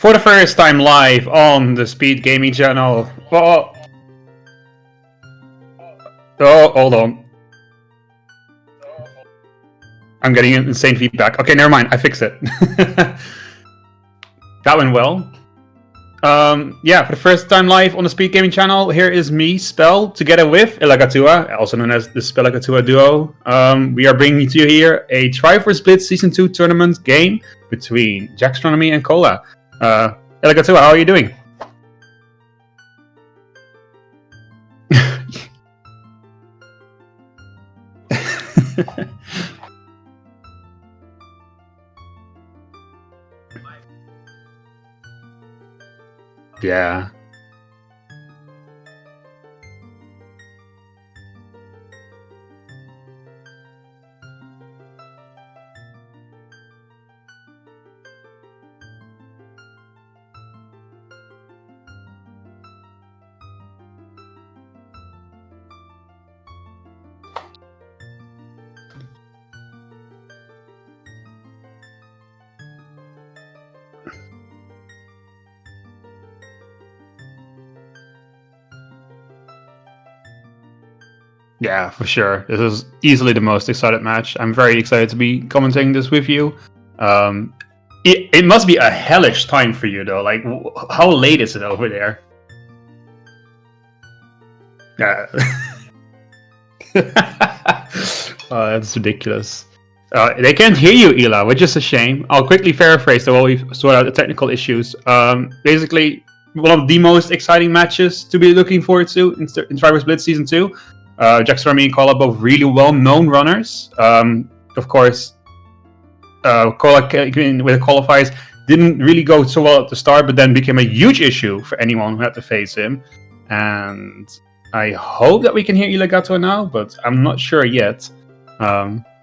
For the first time live on the Speed Gaming channel. Oh, hold on. I'm getting insane feedback. Okay, never mind. I fixed it. That went well. Yeah, for the first time live on the Speed Gaming channel, here is me, Spell, together with Ilagatua, also known as the Spellagatua duo. We are bringing to you here a Triforce Blitz Season 2 tournament game between Jaxstronomy and Cola. Ilagatua, how are you doing? Yeah. Yeah, for sure. This is easily the most excited match. I'm very excited to be commenting this with you. It must be a hellish time for you, though. Like, how late is it over there? Yeah. Oh, that's ridiculous. They can't hear you, Ela, which is a shame. I'll quickly paraphrase while we sort out the technical issues. Basically, one of the most exciting matches to be looking forward to in Triforce Blitz Season 2. Jaxstronomy and Cola, both really well-known runners. Of course, Cola with the qualifiers didn't really go so well at the start, but then became a huge issue for anyone who had to face him. And I hope that we can hear Ilagatua now, but I'm not sure yet.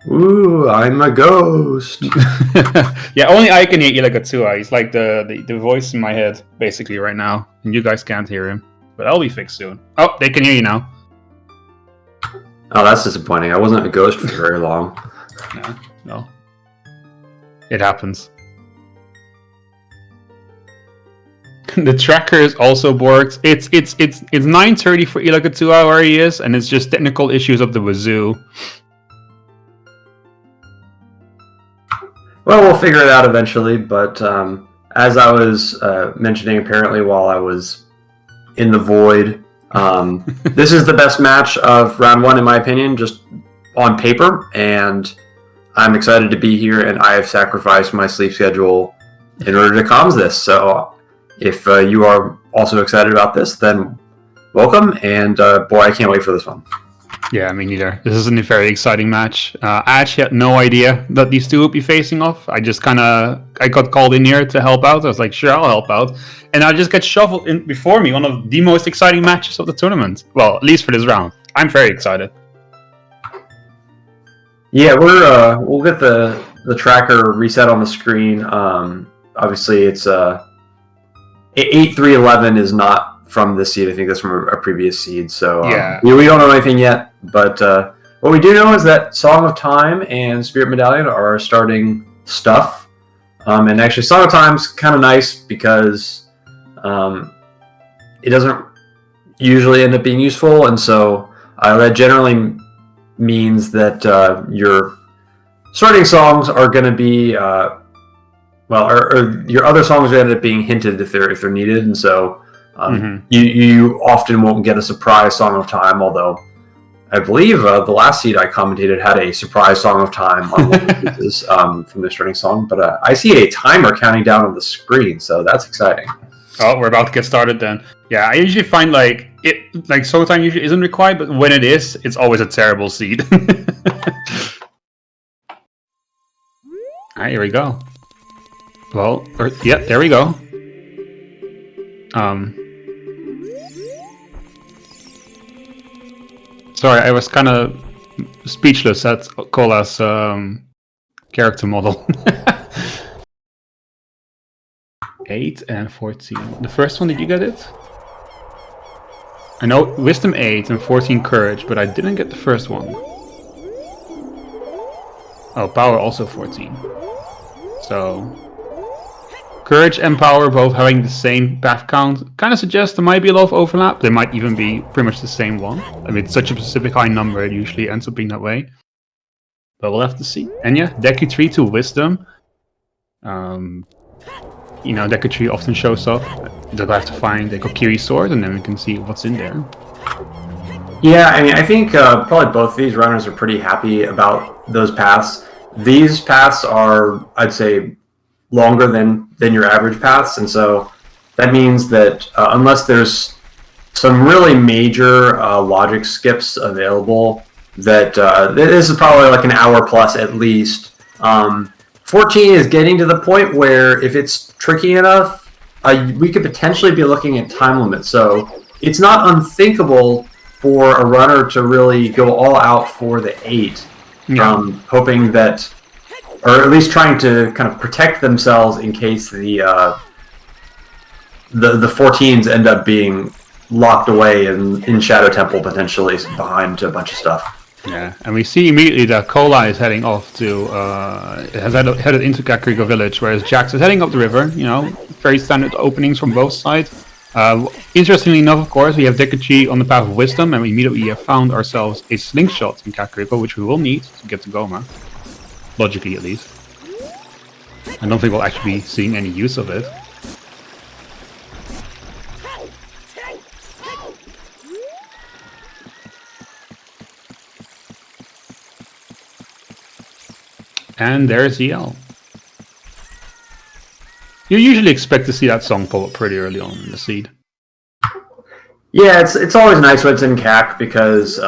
Ooh, I'm a ghost. Yeah, only I can hear Ilagatua. He's like the voice in my head, basically, right now. And you guys can't hear him. But that'll be fixed soon. Oh, they can hear you now. Oh, that's disappointing. I wasn't a ghost for very long. No. It happens. The tracker is also borked. It's 9:30 for Ilagatua where he is, and it's just technical issues of the wazoo. Well, we'll figure it out eventually, but as I was mentioning apparently while I was in the void, this is the best match of round one in my opinion, just on paper, and I'm excited to be here, and I have sacrificed my sleep schedule in order to comms this. So if you are also excited about this, then welcome, and boy, I can't wait for this one. Yeah, me neither. This is a very exciting match. I actually had no idea that these two would be facing off. I got called in here to help out. I was like, sure, I'll help out. And I just got shuffled in before me, one of the most exciting matches of the tournament. Well, at least for this round. I'm very excited. Yeah, we'll get the tracker reset on the screen. Obviously, it's 8-3-11 is not from this seed. I think that's from a previous seed. So yeah. We don't know anything yet, but what we do know is that Song of Time and Spirit Medallion are starting stuff. And actually, Song of Time's kind of nice because it doesn't usually end up being useful, and so that generally means that your starting songs are going to be or your other songs will end up being hinted if they're needed, and so you often won't get a surprise Song of Time, although I believe the last seed I commentated had a surprise Song of Time on one of the pieces from the starting song, but I see a timer counting down on the screen, so that's exciting. Oh, we're about to get started then. Yeah, I usually find Song of Time usually isn't required, but when it is, it's always a terrible seed. Alright, here we go. Well, yeah, there we go. Sorry, I was kind of speechless at Cola's character model. 8 and 14. The first one, did you get it? I know Wisdom 8 and 14 Courage, but I didn't get the first one. Oh, Power also 14. So Courage and Power both having the same path count kind of suggests there might be a lot of overlap. They might even be pretty much the same one. I mean, it's such a specific high number, it usually ends up being that way. But we'll have to see. And yeah, Deku Tree to Wisdom. You know, Deku Tree often shows up. They'll have to find a Kokiri sword, and then we can see what's in there. Yeah, I mean, I think probably both of these runners are pretty happy about those paths. These paths are, I'd say, longer than your average paths, and so that means that unless there's some really major logic skips available, that this is probably like an hour plus at least. 14 is getting to the point where if it's tricky enough, we could potentially be looking at time limits. So it's not unthinkable for a runner to really go all out for the 8, hoping that, or at least trying to kind of protect themselves in case the 14s end up being locked away in Shadow Temple, potentially behind a bunch of stuff. Yeah, and we see immediately that Cola is heading off to, headed into Kakariko Village, whereas Jax is heading up the river. You know, very standard openings from both sides. Interestingly enough, of course, we have Deku Tree on the path of Wisdom, and we immediately have found ourselves a slingshot in Kakariko, which we will need to get to Goma. Logically, at least. I don't think we'll actually be seeing any use of it. And there's EL. You usually expect to see that song pop up pretty early on in the seed. Yeah, it's always nice when it's in CAC because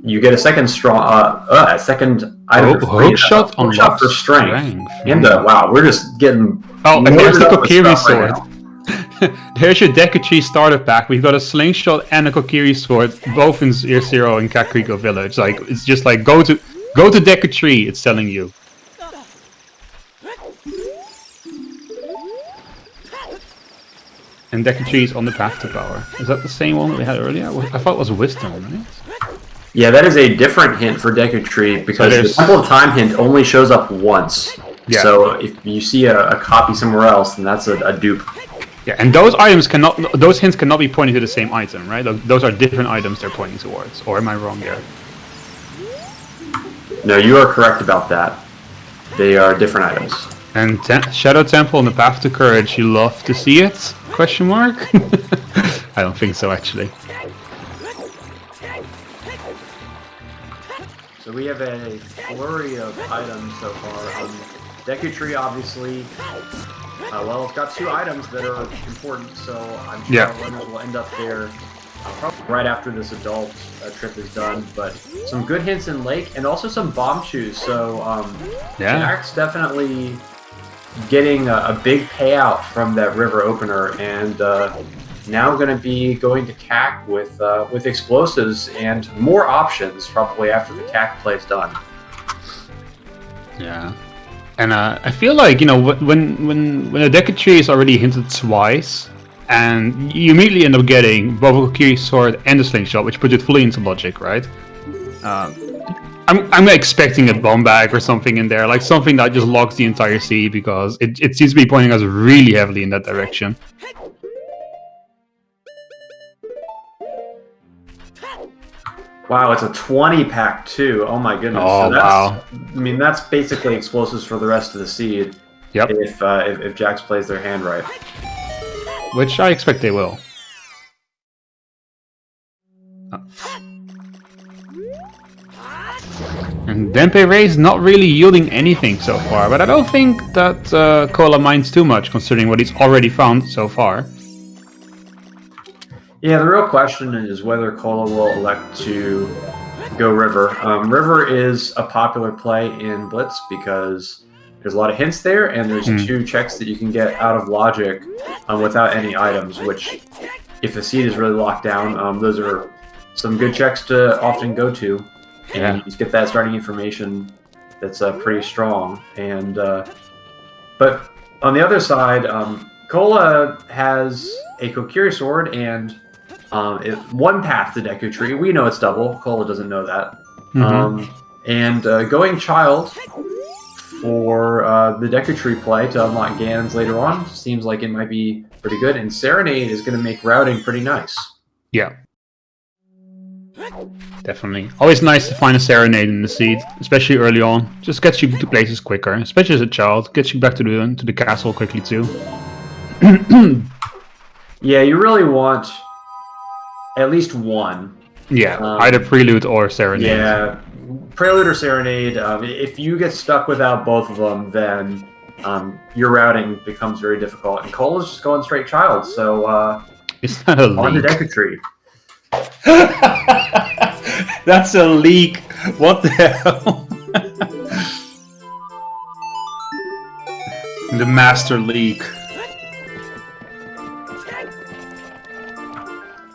you get a second second item hook shot on for strength. And wow, we're just getting. Oh, and there's the Kokiri sword. Right. There's your Deku Tree starter pack. We've got a slingshot and a Kokiri sword, both in Year Zero in Kakariko Village. Like it's just like go to Deku Tree. It's telling you. And Deku Tree is on the path to power. Is that the same one that we had earlier? I thought it was Wisdom, right? Yeah, that is a different hint for Deku Tree because the Temple of Time hint only shows up once. Yeah. So if you see a copy somewhere else, then that's a dupe. Yeah, and those hints cannot be pointing to the same item, right? Those are different items they're pointing towards. Or am I wrong there? No, you are correct about that. They are different items. And Shadow Temple on the path to courage, you love to see it? Question mark? I don't think so, actually. So we have a flurry of items so far. Deku Tree, obviously, well, it's got 2 items that are important, so I'm sure our runners will end up there probably right after this adult trip is done. But some good hints in Lake, and also some bomb shoes. So Jax definitely getting a big payout from that river opener, and now going to be going to CAC with explosives and more options probably after the CAC play is done. Yeah, and I feel like, you know, when a Deku Tree is already hinted twice, and you immediately end up getting both Kokiri's sword and the slingshot, which puts it fully into logic, right? I'm expecting a bomb bag or something in there, like something that just locks the entire seed, because it seems to be pointing us really heavily in that direction. Wow, it's a 20 pack too. Oh my goodness. Oh, so wow. I mean, that's basically explosives for the rest of the seed. Yep. If Jax plays their hand right. Which I expect they will. And Denpei Ray is not really yielding anything so far, but I don't think that Cola minds too much, considering what he's already found so far. Yeah, the real question is whether Cola will elect to go River. River is a popular play in Blitz because there's a lot of hints there, and there's 2 checks that you can get out of logic without any items, which, if the seed is really locked down, those are some good checks to often go to. And you just get that starting information that's pretty strong. And but on the other side, Cola has a Kokiri sword and one path to Deku Tree. We know it's double. Cola doesn't know that. And going Child for the Deku Tree play to unlock Gans later on. Seems like it might be pretty good. And Serenade is going to make routing pretty nice. Yeah. Definitely. Always nice to find a Serenade in the seed, especially early on. Just gets you to places quicker, especially as a child. Gets you back to the castle quickly too. Yeah, you really want at least one. Yeah, either Prelude or Serenade. Yeah, Prelude or Serenade. If you get stuck without both of them, then your routing becomes very difficult. And Cole is just going straight child, so is that a on the leak? Deku Tree. That's a leak. What the hell? The master leak.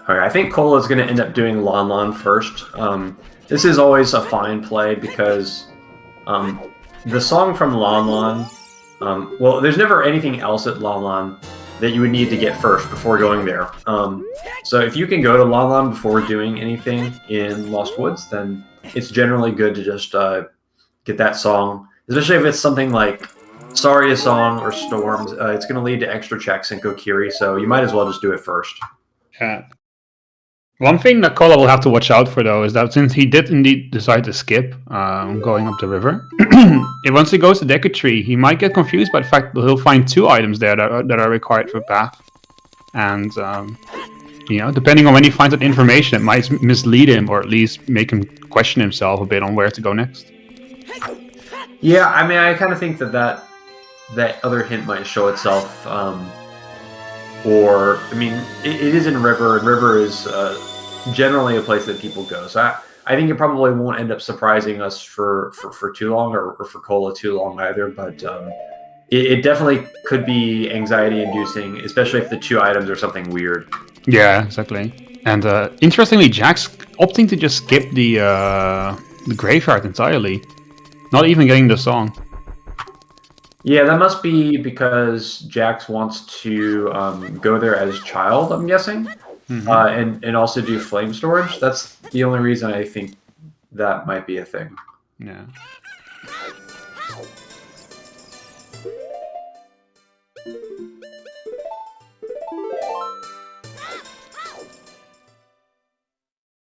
Alright, I think Cole is going to end up doing Lon Lon first. This is always a fine play because the song from Lon Lon, well, there's never anything else at Lon Lon that you would need to get first before going there. So if you can go to Lon Lon before doing anything in Lost Woods, then it's generally good to just get that song, especially if it's something like Saria Song or Storms. It's going to lead to extra checks in Kokiri, so you might as well just do it first. Yeah. One thing that Kola will have to watch out for, though, is that since he did indeed decide to skip going up the river, once he goes to Deku Tree, he might get confused by the fact that he'll find 2 items there that are required for path. And, you know, depending on when he finds that information, it might mislead him or at least make him question himself a bit on where to go next. Yeah, I mean, I kind of think that other hint might show itself. Or, I mean, it is in River, and River is generally a place that people go. So I think it probably won't end up surprising us for too long, or for Cola too long either. But it definitely could be anxiety-inducing, especially if the 2 items are something weird. Yeah, exactly. And interestingly, Jax opting to just skip the graveyard entirely, not even getting the song. Yeah, that must be because Jax wants to go there as child, I'm guessing, and also do flame storage. That's the only reason I think that might be a thing. Yeah.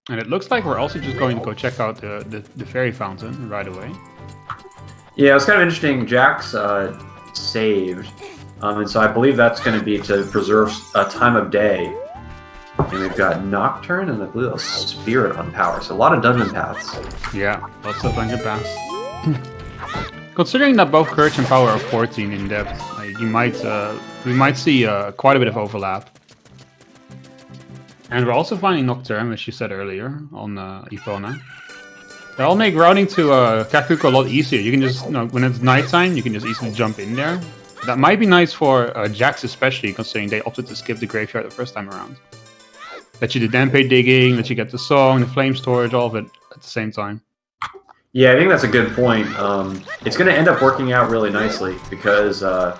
And it looks like we're also just going to go check out the fairy fountain right away. Yeah, it's kind of interesting. Jax saved, and so I believe that's going to be to preserve a time of day. And we've got Nocturne and I believe a Spirit on power, so a lot of dungeon paths. Yeah, lots of dungeon paths. Considering that both courage and power are 14 in depth, we might see quite a bit of overlap. And we're also finding Nocturne, as you said earlier, on Epona. That'll make routing to Kakuko a lot easier. You can just, when it's nighttime, you can just easily jump in there. That might be nice for Jax especially, considering they opted to skip the graveyard the first time around. Let you do Dampe digging, let you get the song, the flame storage, all of it at the same time. Yeah, I think that's a good point. It's going to end up working out really nicely because, the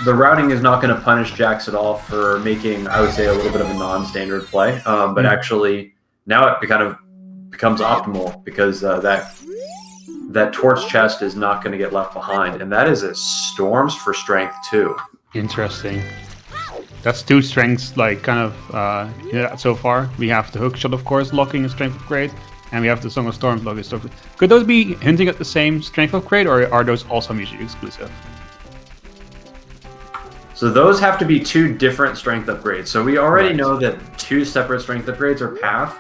routing is not going to punish Jax at all for making, I would say, a little bit of a non-standard play, but actually now it kind of becomes optimal because that torch chest is not going to get left behind, and that is a Storms for strength too. Interesting. That's 2 strengths, like, kind of, yeah, so far. We have the hookshot, of course, locking a strength upgrade, and we have the Song of Storms locking a strength upgrade. Could those be hinting at the same strength upgrade, or are those also mutually exclusive? So those have to be 2 different strength upgrades. So we already know that 2 separate strength upgrades are path.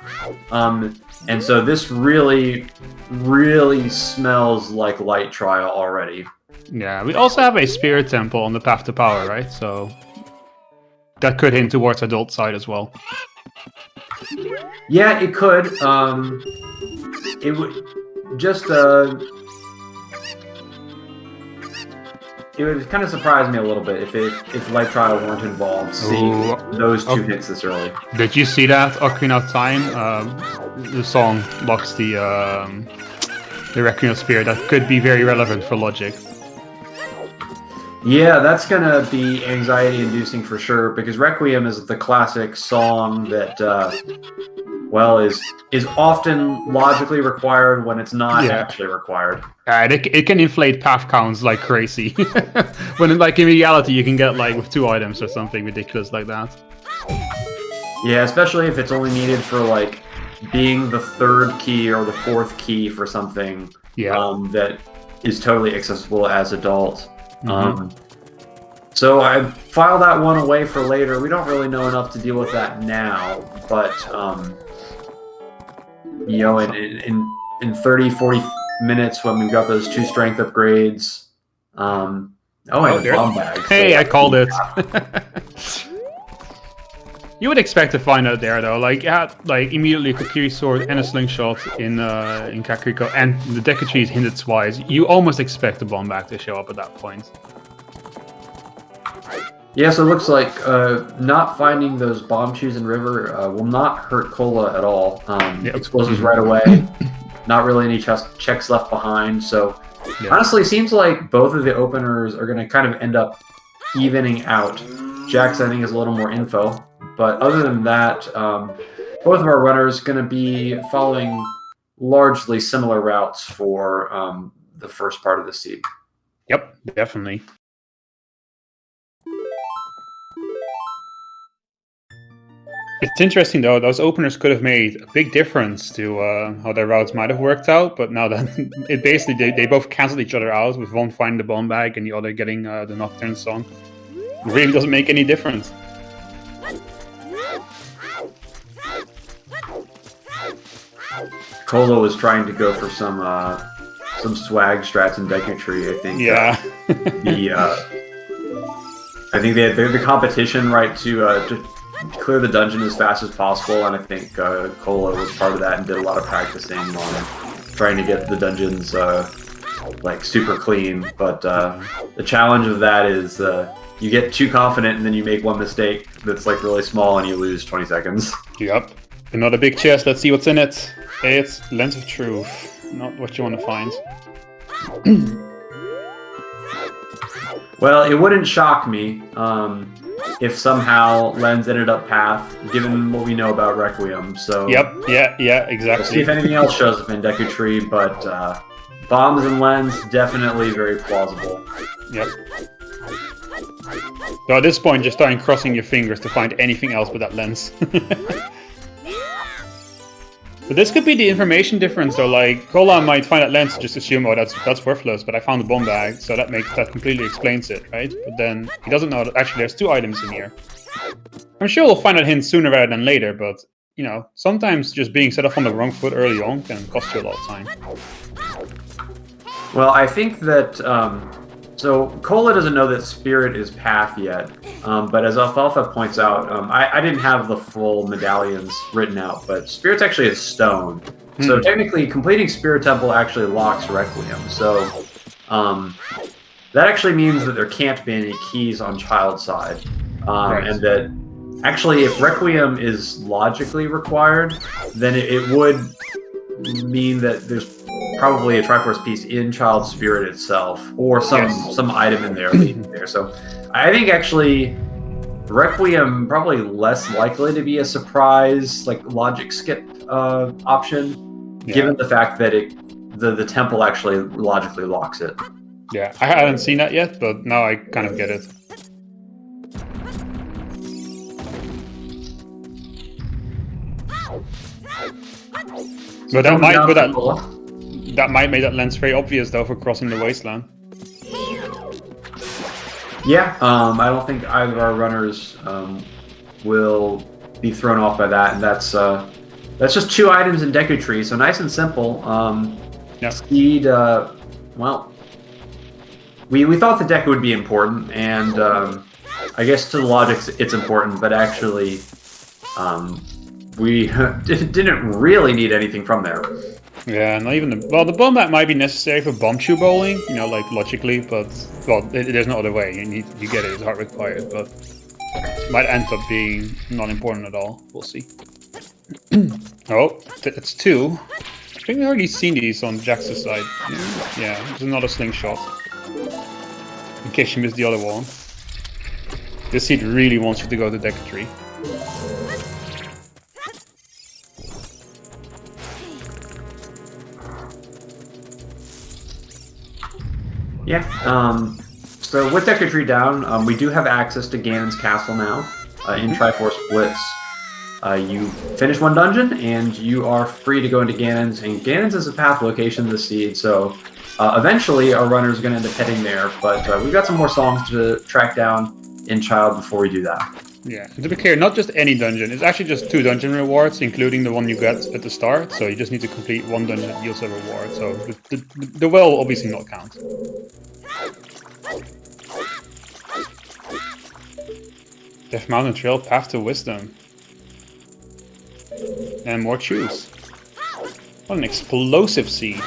And so this really, really smells like Light Trial already. Yeah, we also have a Spirit Temple on the path to power, right? So that could hint towards adult side as well. Yeah, it could. It would just... It would kind of surprise me a little bit if Light Trial weren't involved, seeing those 2 hits this early. Did you see that? Ocarina of Time, the song locks the Requiem of Spirit. That could be very relevant for logic. Yeah, that's going to be anxiety-inducing for sure, because Requiem is the classic song that well, is often logically required when it's not Yeah. actually required. It can inflate path counts like crazy. When like in reality you can get like with 2 items or something ridiculous like that. Yeah, especially if it's only needed for like being the 3rd key or the 4th key for something that is totally accessible as adult. So I filed that one away for later. We don't really know enough to deal with that now, but you know, in 30, 40 minutes when we've got those 2 strength upgrades. And a bomb bag. Hey, I called it. You would expect to find out there though, like immediately a Kokiri sword and a slingshot in Kakariko, and the Deku Tree is hinted twice. You almost expect a bomb bag to show up at that point. Yeah, so it looks like not finding those bomb shoes in River will not hurt Cola at all. Explosives right away. Not really any checks left behind. So honestly, it seems like both of the openers are going to kind of end up evening out. Jax, I think, is a little more info. But other than that, both of our runners going to be following largely similar routes for the first part of the seed. Yep, definitely. It's interesting though, those openers could have made a big difference to how their routes might have worked out, but now that it basically they both cancelled each other out, with one finding the bomb bag and the other getting the Nocturne song. It really doesn't make any difference. Cola was trying to go for some swag strats in Deku Tree, I think. Yeah. I think they had the competition, right, to clear the dungeon as fast as possible, and I think Cola was part of that and did a lot of practicing on trying to get the dungeons like super clean. But the challenge of that is you get too confident and then you make one mistake that's like really small and you lose 20 seconds. Yep. Another big chest. Let's see what's in it. It's Lens of Truth. Not what you want to find. Well, it wouldn't shock me if somehow Lens ended up Path, given what we know about Requiem. So Yep, yeah, exactly. We'll see if anything else shows up in Deku Tree, but Bombs and Lens, definitely very plausible. Yep. So at this point, just starting crossing your fingers to find anything else but that lens. But this could be the information difference, though. Like, Cola might find that lens, just assume, oh, that's worthless, but I found a bomb bag, so that completely explains it, right? But then he doesn't know that actually there's 2 items in here. I'm sure we'll find out hints sooner rather than later, but, you know, sometimes just being set off on the wrong foot early on can cost you a lot of time. Well, I think that, so Cola doesn't know that Spirit is Path yet, but as Alfalfa points out, I didn't have the full medallions written out, but Spirit's actually a stone. So technically, completing Spirit Temple actually locks Requiem. So that actually means that there can't be any keys on Child's side. Right. And that actually, if Requiem is logically required, then it would mean that there's probably a Triforce piece in Child's Spirit itself, or some item in there leading there. So I think actually Requiem probably less likely to be a surprise, like logic skip option, given the fact that the temple actually logically locks it. Yeah, I haven't seen that yet, but now I kind of get it. But that might make that lens very obvious, though, for crossing the wasteland. Yeah, I don't think either of our runners will be thrown off by that, and that's just 2 items in Deku Tree, so nice and simple. Speed, well, we thought the Deku would be important, and I guess to the logic it's important, but actually we didn't really need anything from there. Yeah, not even the bomb bat might be necessary for bomb shoe bowling, you know, like logically, but well, there's no other way. You get it; it's hard required, but it might end up being not important at all. We'll see. Oh, it's 2. I think we've already seen these on Jax's side. Yeah, there's another slingshot. In case you missed the other one, this seed really wants you to go to Deku Tree. Yeah. So with Deku Tree down, we do have access to Ganon's castle now in Triforce Blitz. You finish one dungeon, and you are free to go into Ganon's. And Ganon's is a path location of the seed, so eventually our runner is going to end up heading there. But we've got some more songs to track down in Child before we do that. Yeah, and to be clear, not just any dungeon. It's actually just 2 dungeon rewards, including the one you get at the start. So you just need to complete 1 dungeon that yields a reward. So the well will obviously not count. Death Mountain Trail, Path to Wisdom. And more chews. What an explosive seed.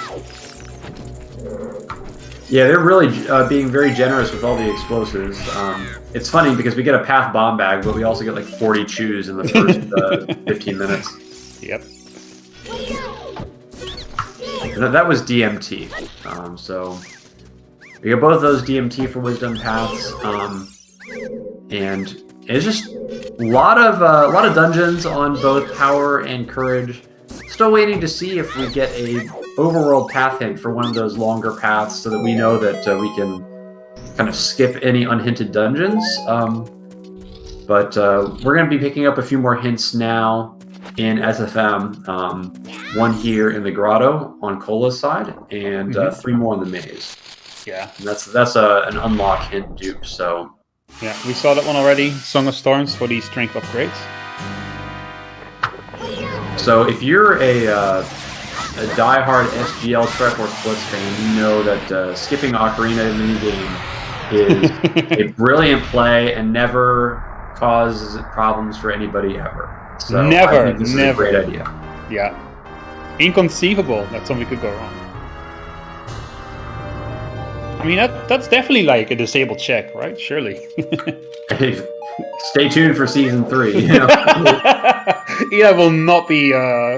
Yeah, they're really being very generous with all the explosives. It's funny because we get a path bomb bag, but we also get like 40 chews in the first 15 minutes. Yep. That was DMT. So we got both those DMT for wisdom paths, and it's just a lot of dungeons on both power and courage. Still waiting to see if we get a overworld path hint for one of those longer paths, so that we know that we can kind of skip any unhinted dungeons. But we're going to be picking up a few more hints now in SFM. One here in the grotto on Cola's side, and 3 more in the maze. Yeah, and that's an unlock hint dupe. So yeah, we saw that one already. Song of Storms for the strength upgrades. So if you're a diehard SGL Triforce Blitz fan, you know that skipping Ocarina minigame is a brilliant play and never causes problems for anybody ever. So never, I think this is a great idea. Yeah. Inconceivable that something could go wrong. I mean, that's definitely like a disabled check, right? Surely. Stay tuned for season 3. You know? Eli will not be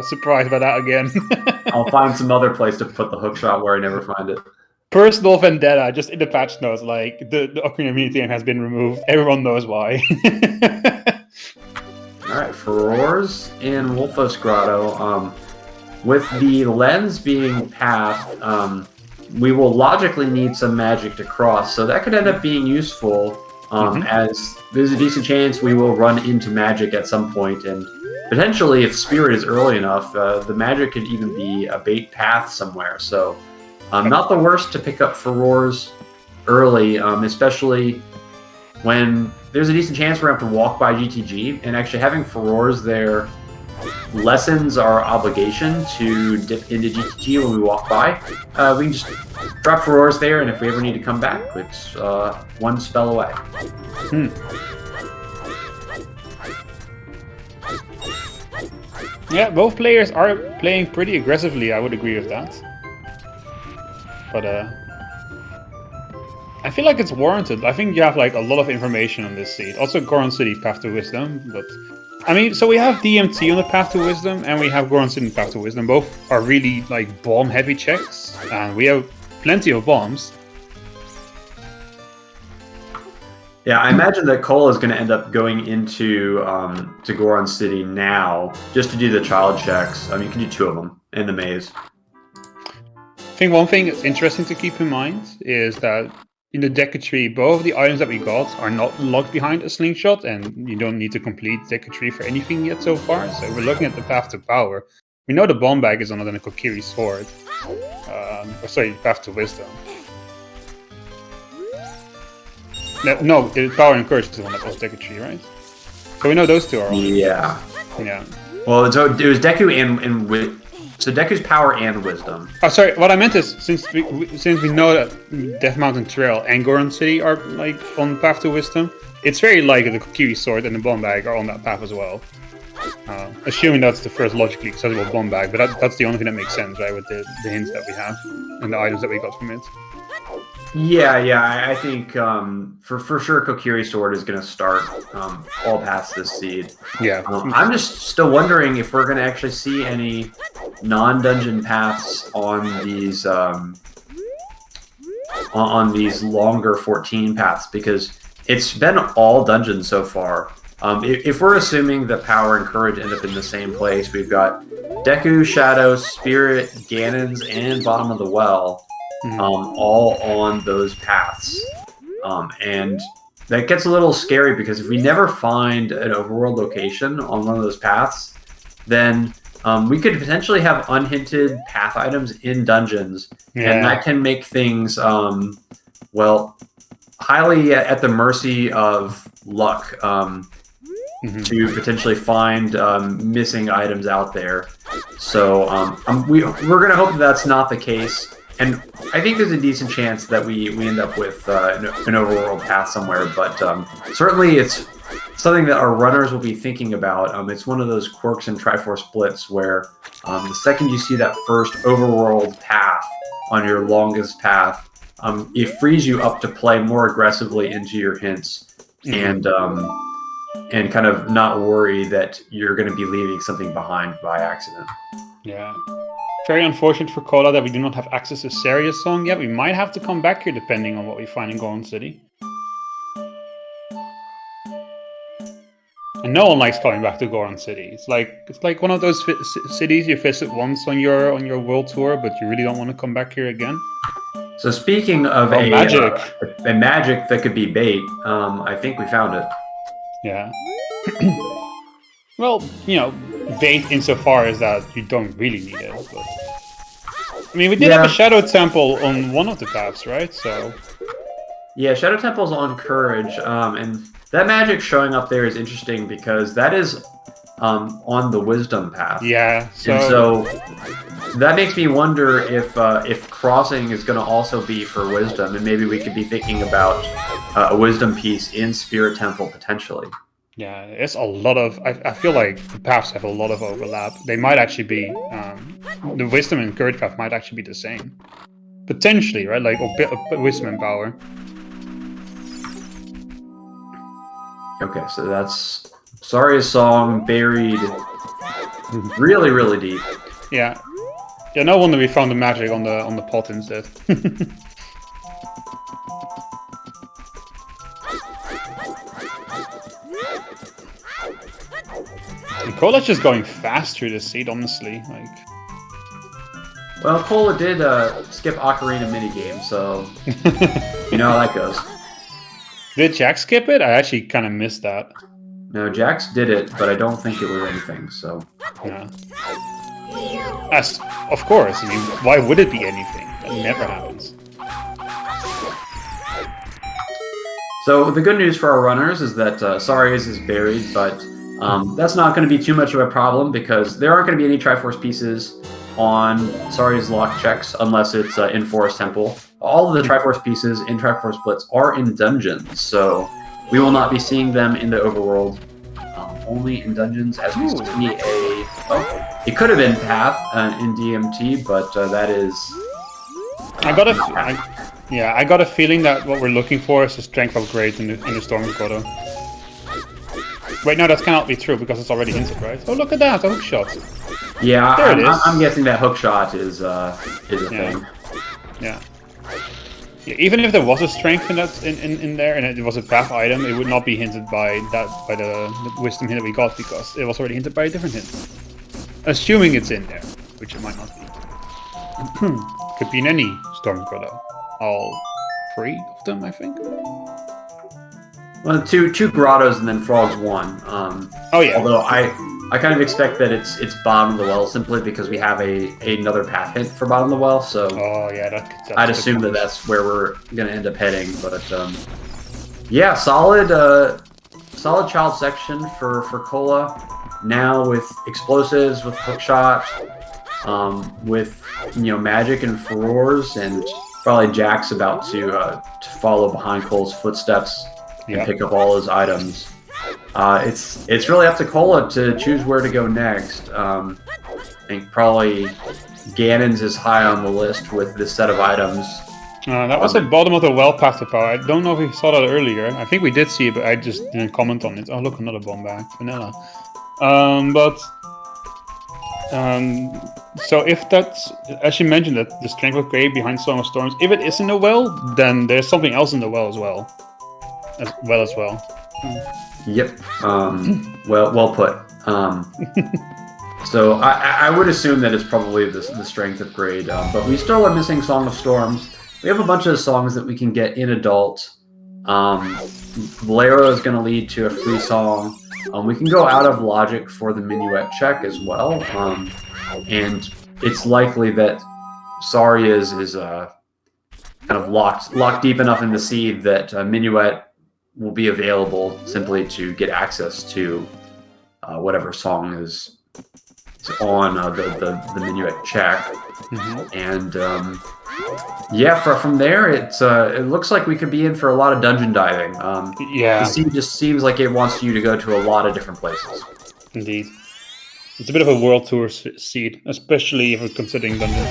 surprised by that again. I'll find some other place to put the hookshot where I never find it. Personal vendetta, just in the patch notes, like the Ocarina Mini theme has been removed. Everyone knows why. Alright, Furores in Wolfos Grotto. With the lens being path, we will logically need some magic to cross, so that could end up being useful. As there's a decent chance we will run into magic at some point, and potentially if Spirit is early enough, the magic could even be a bait path somewhere. So not the worst to pick up Furores early, especially when there's a decent chance we're going to have to walk by GTG, and actually having Furores there lessens our obligation to dip into GTG when we walk by. We can just drop Furores there, and if we ever need to come back, it's 1 spell away. Yeah, both players are playing pretty aggressively, I would agree with that. But I feel like it's warranted. I think you have like a lot of information on this seed. Also Goron City, Path to Wisdom, but I mean, so we have DMT on the Path to Wisdom, and we have Goron City Path to Wisdom. Both are really like bomb-heavy checks, and we have plenty of bombs. Yeah, I imagine that Cole is going to end up going into to Goron City now just to do the child checks. I mean, you can do 2 of them in the maze. I think one thing that's interesting to keep in mind is that in the Deku Tree, both of the items that we got are not locked behind a slingshot, and you don't need to complete Deku Tree for anything yet so far. So we're looking at the Path to Power. We know the bomb bag is on it and a Kokiri sword. Path to Wisdom. No, Power and Courage is the one that was Deku Tree, right? So we know those 2 are on. Yeah. Yeah. Well, so it was Deku and so Deku's Power and Wisdom. Oh, sorry. What I meant is, since we know that Death Mountain Trail and Goron City are like on Path to Wisdom, it's very likely the Kokiri sword and the bomb bag are on that path as well. Assuming that's the first logically accessible bomb bag, but that's the only thing that makes sense, right? With the hints that we have and the items that we got from it. Yeah. I think for sure Kokiri sword is going to start all past this seed. Yeah. I'm just still wondering if we're going to actually see any non-dungeon paths on these longer 14 paths, because it's been all dungeons so far. If we're assuming that Power and Courage end up in the same place, we've got Deku, Shadow, Spirit, Ganon's, and Bottom of the Well. all on those paths. And that gets a little scary because if we never find an overworld location on one of those paths, then we could potentially have unhinted path items in dungeons, and that can make things, well, highly at the mercy of luck to potentially find missing items out there. So we're going to hope that that's not the case. And I think there's a decent chance that we end up with an overworld path somewhere, but certainly it's something that our runners will be thinking about. It's one of those quirks in Triforce Blitz where the second you see that first overworld path on your longest path, it frees you up to play more aggressively into your hints and kind of not worry that you're going to be leaving something behind by accident. Yeah. Very unfortunate for Cola that we do not have access to Serious Song yet. We might have to come back here depending on what we find in Goron City. And no one likes coming back to Goron City. It's like one of those cities you visit once on your world tour, but you really don't want to come back here again. So speaking of a magic that could be bait, I think we found it. Yeah. Well, you know, bait insofar as that you don't really need it. But... I mean, we did have a Shadow Temple on one of the paths, right? So. Yeah, Shadow Temple's on Courage, and that magic showing up there is interesting because that is on the Wisdom path. Yeah. So that makes me wonder if Crossing is going to also be for Wisdom, and maybe we could be thinking about a Wisdom piece in Spirit Temple potentially. Yeah, it's a lot of... I feel like the paths have a lot of overlap. They might actually be... the Wisdom and Courage path might actually be the same. Potentially, right? Like, a Wisdom and Power. Okay, so that's... Saria's Song buried really, really deep. Yeah. Yeah, no wonder we found the magic on the pot instead. Cola's just going fast through this seed, honestly. Like, well, Cola did skip Ocarina minigame, so you know how that goes. Did Jax skip it? I actually kind of missed that. No, Jax did it, but I don't think it was anything. So yeah, of course. I mean, why would it be anything? That never happens. So the good news for our runners is that Saria's is buried, but that's not going to be too much of a problem because there aren't going to be any Triforce pieces on Saria's lock checks unless it's in Forest Temple. All of the Triforce pieces in Triforce Blitz are in dungeons, so we will not be seeing them in the overworld. Only in dungeons as we see a... Oh, it could have been Path in DMT, but that is... I got a feeling that what we're looking for is a strength upgrade in the Storm Grotto. Wait, no, that cannot be true because it's already hinted, right? Oh, look at that, a hook shot. Yeah, there it is. I'm guessing that hook shot is a thing. Yeah. Yeah. Even if there was a strength in that in there and it was a path item, it would not be hinted by the wisdom hint that we got because it was already hinted by a different hint. Assuming it's in there, which it might not be. Could be in any Storm Grotto. All 3 of them, I think. Well, two grottos and then Frogs 1. Oh yeah. Although I kind of expect that it's bottom of the well simply because we have another path hint for bottom of the well. So oh yeah, that's I'd assume that's where we're gonna end up heading. But yeah, solid child section for Cola. Now with explosives, with hookshot, with magic and furores, and probably Jack's about to follow behind Cole's footsteps. And pick up all his items. It's really up to Cola to choose where to go next. I think probably Ganon's is high on the list with this set of items. That was at bottom of the well path to power. I don't know if we saw that earlier. I think we did see it, but I just didn't comment on it. Oh look, another bomb bag, vanilla. So if that's, as you mentioned, that the strength upgrade behind Song of Storms, if it is in the well, then there's something else in the well as well. Yep. Well put. So I would assume that it's probably the strength upgrade, but we still are missing Song of Storms. We have a bunch of songs that we can get in adult. Bolero is going to lead to a free song. We can go out of logic for the minuet check as well, and it's likely that Sorry is kind of locked deep enough in the seed that minuet will be available simply to get access to whatever song is on the minuet check. And yeah, from there it looks like we could be in for a lot of dungeon diving. Yeah, the seed just seems like it wants you to go to a lot of different places. Indeed, it's a bit of a world tour seed, especially if we're considering dungeon.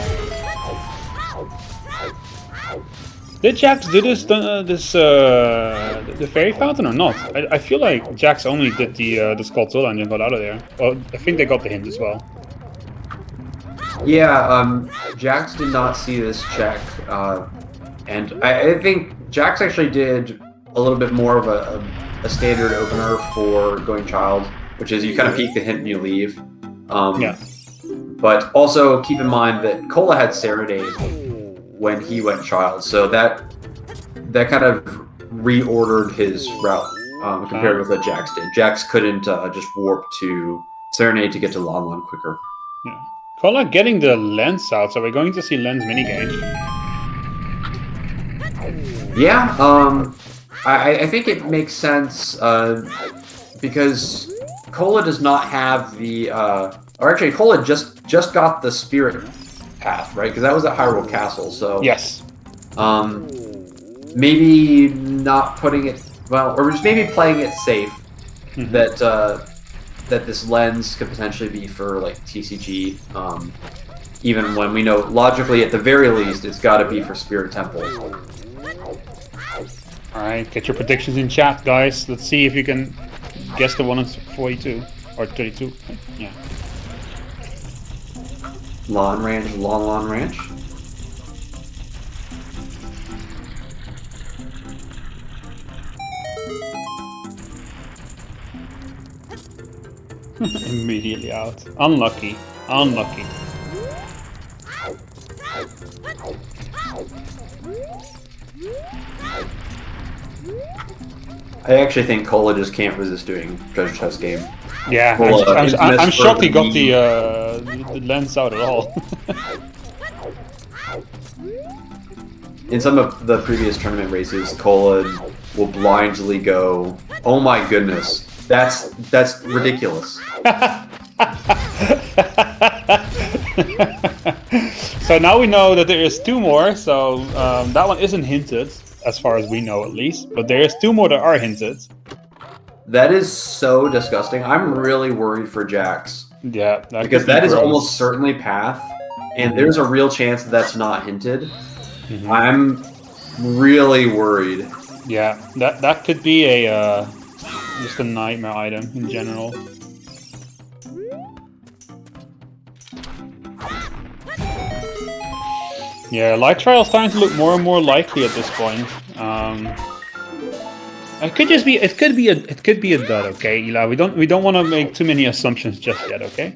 Did Jax do the fairy fountain or not? I feel like Jax only did the Skulltula and got out of there. Well, I think they got the hint as well. Yeah, Jax did not see this check, and I think Jax actually did a little bit more of a standard opener for going child, which is you kind of peek the hint and you leave. Yeah. But also keep in mind that Cola had Serenade when he went child, so that kind of reordered his route compared with what Jax did. Jax couldn't just warp to Serenade to get to Lon Lon quicker. Yeah. Cola getting the lens out, so we're going to see lens minigame. Yeah, I think it makes sense because Cola does not have the or actually Cola just got the spirit path, right? Because that was at Hyrule Castle, so yes. Maybe not putting it or just maybe playing it safe. That this lens could potentially be for like TCG, even when we know logically at the very least it's got to be for Spirit Temple. All right, get your predictions in chat, guys. Let's see if you can guess the one at 42 or 32. Yeah. Lon Ranch. Immediately out. Unlucky. I actually think Cola just can't resist doing treasure chest game. Yeah, I'm shocked he got the lens out at all. In some of the previous tournament races, Cola will blindly go, "Oh my goodness, that's ridiculous." So now we know that there is 2 more. So that one isn't hinted, as far as we know at least. But there is 2 more that are hinted. That is so disgusting. I'm really worried for Jax. Yeah, because that is almost certainly path, and there's a real chance that that's not hinted. I'm really worried. Yeah, that could be a just a nightmare item in general. Yeah, Light Trial is starting to look more and more likely at this point. It could just be. It could be a dud. Okay, Eli. We don't want to make too many assumptions just yet. Okay.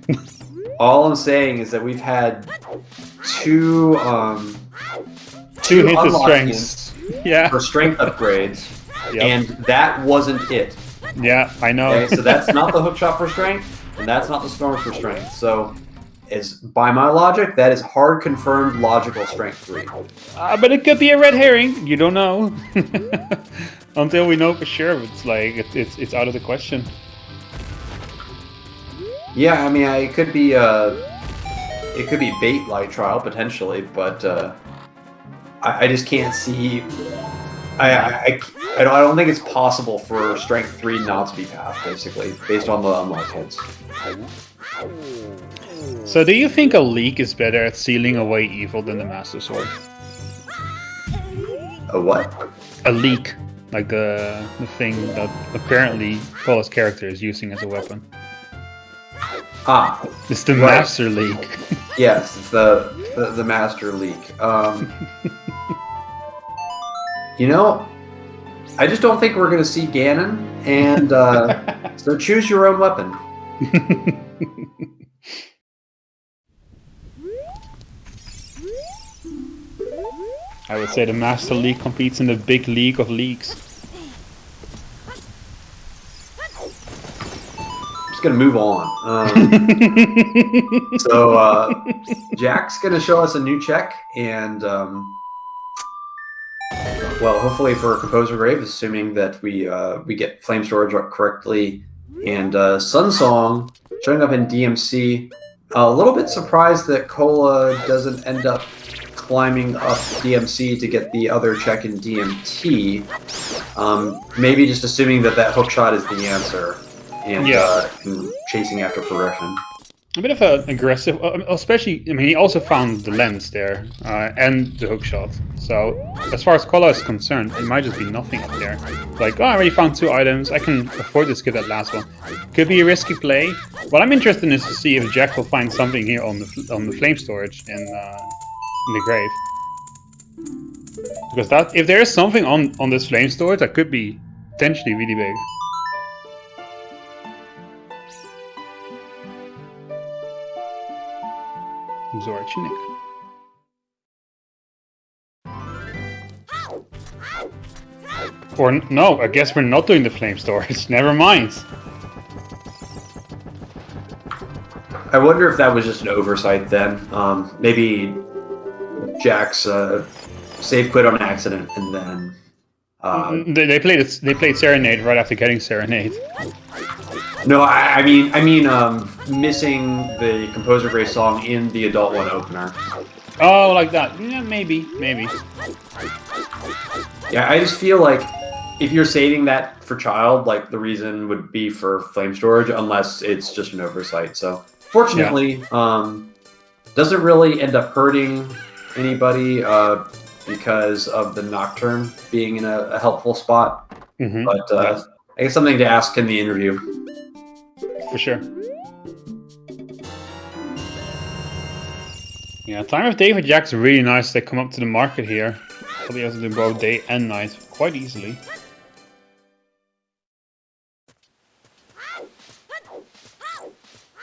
All I'm saying is that we've had two hinted strengths. Yeah. For strength upgrades, and that wasn't it. Yeah, I know. Okay, so that's not the hookshot for strength, and that's not the storm for strength. So, by my logic, that is hard confirmed logical strength 3. But it could be a red herring. You don't know. Until we know for sure, it's like it's out of the question. Yeah, I mean, it could be bait Light Trial potentially, but I just can't see. I don't think it's possible for strength 3 not to be path, basically, based on the unlocked hits. So, do you think a leak is better at sealing away evil than the Master Sword? A what? A leak. Like the thing that apparently Cola's character is using as a weapon. It's the Master Leak. Yes, it's the Master Leak. You know, I just don't think we're going to see Ganon, and so choose your own weapon. I would say the Master League competes in the big league of leagues. Just gonna move on. Jack's gonna show us a new check, and well, hopefully for Composer Grave, assuming that we get Flame Storage up correctly, and Sun Song showing up in DMC. A little bit surprised that Cola doesn't end up climbing up DMC to get the other check in DMT. Maybe just assuming that hookshot is the answer, and chasing after progression. A bit of an aggressive, especially, I mean, he also found the lens there, and the hookshot. So, as far as Cola is concerned, it might just be nothing up there. Like, oh, I already found 2 items, I can afford to skip that last one. Could be a risky play. What I'm interested in is to see if Jack will find something here on the flame storage in the grave. Because if there is something on this flame storage, that could be potentially really big. Zorchinik. Or no, I guess we're not doing the flame storage. Never mind. I wonder if that was just an oversight then. Maybe Jack's save quit on accident, and then they played Serenade right after getting Serenade. No, I mean, missing the Composer Grave song in the Adult One opener. Oh, like that? Yeah, maybe. Yeah, I just feel like if you're saving that for child, like the reason would be for flame storage, unless it's just an oversight. So, fortunately, doesn't really end up hurting anybody because of the Nocturne being in a helpful spot. Mm-hmm. But I guess something to ask in the interview. For sure. Yeah, Time of Day for Jack's really nice. They come up to the market here. Probably have to do both day and night quite easily.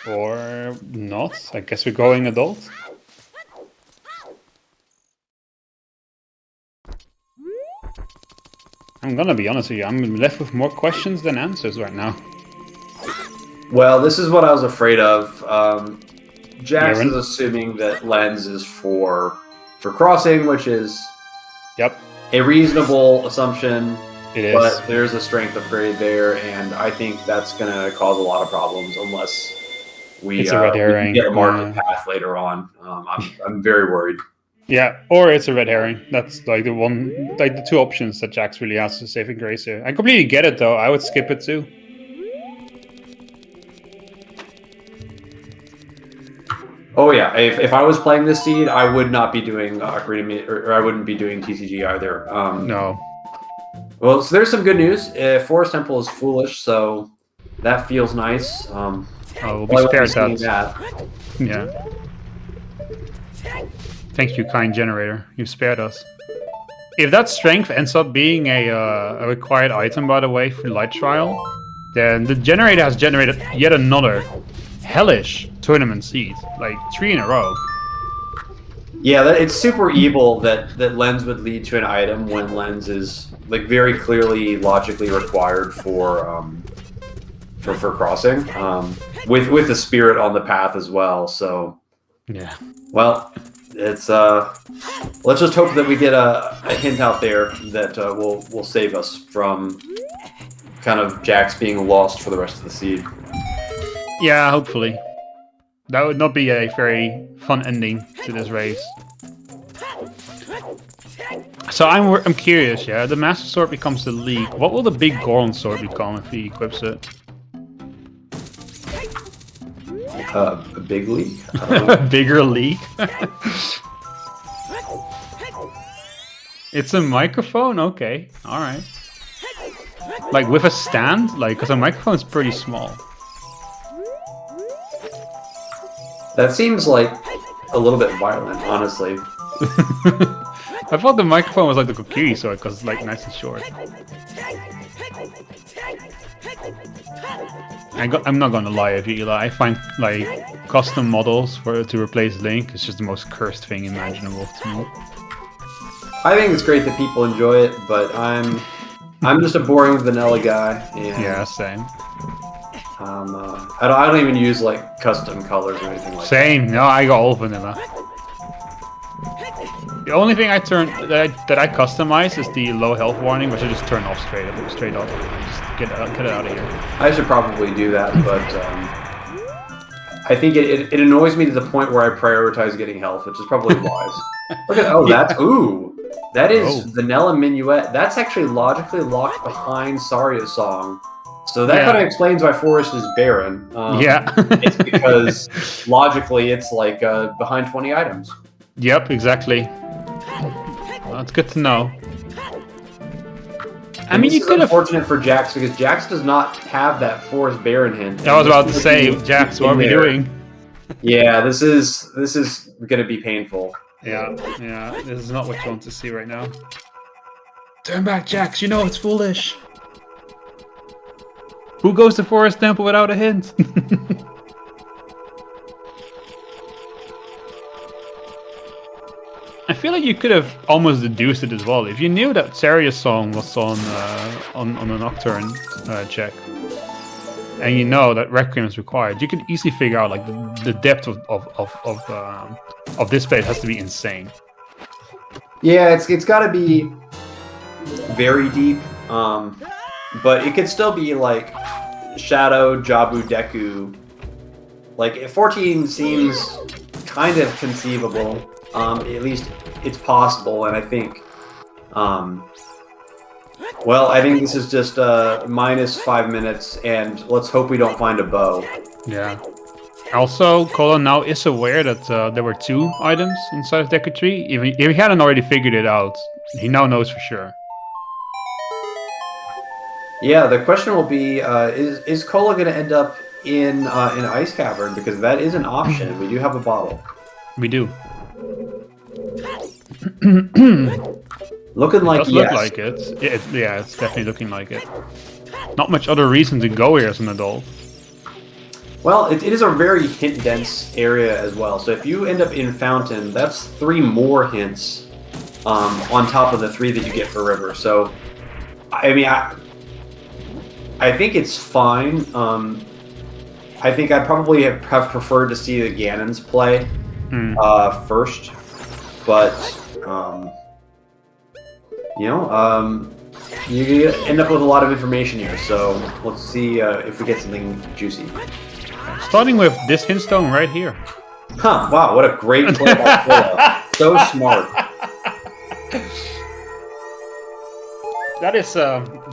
Or not. I guess we're going adult. I'm gonna be honest with you, I'm left with more questions than answers right now. Well, this is what I was afraid of. Jax is assuming that lens is for crossing, which is a reasonable assumption. It is. But there's a strength upgrade there, and I think that's going to cause a lot of problems unless we get a market path later on. I'm very worried. Yeah, or it's a red herring. That's like the 2 options that Jax really has to save in grace here. I completely get it though. I would skip it too. Oh yeah, if I was playing this seed, I would not be doing Ocarina, or I wouldn't be doing TCG either. No. Well, so there's some good news. Forest Temple is foolish, so that feels nice. We'll be spared that. Yeah. Thank you, kind generator. You spared us. If that strength ends up being a required item, by the way, for Light Trial, then the generator has generated yet another hellish tournament seed, like 3 in a row. Yeah, it's super evil that lens would lead to an item when lens is like very clearly logically required for crossing, with the spirit on the path as well. So yeah, well, it's let's just hope that we get a hint out there that will save us from kind of Jax being lost for the rest of the seed. Yeah, hopefully. That would not be a very fun ending to this race. So I'm curious, yeah. The Master Sword becomes the League. What will the big Goron Sword become if he equips it? A big league? A bigger league? It's a microphone? Okay, alright. Like with a stand? Like, because a microphone is pretty small. That seems like a little bit violent, honestly. I thought the microphone was like the Kokiri sword because it's like nice and short. I'm not gonna lie with you, Eli. I find like custom models to replace Link is just the most cursed thing imaginable to me. I think it's great that people enjoy it, but I'm just a boring vanilla guy. And, Yeah, same. I don't even use like custom colors or anything like Same. No, I go all vanilla. The only thing I that I customize is the low health warning, which I just turn off straight up. Just get it out of here. that. I should probably do that, but I think it annoys me to the point where I prioritize getting health, which is probably wise. Look at that is Vanilla Minuet. That's actually logically locked behind Saria's song. So that kind of explains why Forest is barren. It's because logically it's like behind 20 items. Yep, exactly. Well, that's good to know. I mean, you could have. Unfortunate for Jax because Jax does not have that Forest barren hint. I was about to say, Jax, what are we doing? Yeah, this is going to be painful. Yeah, this is not what you want to see right now. Turn back, Jax. You know it's foolish. Who goes to Forest Temple without a hint? I feel like you could have almost deduced it as well. If you knew that Saria's song was on a Nocturne check, and you know that Requiem is required, you could easily figure out like the depth of this space has to be insane. Yeah, it's got to be very deep, but it could still be like Shadow, Jabu, Deku. Like 14 seems kind of conceivable. At least it's possible, and I think, well, I think this is just minus 5 minutes, and let's hope we don't find a bow. Yeah. Also, Colin now is aware that there were 2 items inside of Deku Tree. If he hadn't already figured it out, he now knows for sure. Yeah, the question will be, is Cola going to end up in an ice cavern? Because that is an option. We do have a bottle. We do. Looking like it does look like it. Yeah, it's definitely looking like it. Not much other reason to go here as an adult. Well, it is a very hint-dense area as well. So if you end up in Fountain, that's 3 more hints on top of the 3 that you get for River. So, I mean, I think it's fine. I think I probably have preferred to see the Ganons play first. But, you end up with a lot of information here, so let's see if we get something juicy. Starting with this hint stone right here. Huh, wow, what a great play by Kola. So smart.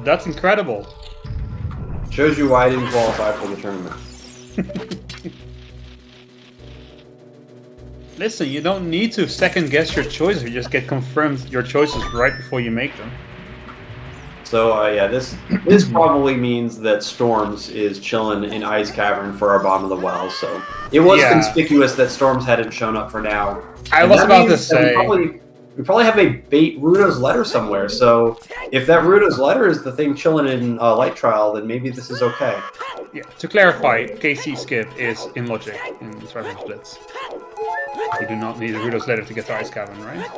That's incredible. Shows you why I didn't qualify for the tournament. Listen, you don't need to second guess your choices. You just get confirmed your choices right before you make them. So yeah, this probably means that Storms is chilling in Ice Cavern for our bottom of the well. So it was conspicuous that Storms hadn't shown up for now. I was about to say we probably have a bait Rudo's letter somewhere. So if that Rudo's letter is the thing chilling in Light Trial, then maybe this is okay. Yeah. To clarify, KC skip is in logic in Triforce Blitz. You do not need a Rudo's letter to get to Ice Cavern, right?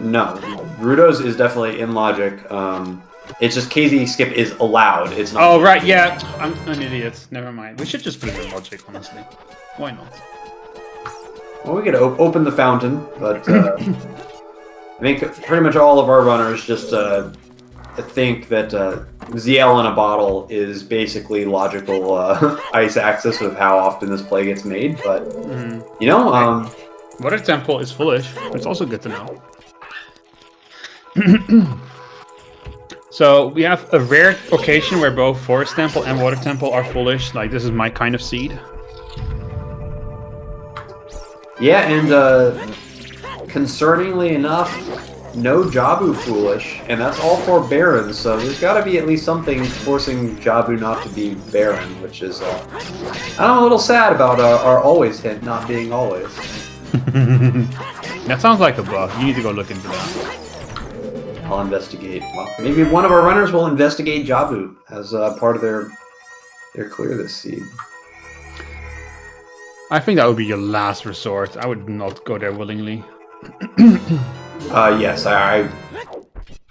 No. Rudo's is definitely in logic. It's just KZ skip is allowed. It's not. Oh, right, yeah. I'm an idiot. Never mind. We should just put it in logic, honestly. Why not? Well, we could open the fountain, but I think pretty much all of our runners just think that ZL in a bottle is basically logical ice axis with how often this play gets made. But, Water Temple is foolish, but it's also good to know. So we have a rare occasion where both Forest Temple and Water Temple are foolish. Like, this is my kind of seed. Yeah, and concerningly enough, no Jabu foolish, and that's all for Baron, so there's got to be at least something forcing Jabu not to be Baron, which is, I'm a little sad about our always hint not being always. That sounds like a bug. You need to go look into that. I'll investigate. Well, maybe one of our runners will investigate Jabu as part of their clear this seed. I think that would be your last resort. I would not go there willingly. Yes, I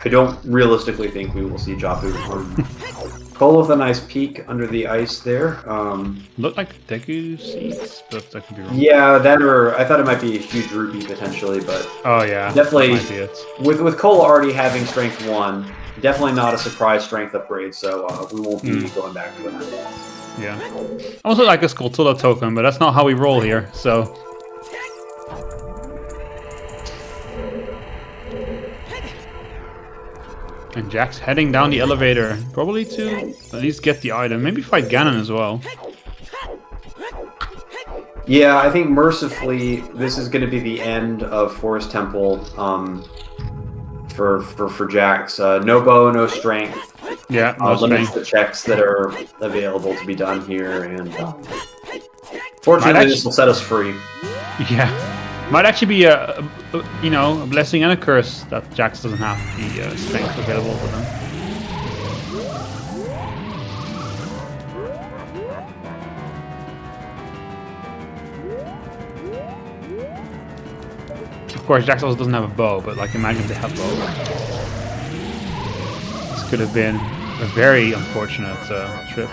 don't realistically think we will see Jabu. Cole with a nice peek under the ice there. Look like Deku seeds, but that could be wrong. Yeah, that or I thought it might be a huge Ruby potentially, but oh yeah, definitely that might be it. with Cole already having strength 1, definitely not a surprise strength upgrade, so we won't be going back to that. Yeah. I also like a Skulltula token, but that's not how we roll here, so. And Jack's heading down the elevator, probably to at least get the item. Maybe fight Ganon as well. Yeah, I think mercifully this is going to be the end of Forest Temple for Jax. No bow, no strength. Yeah, no limits strength. the checks that are available to be done here, and fortunately this will set us free. Yeah. Might actually be a blessing and a curse that Jax doesn't have the strength available for them. Of course, Jax also doesn't have a bow, but like imagine if they have bow. This could have been a very unfortunate trip.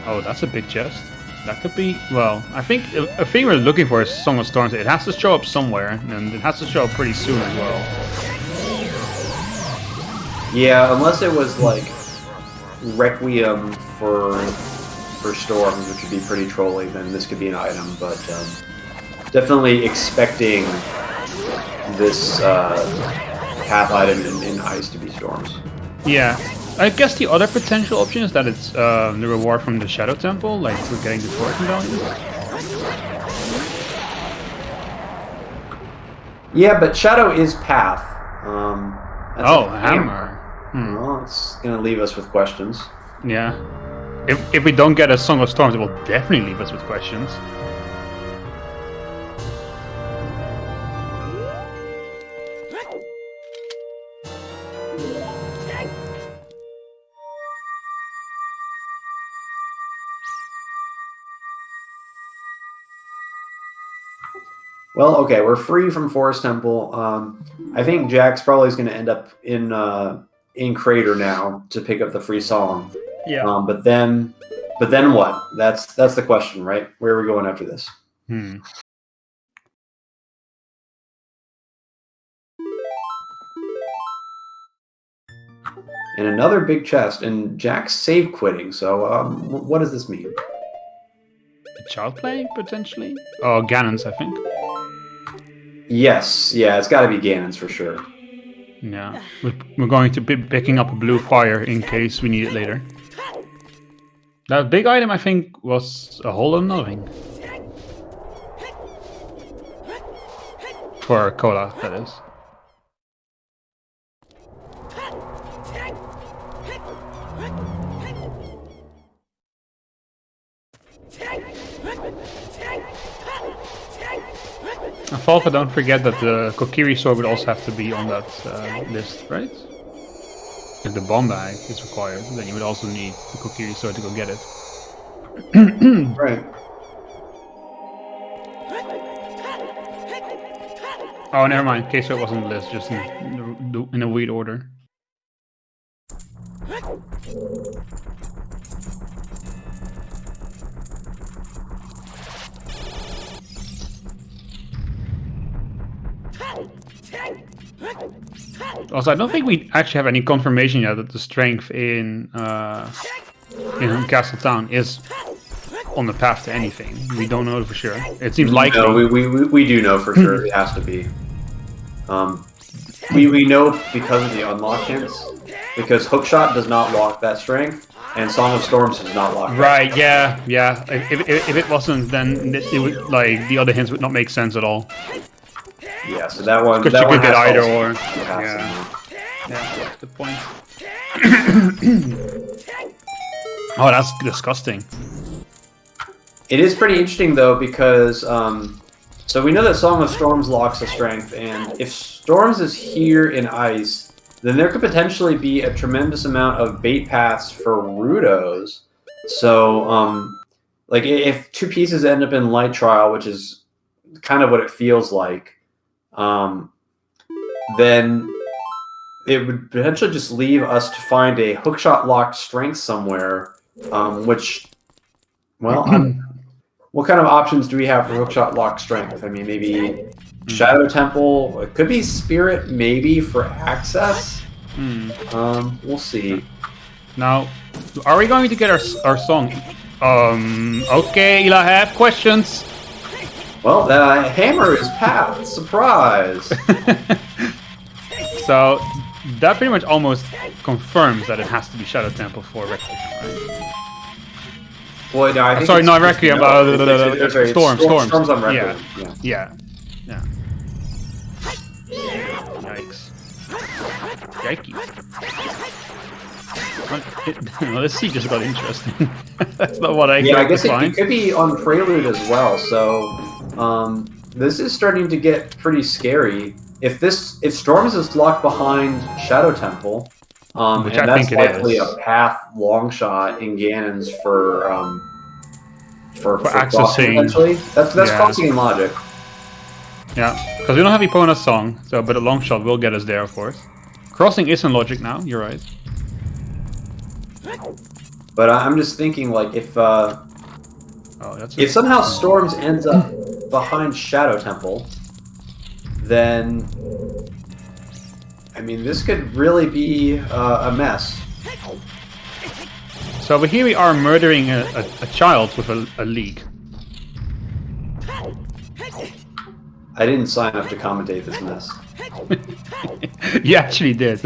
Oh, that's a big chest. That could be, well, I think a thing we're looking for is Song of Storms. It has to show up somewhere, and it has to show up pretty soon as well. Yeah, unless it was like Requiem for Storms, which would be pretty trolly, then this could be an item, but definitely expecting this path item in Ice to be Storms. Yeah. I guess the other potential option is that it's the reward from the Shadow Temple, like we're getting the fortune value. Yeah, but Shadow is path. Oh, hammer. Well, it's going to leave us with questions. Yeah. If we don't get a Song of Storms, it will definitely leave us with questions. Well, okay, we're free from Forest Temple. I think Jack's probably is going to end up in Crater now to pick up the free song. Yeah. But then what? That's the question, right? Where are we going after this? And another big chest, and Jack's save quitting. So, what does this mean? a child play potentially? Oh, Ganon's, I think. Yes, yeah, it's got to be Ganon's for sure. Yeah, we're going to be picking up a blue fire in case we need it later. That big item, I think, was a hole of nothing. For Cola, that is. Falfa, don't forget that the Kokiri sword would also have to be on that list, right? If the bomb bag is required, then you would also need the Kokiri sword to go get it. Right. Oh, never mind. Queso wasn't on the list, just in a weird order. Also, I don't think we actually have any confirmation yet that the strength in Castle Town is on the path to anything. We don't know for sure. It seems likely. No, we do know for sure. It has to be. We know because of the unlock hints, because Hookshot does not lock that strength, and Song of Storms does not lock. Right? Yeah. If it wasn't, then it would, like, the other hints would not make sense at all. Yeah, so that one. Because you could get either or. Yeah, good point. Oh, that's disgusting. It is pretty interesting though, because so we know that Song of Storms locks a strength, and if Storms is here in Ice, then there could potentially be a tremendous amount of bait paths for Rudos. So, like if two pieces end up in Light Trial, which is kind of what it feels like, then it would potentially just leave us to find a hookshot locked strength somewhere, which, well, what kind of options do we have for hookshot locked strength? I mean, maybe Shadow Temple. It could be Spirit, maybe for access. We'll see. Now, are we going to get our song? Okay, Eli, I have questions. Well, the hammer is path. Surprise. So that pretty much almost confirms that it has to be Shadow Temple for Requiem, right? Well, no, I think sorry, not Requiem. Storms on Requiem. Yeah. Yikes. Well, this scene just got interesting. That's not what I expected. Yeah, I guess it could be on Prelude as well. So this is starting to get pretty scary. If Storms is locked behind Shadow Temple, which and I that's think it likely is. a path long shot in Ganon's for accessing. Potentially, that's crossing in logic. Yeah, because we don't have Epona's song, so but a long shot will get us there, of course. Crossing is in logic now. You're right. But I'm just thinking, like, if somehow Storms ends up behind Shadow Temple, then I mean, this could really be a mess. So, but here we are murdering a child with a league. I didn't sign up to commentate this mess. You actually did.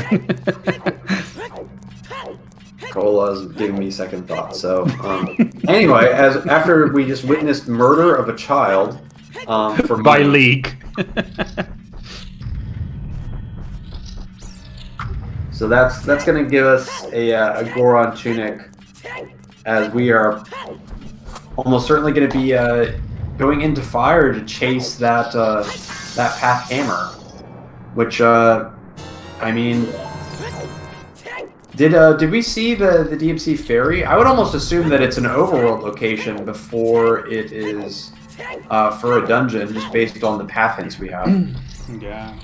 Cola's giving me second thought. So, anyway, after we just witnessed murder of a child for by league. So that's going to give us a Goron tunic, as we are almost certainly going to be going into fire to chase that path hammer, which I mean, did we see the DMC ferry? I would almost assume that it's an overworld location before it is for a dungeon, just based on the path hints we have. Yeah,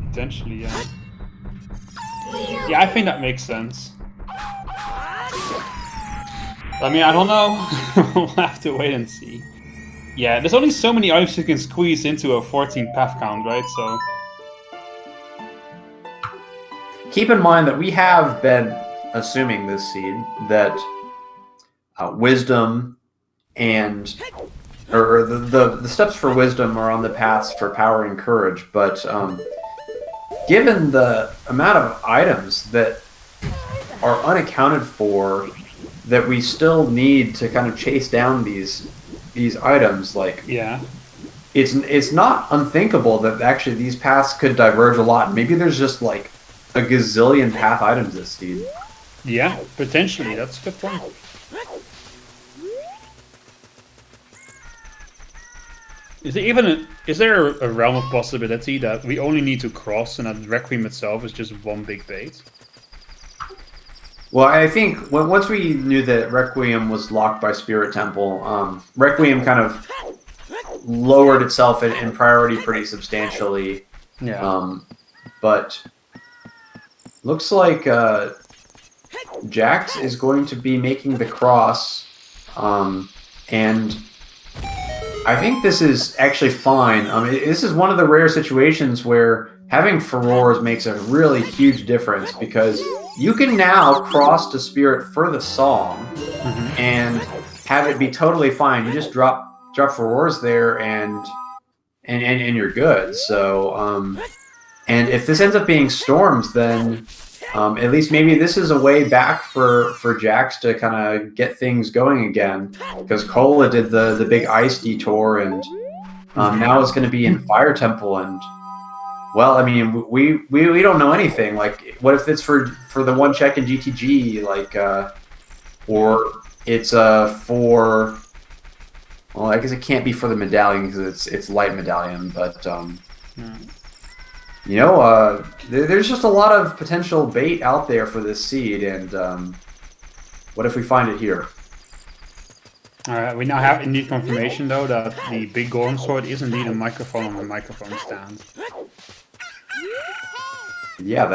potentially, yeah. Yeah, I think that makes sense. I mean, I don't know. We'll have to wait and see. Yeah, there's only so many items you can squeeze into a 14 path count, right? So keep in mind that we have been assuming this seed that wisdom and the steps for wisdom are on the paths for power and courage, but given the amount of items that are unaccounted for, that we still need to kind of chase down these items, like, yeah, it's not unthinkable that actually these paths could diverge a lot. Maybe there's just like a gazillion path items this seed. Yeah, potentially. That's a good point. Is there a realm of possibility that we only need to cross and that Requiem itself is just one big bait? Well, I think once we knew that Requiem was locked by Spirit Temple, Requiem kind of lowered itself in priority pretty substantially. Yeah. But looks like Jax is going to be making the cross, and I think this is actually fine. This is one of the rare situations where having furores makes a really huge difference, because you can now cross to Spirit for the song and have it be totally fine. You just drop furores there and you're good. So and if this ends up being Storms, then at least maybe this is a way back for Jax to kind of get things going again, because Cola did the big ice detour, and now it's going to be in Fire Temple, and well, I mean, we don't know anything. Like, what if it's for the one check in GTG, like, or it's for, well, I guess it can't be for the medallion because it's light medallion, but you know, there's just a lot of potential bait out there for this seed, and what if we find it here? We now have indeed confirmation, though, that the big Gorm sword is indeed a microphone on a microphone stand. Yeah,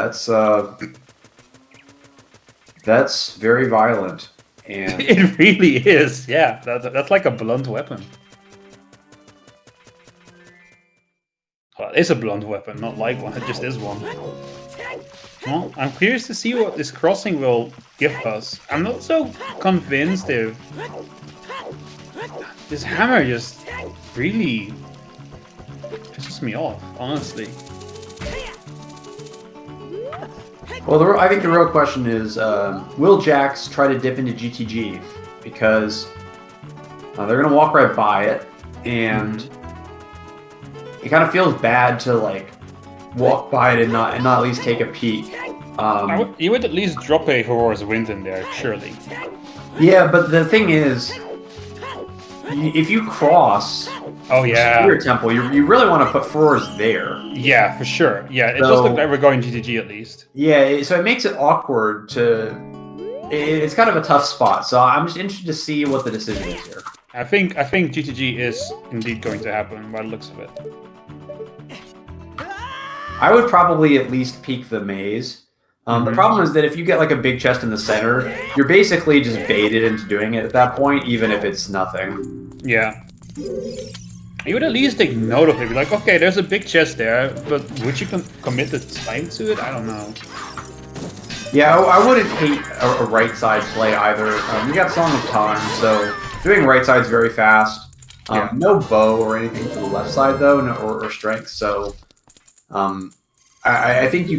that's very violent, and It really is. Yeah, that's like a blunt weapon. Well, it is a blunt weapon, not like one. It just is one. Well, I'm curious to see what this crossing will give us. I'm not so convinced if this hammer just really pisses me off, honestly. well, I think the real question is, will Jax try to dip into GTG? Because they're going to walk right by it, and it kind of feels bad to like walk by it and not at least take a peek. You would at least drop a Aurora's Wind in there, surely. Yeah, but the thing is, if you cross Spirit Temple, you really want to put Furors there. Yeah, for sure. Yeah, it does look like we're going GTG at least. Yeah, so it makes it awkward to... It's kind of a tough spot, so I'm just interested to see what the decision is here. I think GTG is indeed going to happen by the looks of it. I would probably at least peek the maze. The problem is that if you get like a big chest in the center, you're basically just baited into doing it at that point, even if it's nothing. Yeah. You would at least take note of it. Be like, okay, there's a big chest there, but would you commit the time to it? I don't know. Yeah, I wouldn't hate a right side play either. You got Song of Time, so doing right side's very fast. No bow or anything for the left side though, or strength. So I think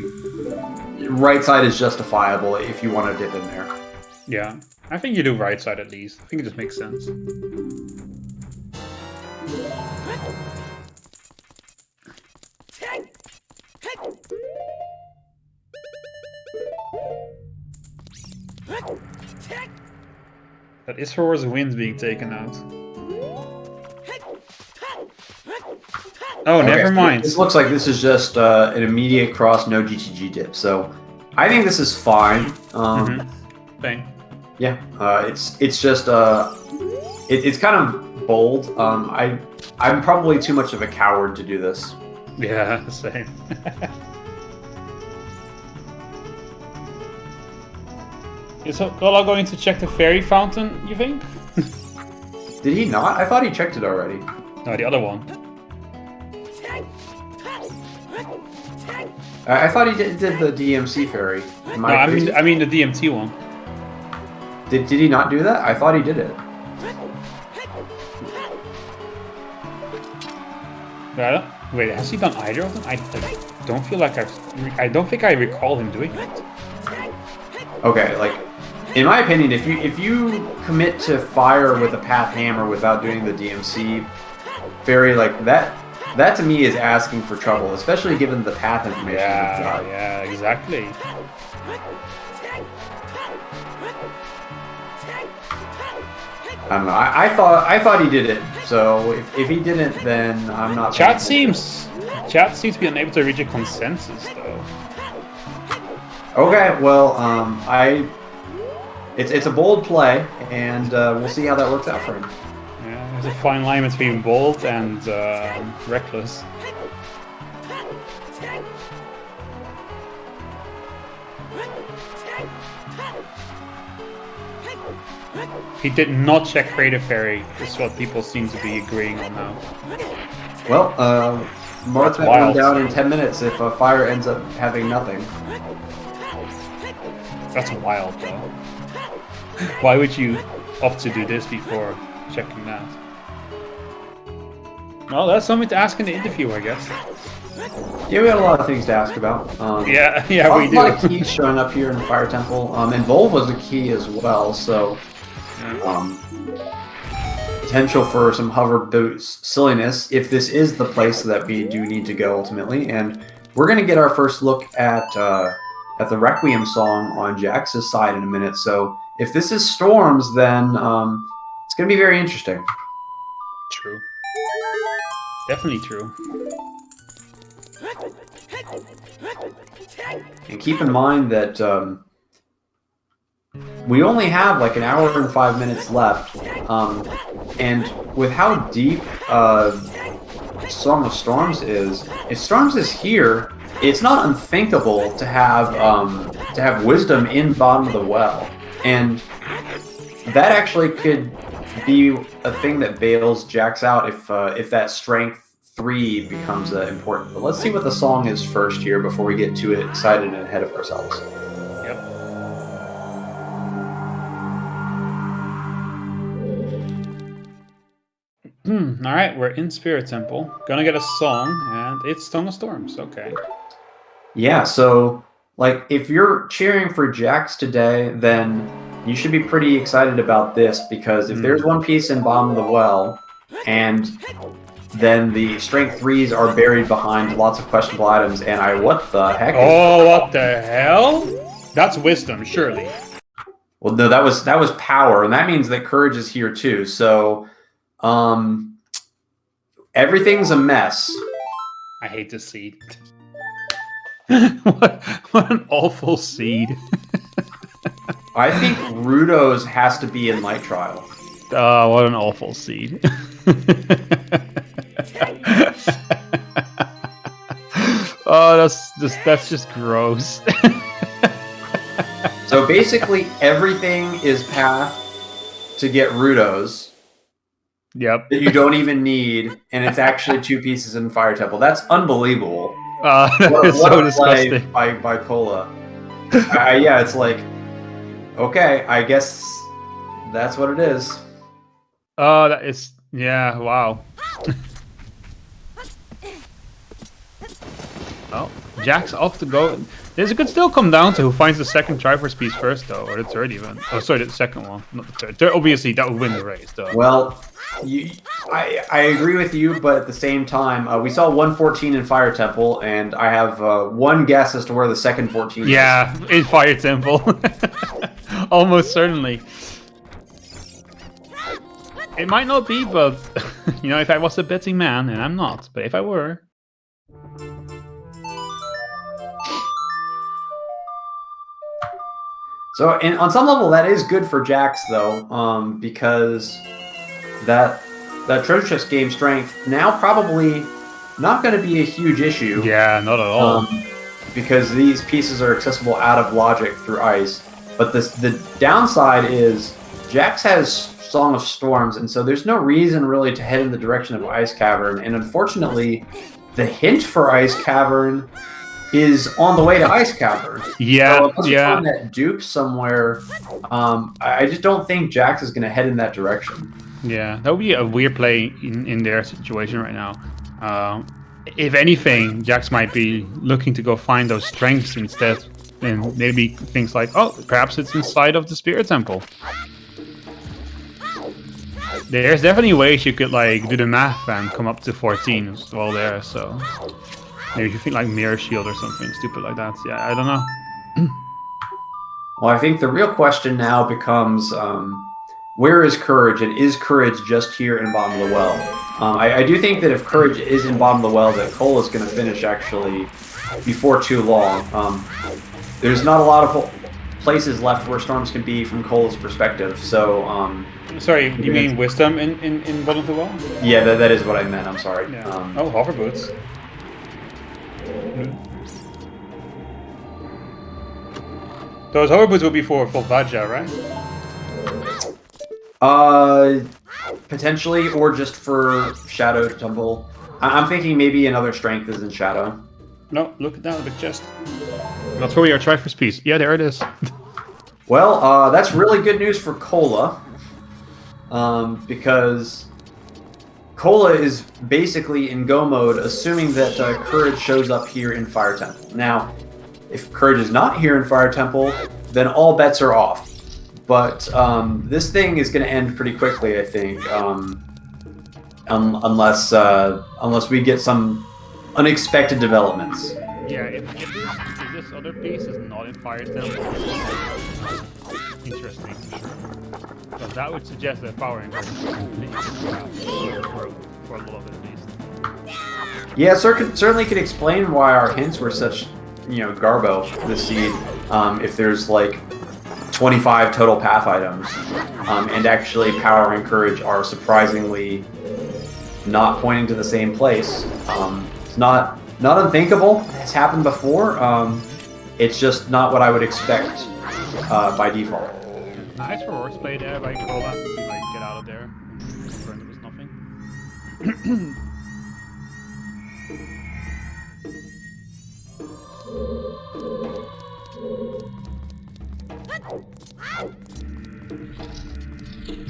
right side is justifiable if you want to dip in there. Yeah, I think you do right side at least. I think it just makes sense. That is Aurora's Wind being taken out. Oh, okay. Never mind. This looks like this is just an immediate cross, no GTG dip. So I think this is fine. Bang. Yeah, it's just it's kind of bold. I'm probably too much of a coward to do this. Yeah, same. Is Kola going to check the fairy fountain, you think? Did he not? I thought he checked it already. No, the other one. I thought he did the DMC fairy. No, I mean the DMT one. Did he not do that? I thought he did it. Wait, has he done either of them? I don't feel like I don't think I recall him doing it. Okay, like in my opinion, if you commit to fire with a path hammer without doing the DMC fairy, like that to me is asking for trouble, especially given the path information. Yeah, exactly. I don't know. I thought he did it. So if he didn't, then I'm not. Chat seems to be unable to reach a consensus, though. Okay, well, it's a bold play, and we'll see how that works out for him. Yeah, there's a fine line between bold and reckless. He did not check Creative Fairy, is what people seem to be agreeing on now. Well, mark that one down in 10 minutes if a fire ends up having nothing. That's wild, though. Why would you opt to do this before checking that? Well, that's something to ask in the interview, I guess. Yeah, we had a lot of things to ask about. Yeah, we do. A lot of keys showing up here in the Fire Temple. And Volve was a key as well, so... potential for some hover boost silliness if this is the place that we do need to go ultimately. And we're going to get our first look at the Requiem song on Jax's side in a minute. So if this is Storms, then it's going to be very interesting. True. Definitely true. And keep in mind that we only have like an hour and 5 minutes left. And with how deep Song of Storms is, if Storms is here, it's not unthinkable to have wisdom in bottom of the well, and that actually could be a thing that bails Jax out if that strength 3 becomes important. But let's see what the song is first here before we get too excited and ahead of ourselves. Yep. All right, we're in Spirit Temple. Gonna get a song, and it's Song of Storms. Okay. Yeah, so like if you're cheering for Jax today, then you should be pretty excited about this, because if there's one piece in bottom of the well, and then the strength 3s are buried behind lots of questionable items, and what the heck? What the hell? That's wisdom, surely. Well, no, that was power, and that means that courage is here too. So, everything's a mess. I hate this seed. what an awful seed. I think Rudo's has to be in Light Trial. What an awful seed. That's just gross. So basically, everything is path to get Rudo's. Yep. That you don't even need, and it's actually 2 pieces in Fire Temple. That's unbelievable. What so disgusting. By Cola. Yeah, it's like, okay, I guess that's what it is. Oh, that is, yeah, wow. Oh, Jax off to go. This could still come down to who finds the second Triforce piece first, though, or the third even. Oh, sorry, the second one, not the third. Obviously, that would win the race, though. Well, I agree with you, but at the same time, we saw 114 in Fire Temple, and I have one guess as to where the second 14 is. Yeah, in Fire Temple. Almost certainly. It might not be, but, you know, if I was a betting man, and I'm not, but if I were... So, on some level, that is good for Jax, though, because that treasure chest game strength now probably not going to be a huge issue. Yeah, not at all. Because these pieces are accessible out of logic through ice. But the downside is Jax has Song of Storms, and so there's no reason really to head in the direction of Ice Cavern. And unfortunately, the hint for Ice Cavern is on the way to Ice Cavern. Yeah, so unless you find that dupe somewhere, I just don't think Jax is going to head in that direction. Yeah, that would be a weird play in their situation right now. If anything, Jax might be looking to go find those strengths instead, and maybe things like, oh, perhaps it's inside of the Spirit Temple. There's definitely ways you could like do the math and come up to 14 as well there, so... Maybe you think like Mirror Shield or something stupid like that. Yeah, I don't know. Well, I think the real question now becomes, where is Courage, and is Courage just here in bottom of the well? I do think that if Courage is in bottom of the well, that Cole is going to finish actually before too long. There's not a lot of places left where storms can be from Cole's perspective, so... Sorry, you mean Wisdom in bottom of the well? Yeah, that is what I meant, I'm sorry. Yeah. Oh, Hover Boots. Those hover boots will be for Vaja, right? Potentially, or just for Shadow to tumble. I'm thinking maybe another strength is in Shadow. No, look at that big chest. That's where we are. Triforce piece. Yeah, there it is. Well, that's really good news for Cola, because Cola is basically in go mode, assuming that Courage shows up here in Fire Temple. Now, if Courage is not here in Fire Temple, then all bets are off. But this thing is going to end pretty quickly, I think, unless we get some unexpected developments. Yeah, if this other piece is not in Fire Temple, interesting for sure. Because that would suggest that power increase for a little bit at least. Yeah, certainly could explain why our hints were such, garbo this seed. If there's like 25 total path items, and actually power and courage are surprisingly not pointing to the same place. It's not not unthinkable. It's happened before. It's just not what I would expect by default. Nice for horseplay there by Cola to like get out of there. Confirm there was nothing.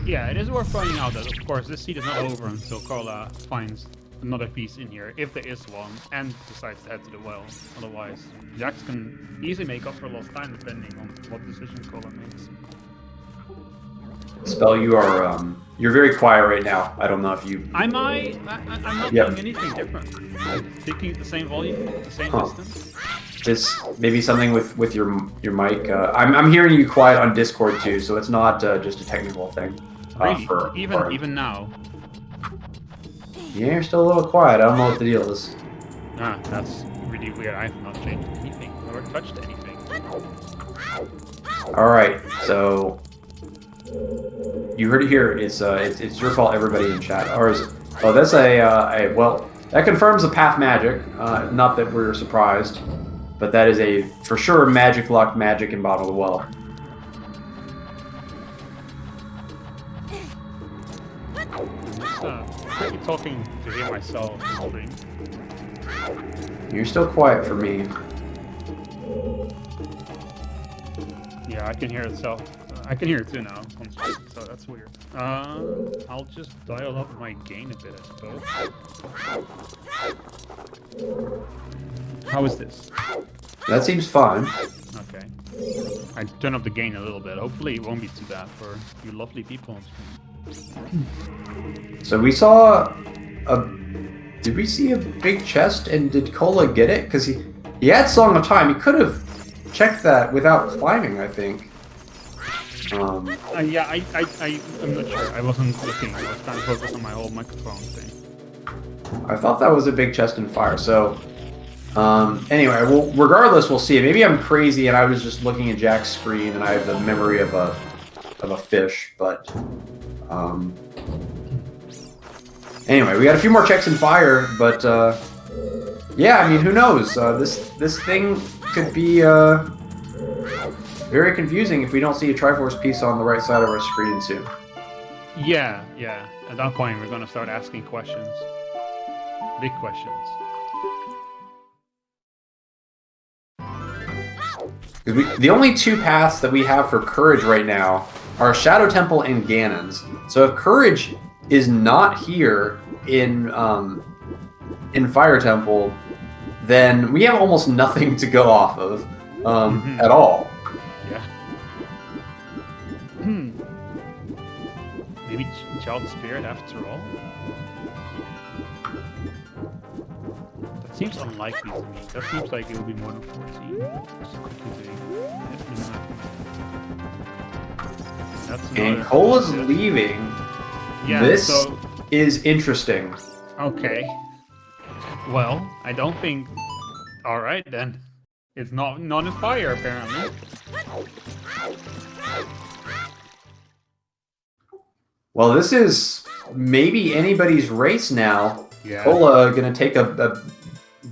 Yeah, it is worth pointing out that, of course, this seed is not over until Carla finds another piece in here, if there is one, and decides to head to the well. Otherwise, Jax can easily make up for lost time depending on what decision Carla makes. Spell, you're very quiet right now. I don't know if you... I'm not doing anything different. I'm speaking at the same volume, the same distance. This maybe something with your mic. I'm hearing you quiet on Discord too, so it's not just a technical thing. Really? Even now. Yeah, you're still a little quiet. I don't know what the deal is. Ah, that's really weird. I have not changed anything or touched anything. All right, so you heard it here. It's your fault, everybody in chat. Or is it? Oh, that's well, that confirms the path magic. Not that we're surprised, but that is a for sure magic luck magic in bottom of the well. I'm talking to hear myself on stream. You're still quiet for me. Yeah, I can hear itself. I can hear it too now on stream, so that's weird. I'll just dial up my gain a bit, I suppose. How is this? That seems fine. Okay. I turn up the gain a little bit. Hopefully it won't be too bad for you lovely people on stream. So we saw a... Did we see a big chest, and did Cola get it? Because he had Song of Time. He could have checked that without climbing, I think. Yeah, I'm not sure. I wasn't looking. I was trying to focus on my whole microphone thing. I thought that was a big chest in fire, so... anyway, well, regardless, we'll see. Maybe I'm crazy and I was just looking at Jack's screen and I have the memory of a fish, but... Anyway, we got a few more checks in fire, but yeah, I mean, who knows? This thing could be very confusing if we don't see a Triforce piece on the right side of our screen soon. Yeah. At that point, we're gonna start asking questions, big questions. The only two paths that we have for Courage right now are Shadow Temple and Ganon's. So if Courage is not here in Fire Temple, then we have almost nothing to go off of at all. Yeah. Maybe Child Spirit after all? That seems unlikely to me. That seems like it will be more than 14. And Cola's leaving. Yeah, this is interesting. Okay. Well, I don't think... Alright then. It's not in fire, apparently. Well, this is maybe anybody's race now. Yeah. Cola gonna take a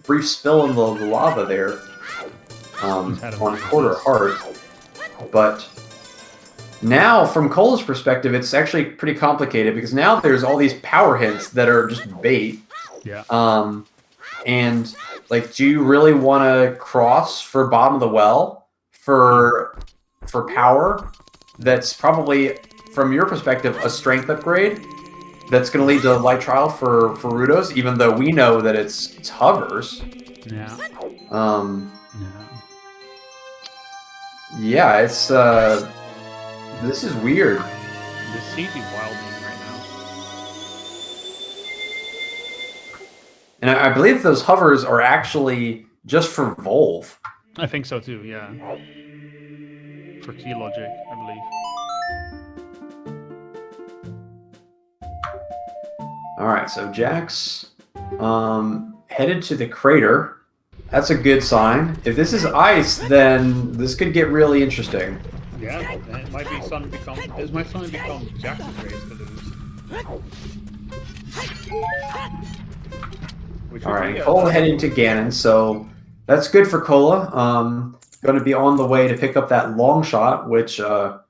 brief spill in the lava there on Quarter Heart. But now, from Cola's perspective, it's actually pretty complicated because now there's all these power hints that are just bait. Yeah. And like, do you really want to cross for bottom of the well for power? That's probably, from your perspective, a strength upgrade. That's going to lead to light trial for Rudos, even though we know that it's hovers. Yeah. Yeah, it's this is weird. This seems wilding right now. And I believe those hovers are actually just for Volve. I think so too, yeah. For key logic, I believe. Alright, so Jax headed to the crater. That's a good sign. If this is ice, then this could get really interesting. Yeah, then it might be suddenly become... This might suddenly become Jax's race to lose. Which All would right, be Cola heading to Ganon, so that's good for Cola. Going to be on the way to pick up that long shot, which, well,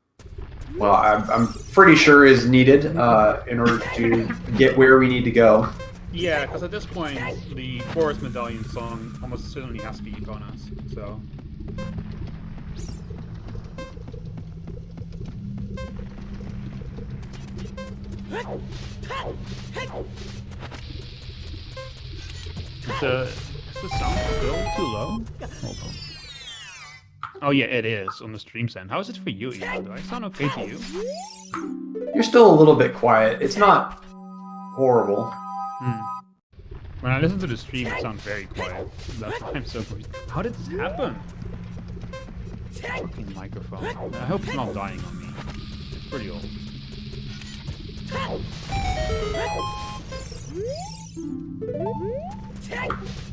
I'm pretty sure is needed in order to get where we need to go. Yeah, because at this point, the Forest Medallion song almost certainly has to be upon us, so... Is the sound still too low? Hold on. Oh yeah, it is on the stream sound. How is it for you, Ian? Do I sound okay to you? You're still a little bit quiet. It's not horrible. When I listen to the stream, it sounds very quiet. That's why I'm so confused. How did this happen? Fucking microphone. I hope it's not dying on me. It's pretty old.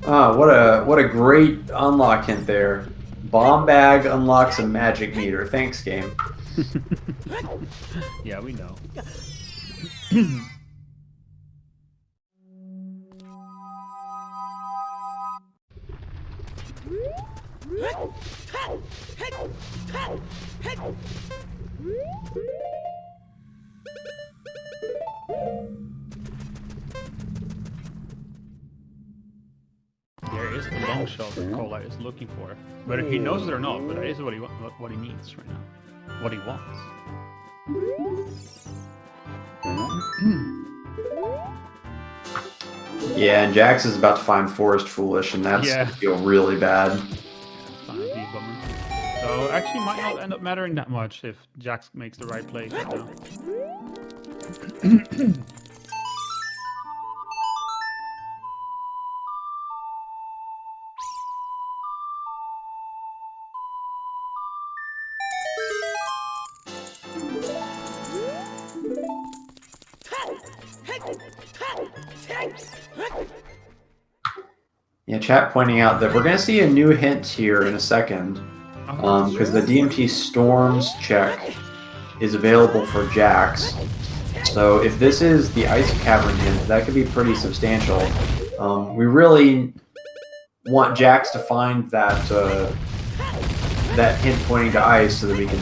Ah, what a great unlock hint there. Bomb bag unlocks a magic meter. Thanks, game. Yeah, we know. There is the long shot that Cola is looking for. Whether he knows it or not, but that is what he needs right now. What he wants. Yeah, and Jax is about to find Forest Foolish, and that's gonna feel really bad. Yeah, it's gonna be a bummer. So actually might not end up mattering that much if Jax makes the right plays right now. Yeah, chat pointing out that we're going to see a new hint here in a second, because the DMT Storms check is available for Jax. So if this is the Ice Cavern hint, that could be pretty substantial. We really want Jax to find that that hint pointing to ice so that we can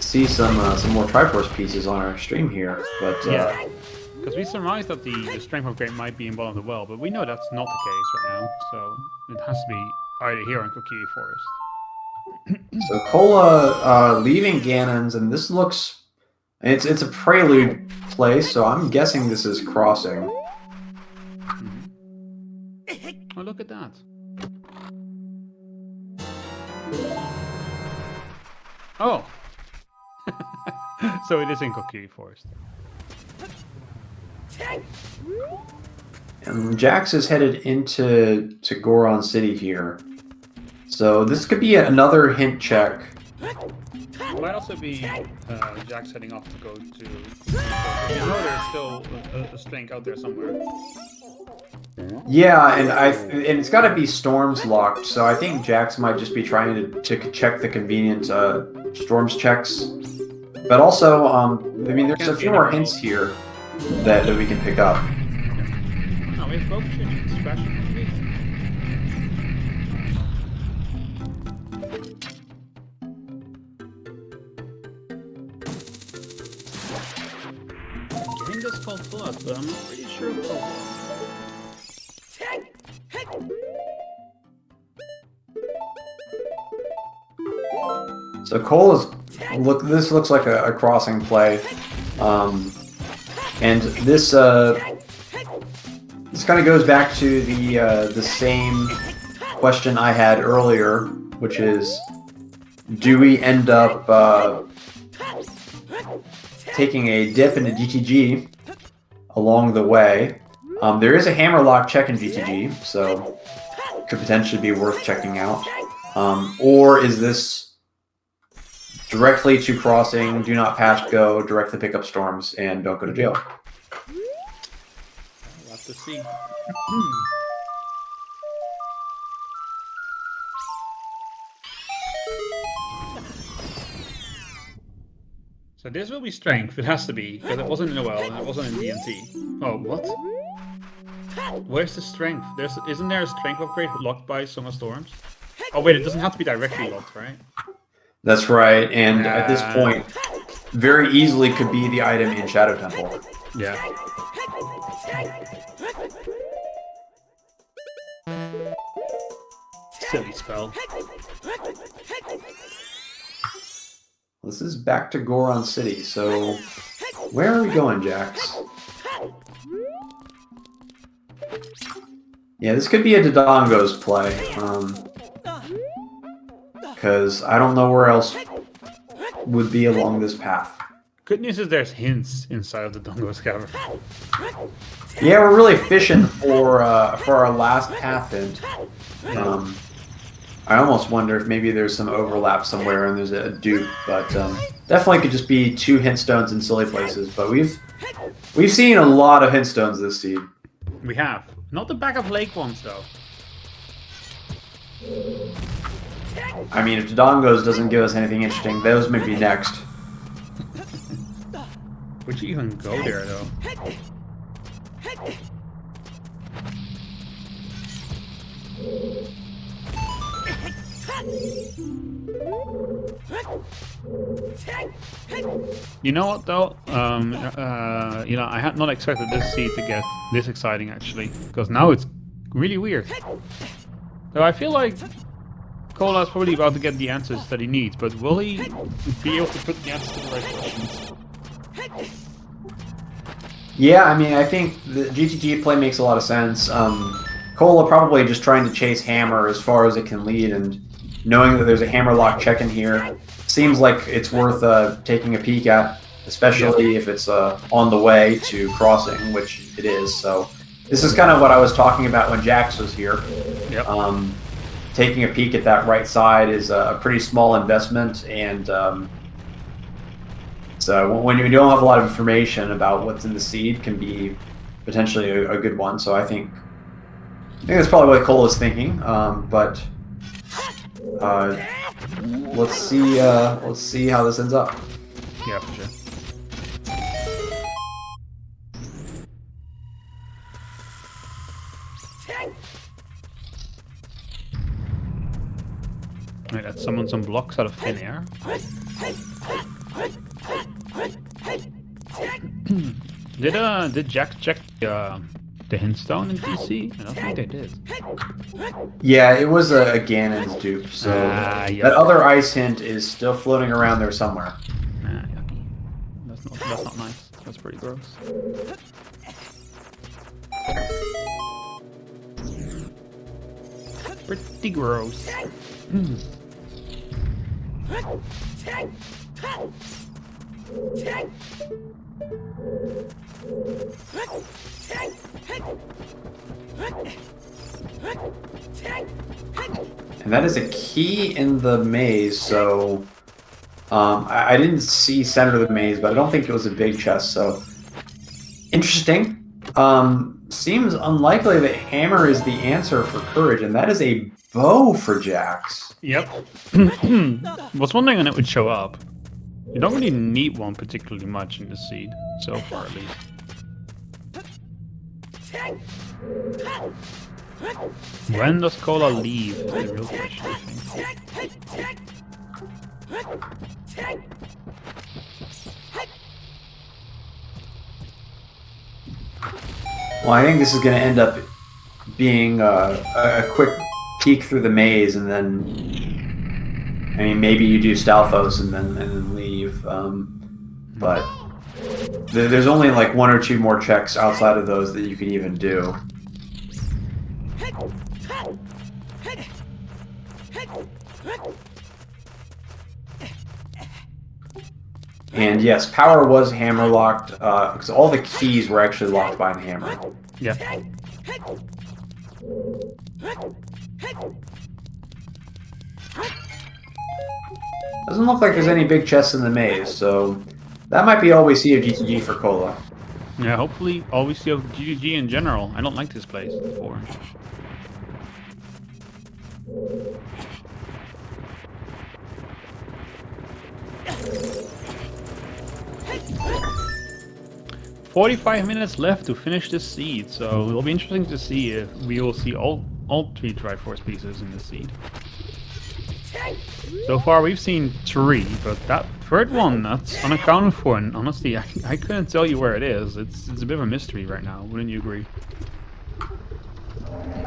see some more Triforce pieces on our stream here. But yeah. Because we surmised that the strength upgrade might be in Bottom of the Well, but we know that's not the case right now, so it has to be either here or in Kokiri Forest. So Cola leaving Ganon's, and this looks... It's a prelude place, so I'm guessing this is crossing. Oh, look at that. Oh! So it is in Kokiri Forest. And Jax is headed into Goron City here. So this could be another hint check. Might also be Jax heading off to go to... You know there's still a strength out there somewhere. Yeah, and it's got to be Storms locked, so I think Jax might just be trying to check the convenient Storms checks. But also, I mean, there's a few more hints here that we can pick up. No, we have both tunings. Getting this called plus, but I'm not pretty sure for what. So Cole is this looks like a crossing play, and this kind of goes back to the same question I had earlier, which is, do we end up taking a dip into GTG along the way? There is a hammerlock check in GTG, so could potentially be worth checking out. Or is this directly to crossing, do not pass go, directly pick up Storms, and don't go to jail? We'll have to see. So this will be strength, it has to be, because it wasn't in the well and it wasn't in DMT. Oh, what? Where's the strength? Isn't there a strength upgrade locked by Song of Storms? Oh wait, it doesn't have to be directly locked, right? That's right. And at this point, very easily could be the item in Shadow Temple. Yeah. Silly spell. This is back to Goron City, so where are we going, Jax? Yeah, this could be a Dodongo's play, because I don't know where else would be along this path. Good news is there's hints inside of the Dongo's cavern. Yeah, we're really fishing for our last path hint. I almost wonder if maybe there's some overlap somewhere and there's a dupe, but definitely could just be 2 hint stones in silly places. But we've seen a lot of hint stones this seed. We have. Not the back of lake ones though. I mean, if Dodongo's doesn't give us anything interesting, those may be next. Would you even go there though? You know what though? You know, I had not expected this seed to get this exciting actually, because now it's really weird. So I feel like Cola's probably about to get the answers that he needs, but will he be able to put the answers to the right questions? Yeah, I mean, I think the GTG play makes a lot of sense. Cola probably just trying to chase Hammer as far as it can lead, and knowing that there's a Hammerlock check in here seems like it's worth taking a peek at, especially if it's on the way to crossing, which it is. So this is kind of what I was talking about when Jax was here. Yep. Taking a peek at that right side is a pretty small investment, and so when you don't have a lot of information about what's in the seed, can be potentially a good one. So I think that's probably what Cole is thinking. But let's see how this ends up. Yeah, for sure. Wait, let's summon some blocks out of thin air. Did Jax check the hint stone in DC? I don't think they did. Yeah, it was a Ganon's dupe, so that other ice hint is still floating around there somewhere. Yucky. That's not nice. That's pretty gross. Pretty gross. And that is a key in the maze, so I didn't see center of the maze, but I don't think it was a big chest, so interesting. Seems unlikely that Hammer is the answer for Courage, and that is a bow for Jax. Yep. Was wondering when it would show up. You don't really need one particularly much in the seed, so far at least. When does Cola leave is the real question, I think. Well, I think this is going to end up being a quick peek through the maze, and then, I mean, maybe you do Stalfos and then leave. But there's only like 1 or 2 more checks outside of those that you can even do. And yes, power was hammer locked, because all the keys were actually locked by the hammer. Yeah. Doesn't look like there's any big chests in the maze, so that might be all we see of GTG for Cola. Yeah, hopefully all we see of GGG in general. I don't like this place. It's boring. 45 minutes left to finish this seed, so it'll be interesting to see if we will see all 3 Triforce pieces in this seed. So far we've seen 3, but that third one, that's unaccounted for, and honestly, I couldn't tell you where it is. It's a bit of a mystery right now, wouldn't you agree?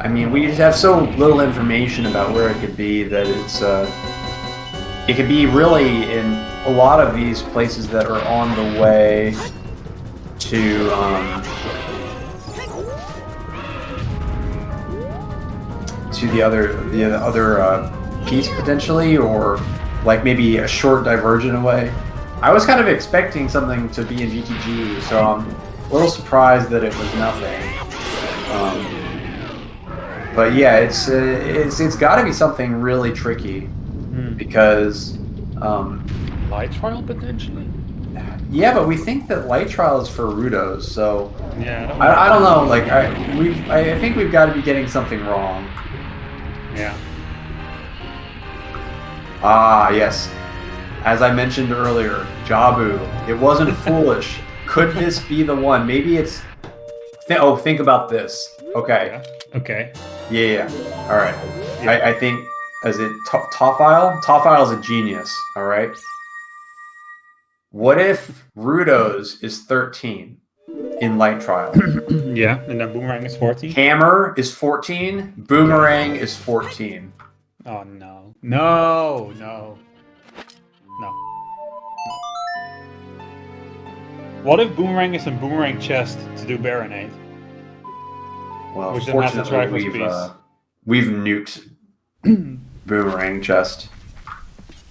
I mean, we just have so little information about where it could be that it could be really in a lot of these places that are on the way to the other piece potentially, or like maybe a short diversion away. I was kind of expecting something to be in GTG, so I'm a little surprised that it was nothing. But yeah, it's got to be something really tricky because Light trial potentially. yeah, but we think that light trial is for Rudos, so Yeah, I don't know. Like I think we've got to be getting something wrong. Yeah. Ah, yes. As I mentioned earlier, Jabu. It wasn't foolish. Could this be the one? Maybe it's. Think about this. Okay. Yeah. Okay. Yeah. All right. Yeah. I think. Is it Tophile? Tophile is a genius. All right. What if Rudos is 13 in light trial? Yeah, and then Boomerang is 14. Hammer is 14. Boomerang is 14. Oh no. No. No. No. What if Boomerang is in Boomerang chest to do Baronade? Well, Which then has the fortunately, Triforce we've nuked Boomerang chest.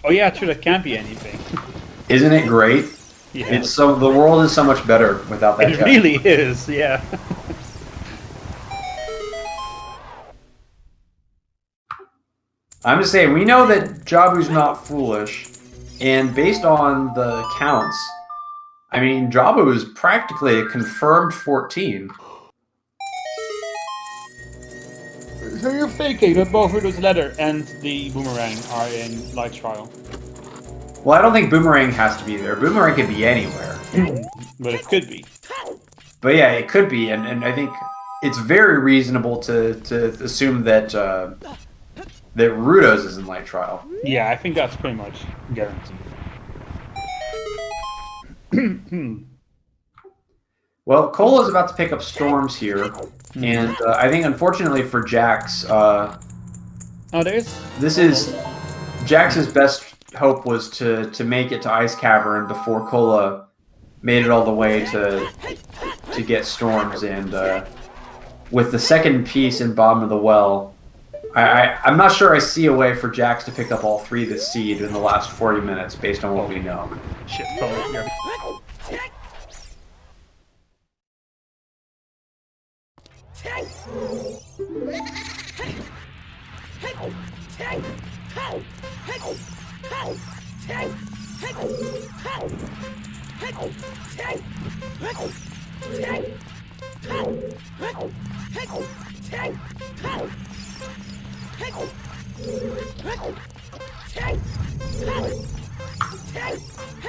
Oh yeah, true. That can't be anything. Isn't it great? Yeah. It's so the world is so much better without that. It really is. Yeah. I'm just saying, we know that Jabu's not foolish, and based on the counts, I mean, Jabu is practically a confirmed 14. So you're faking that both Rudo's letter and the Boomerang are in light trial. Well, I don't think Boomerang has to be there. Boomerang could be anywhere. But it could be. But yeah, it could be, and I think it's very reasonable to assume that that Rudos is in light trial. Yeah, I think that's pretty much guaranteed. Well, Cola's about to pick up Storms here, and I think unfortunately for Jax, this is Jax's best hope was to make it to Ice Cavern before Cola made it all the way to get Storms, and with the second piece in bottom of the well, I'm not sure I see a way for Jax to pick up all 3 this seed in the last 40 minutes based on what we know. Shit, probably. Yeah.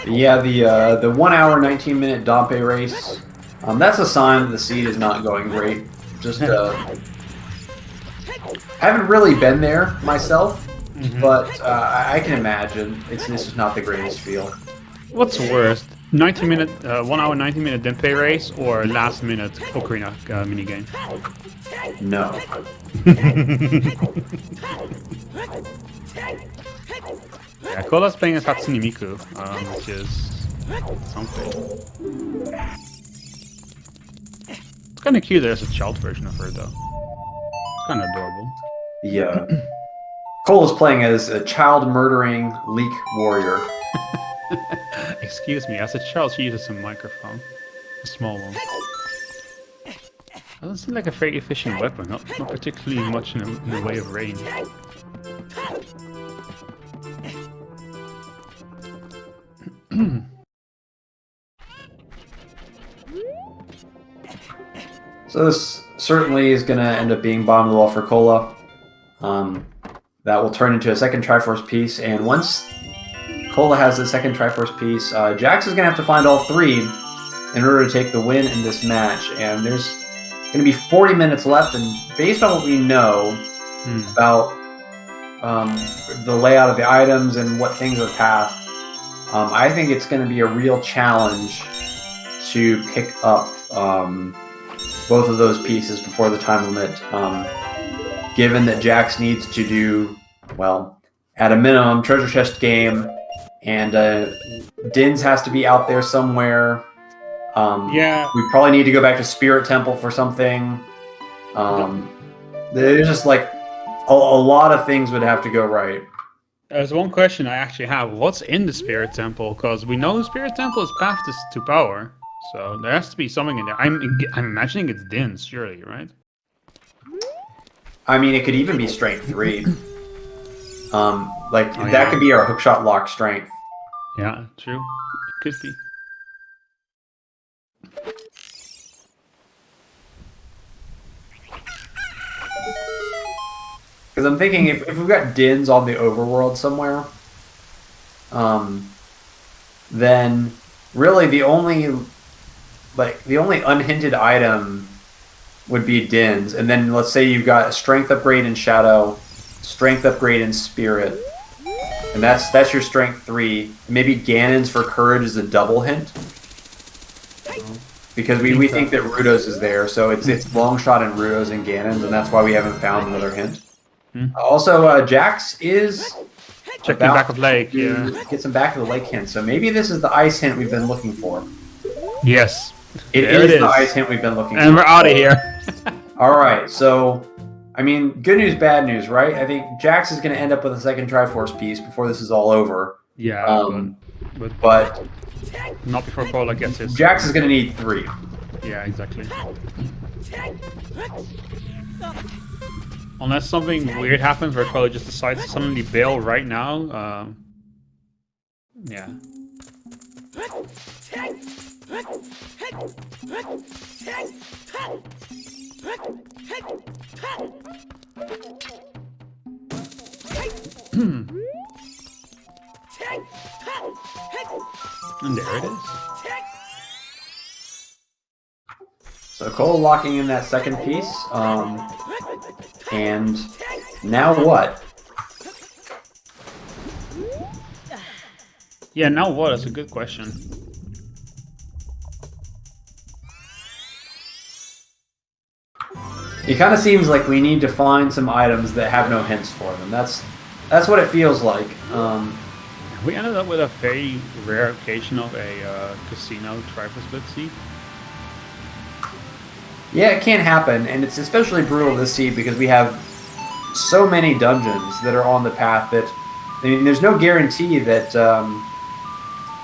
Yeah, the 1 hour 19-minute Dompe race. That's a sign that the seed is not going great. Just haven't really been there myself, but I can imagine this is not the greatest feel. What's worst? 90-minute, 1 hour 90-minute Denpei race or last-minute Ocarina minigame? No. Yeah, Cola's playing as Hatsune Miku, which is something. It's kind of cute there's a child version of her, though. Kind of adorable. Yeah. Cole is playing as a child-murdering leek warrior. Excuse me, as a child she uses a microphone. A small one. Doesn't seem like a very efficient weapon, not particularly much in the way of range. So this certainly is going to end up being bottom of the wall for Cola. That will turn into a second Triforce piece, and once Cola has the second Triforce piece, Jax is going to have to find all 3 in order to take the win in this match. And there's going to be 40 minutes left, and based on what we know about the layout of the items and what things are passed, I think it's going to be a real challenge to pick up both of those pieces before the time limit, given that Jax needs to do, well, at a minimum, treasure chest game, and Dins has to be out there somewhere. We probably need to go back to Spirit Temple for something. There's just like a lot of things would have to go right. There's one question I actually have. What's in the Spirit Temple? Because we know the Spirit Temple is path to power. So there has to be something in there. I'm imagining it's Dins, surely, right? I mean, it could even be Strength 3. That could be our hookshot lock strength. Yeah, true. It could be. Because I'm thinking if we've got Dins on the overworld somewhere, then really the only unhinted item would be Dins, and then let's say you've got a strength upgrade in Shadow, strength upgrade in Spirit, and that's your strength 3. Maybe Ganon's for courage is a double hint, because we think that Rudo's is there, so it's long shot in Rudo's and Ganon's, and that's why we haven't found another hint. Also, Jax is checking back of lake. Get some back of the lake hint. So maybe this is the ice hint we've been looking for. Yes, it is the ice hint we've been looking for. And we're out of here. All right, so I mean, good news, bad news, right? I think Jax is going to end up with a second Triforce piece before this is all over. Yeah, but not before Kola gets his. Jax is going to need 3. Yeah, exactly. Unless something weird happens where Kola just decides to suddenly bail right now. Yeah. And there it is. So Cole locking in that second piece. And now what? Yeah, now what? That's a good question. It kind of seems like we need to find some items that have no hints for them. That's what it feels like. We ended up with a very rare occasion of a casino Triforce Blitz seed. Yeah, it can happen, and it's especially brutal this seed because we have so many dungeons that are on the path that, I mean, there's no guarantee that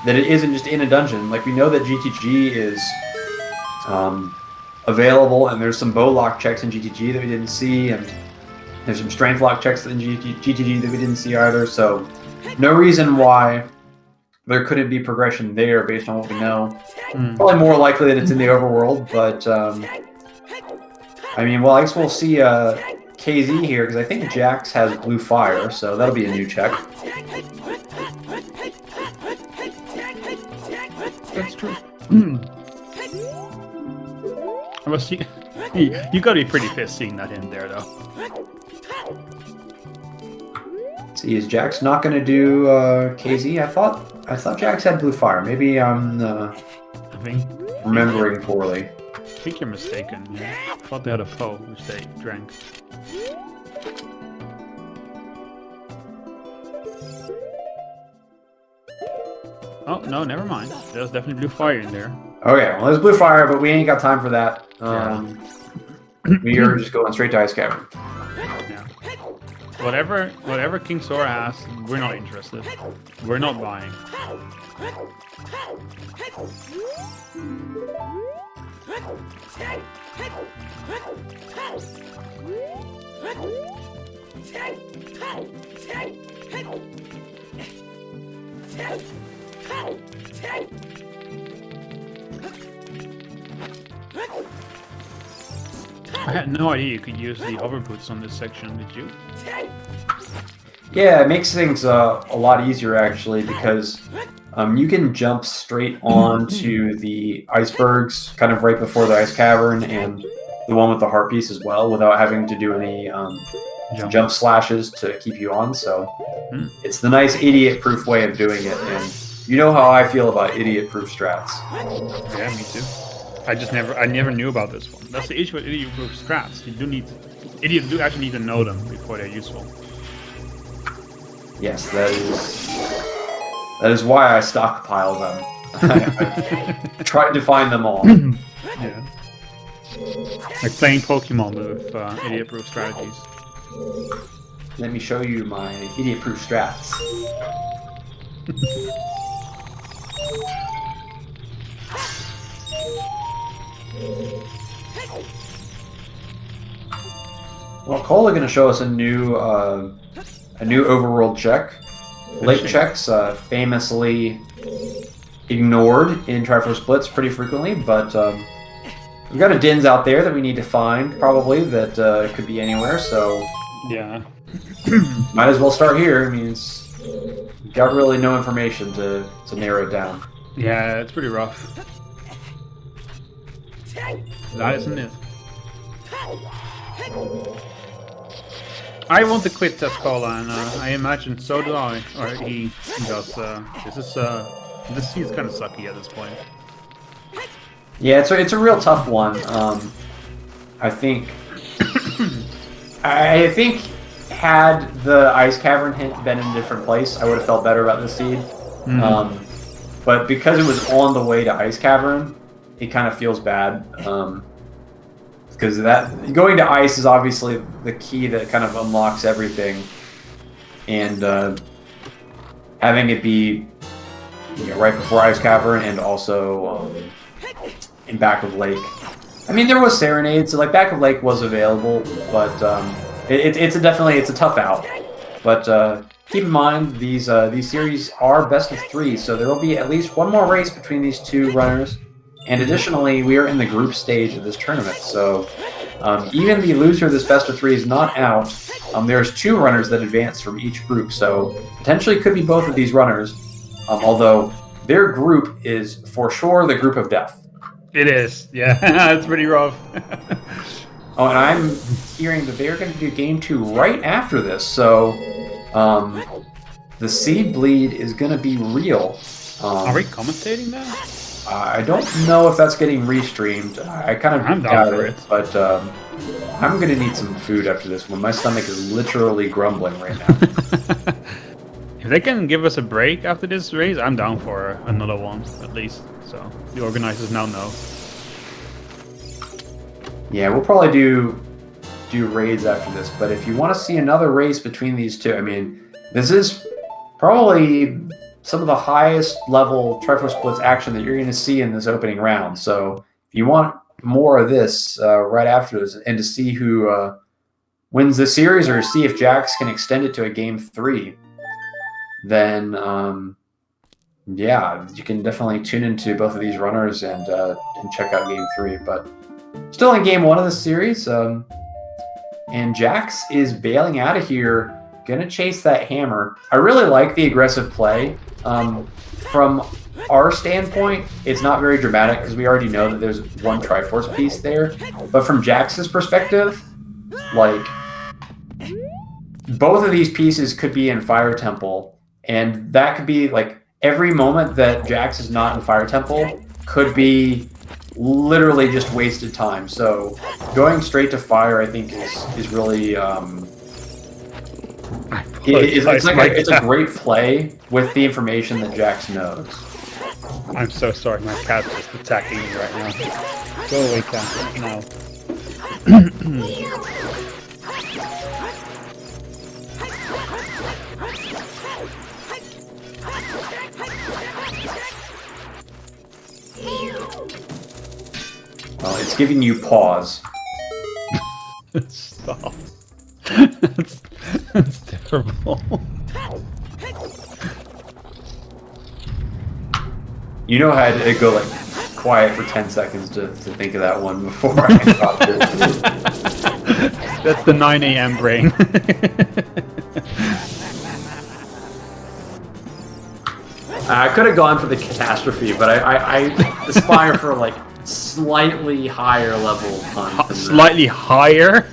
that it isn't just in a dungeon. Like, we know that GTG is available, and there's some bow lock checks in GTG that we didn't see, and there's some strength lock checks in GTG that we didn't see either, so no reason why there couldn't be progression there based on what we know. Probably more likely that it's in the overworld, but I mean, well, I guess we'll see KZ here, because I think Jax has blue fire, so that'll be a new check. That's true. I must see. You gotta be pretty pissed seeing that in there, though. See, is Jax not going to do KZ? I thought Jax had blue fire. Maybe I'm remembering poorly. I think you're mistaken. Yeah. I thought they had a Poe, which they drank. Oh, no, never mind. There's definitely blue fire in there. Okay, well, there's blue fire, but we ain't got time for that. We are just going straight to Ice Cavern. Yeah. Whatever King Sora asks, we're not interested. We're not buying. I had no idea you could use the hover boots on this section, did you? Yeah, it makes things a lot easier, actually, because You can jump straight onto the icebergs, kind of right before the ice cavern, and the one with the heart piece as well, without having to do any jump slashes to keep you on. So it's the nice idiot-proof way of doing it, and you know how I feel about idiot-proof strats. Yeah, me too. I never knew about this one. That's the issue with idiot-proof strats. Idiots do actually need to know them before they're useful. Yes, that is why I stockpile them. I tried to find them all. Yeah. Like playing Pokemon with idiot-proof strategies. Let me show you my idiot-proof strats. Well, Cole is going to show us a new overworld check. Lake checks, famously ignored in Triforce Blitz pretty frequently, but we've got a Dins out there that we need to find, probably, that could be anywhere, so... Yeah. Might as well start here. I mean, we've got really no information to narrow it down. Yeah, it's pretty rough. That is a myth. I want to quit Tescola, and I imagine so do I. Or he does. This seems kind of sucky at this point. Yeah, it's a real tough one. I think had the ice cavern hint been in a different place, I would have felt better about this seed. Mm-hmm. But because it was on the way to ice cavern, it kind of feels bad. Because that going to ice is obviously the key that kind of unlocks everything, and having it be right before ice cavern and also in back of lake. I mean, there was Serenade, so like back of lake was available, but it's a tough out. But keep in mind these series are best of 3, so there will be at least one more race between these two runners. And additionally, we are in the group stage of this tournament, so even the loser of this best of 3 is not out. There's 2 runners that advance from each group, so potentially could be both of these runners, although their group is for sure the group of death. It is, yeah. It's pretty rough. Oh, and I'm hearing that they're going to do Game 2 right after this, so the seed bleed is going to be real. Are we commentating that? I don't know if that's getting restreamed. I'm down for it, but I'm going to need some food after this one. My stomach is literally grumbling right now. If they can give us a break after this race, I'm down for another one, at least. So the organizers now know. Yeah, we'll probably do raids after this, but if you want to see another race between these two, I mean, this is probably some of the highest level Triforce Blitz action that you're going to see in this opening round. So if you want more of this right after this, and to see who wins this series, or see if Jax can extend it to a Game 3, then yeah, you can definitely tune into both of these runners and check out Game 3. But still in Game 1 of the series, and Jax is bailing out of here, gonna chase that hammer. I really like the aggressive play. From our standpoint, it's not very dramatic because we already know that there's one Triforce piece there. But from Jax's perspective, like, both of these pieces could be in Fire Temple, and that could be like every moment that Jax is not in Fire Temple could be literally just wasted time. So going straight to fire, I think, is really it's a great play with the information that Jax knows. I'm so sorry, my cat's just attacking me right now. Go away, cat. No. Well, it's giving you pause. Stop. That's terrible. You know how to go like quiet for 10 seconds to think of that one before I dropped it. That's the 9 a.m. brain. I could have gone for the catastrophe, but I aspire for like slightly higher level puns. Than Slightly higher?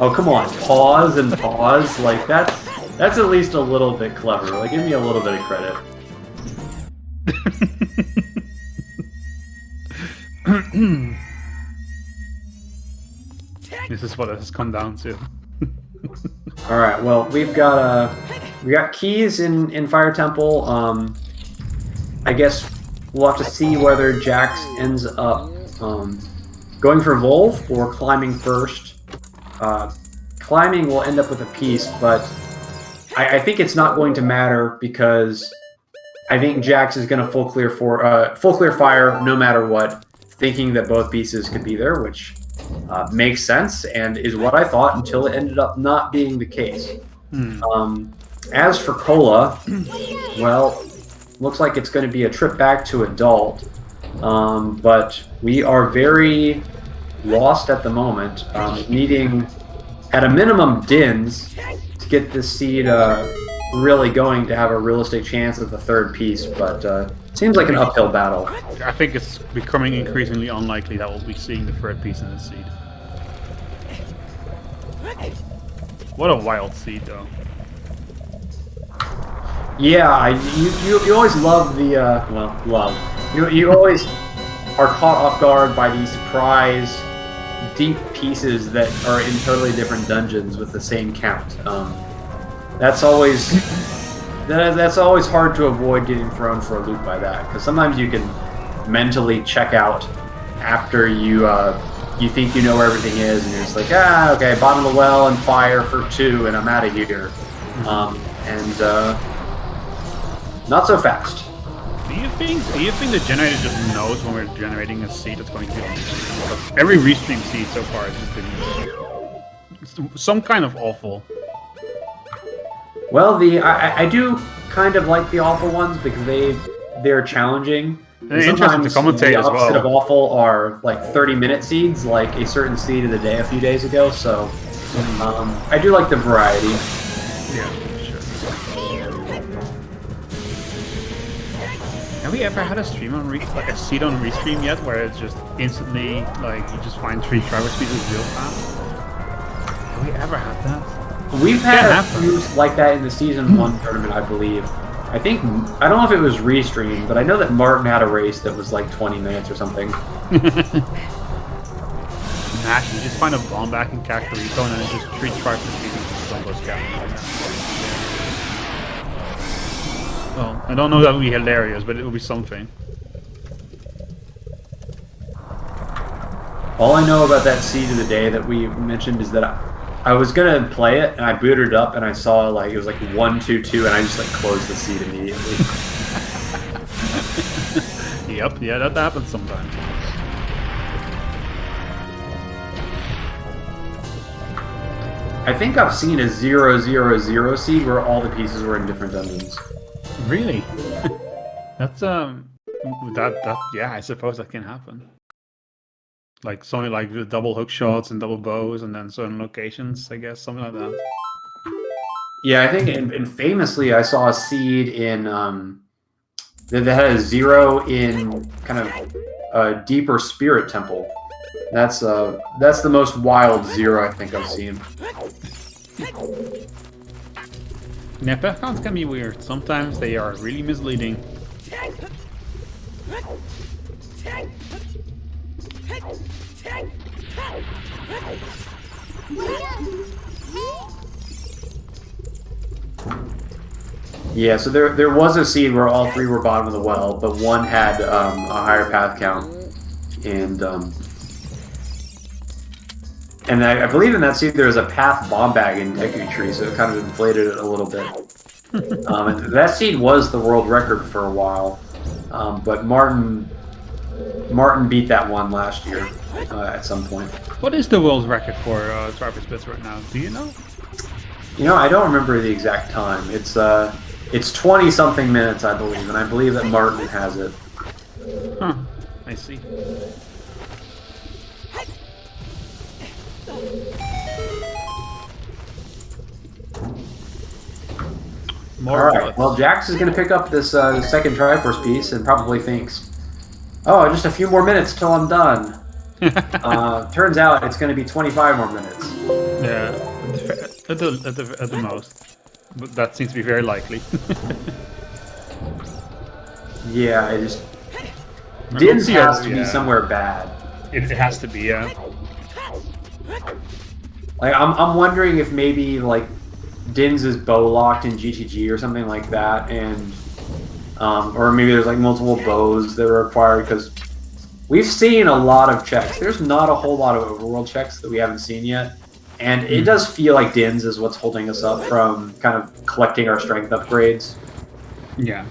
Oh, come on. Pause and pause. Like, that's at least a little bit clever. Like, give me a little bit of credit. This is what it has come down to. Alright, well, we got keys in Fire Temple. I guess we'll have to see whether Jax ends up going for Volve or climbing first. Climbing will end up with a piece, but I think it's not going to matter because I think Jax is going to full clear fire no matter what, thinking that both pieces could be there, which makes sense and is what I thought until it ended up not being the case. As for Cola, well, looks like it's going to be a trip back to adult, but we are very lost at the moment, needing at a minimum Dins to get this seed really going to have a realistic chance of the third piece, but seems like an uphill battle. I think it's becoming increasingly unlikely that we'll be seeing the third piece in the seed. What a wild seed, though. Yeah, you always love the you always are caught off guard by these surprise deep pieces that are in totally different dungeons with the same count. That's always hard to avoid getting thrown for a loop by that, because sometimes you can mentally check out after you think you know where everything is, and you're just like, okay, bottom of the well and fire for 2, and I'm out of here. Not so fast. Do you think the generator just knows when we're generating a seed that's going to be on the stream? Because every restream seed so far has just been some kind of awful. Well, I do kind of like the awful ones because they're challenging. They're interesting to commentate as well. The opposite of awful are like 30-minute seeds, like a certain seed of the day a few days ago. So I do like the variety. Yeah, sure. Have we ever had a stream on like a seed on restream yet, where it's just instantly like you just find 3 Triforce pieces real fast? Have we ever had that? We've had a few like that in the Season 1 tournament, I believe. I don't know if it was restreamed, but I know that Martin had a race that was like 20 minutes or something. Imagine, you just find a bomb back in Kakariko and then just 3 Triforce pieces from those Kakariko. Well, I don't know that would be hilarious, but it would be something. All I know about that seed of the day that we mentioned is that I was gonna play it, and I booted it up, and I saw like it was like 1, 2, 2, and I just like closed the seed immediately. Yep, yeah, that happens sometimes. I think I've seen a 0-0-0 seed where all the pieces were in different dungeons. Really? That's yeah, I suppose that can happen. Like something like the double hook shots and double bows, and then certain locations, I guess, something like that. Yeah, I think, and famously, I saw a seed in that had a 0 in kind of a deeper spirit temple. That's the most wild 0 I think I've seen. Yeah, path counts can be weird. Sometimes they are really misleading. Yeah, so there was a seed where all 3 were bottom of the well, but one had a higher path count, and I believe in that seed there was a path bomb bag in Deku Tree, so it kind of inflated it a little bit. And that seed was the world record for a while, but Martin beat that one last year at some point. What is the world record for Triforce Blitz right now? Do you know? You know, I don't remember the exact time. It's 20-something minutes, I believe, and I believe that Martin has it. Huh. I see. More All right. bullets. Well, Jax is going to pick up this second Triforce piece and probably thinks, "Oh, just a few more minutes till I'm done." Turns out it's going to be 25 more minutes. Yeah, at the most. But that seems to be very likely. Yeah, I just... Din's has to be somewhere bad. It has to be, yeah. Like, I'm wondering if maybe, like, Din's is bow locked in GTG or something like that, and... or maybe there's, like, multiple bows that are required, because we've seen a lot of checks. There's not a whole lot of overworld checks that we haven't seen yet. And it does feel like Din's is what's holding us up from kind of collecting our strength upgrades. Yeah.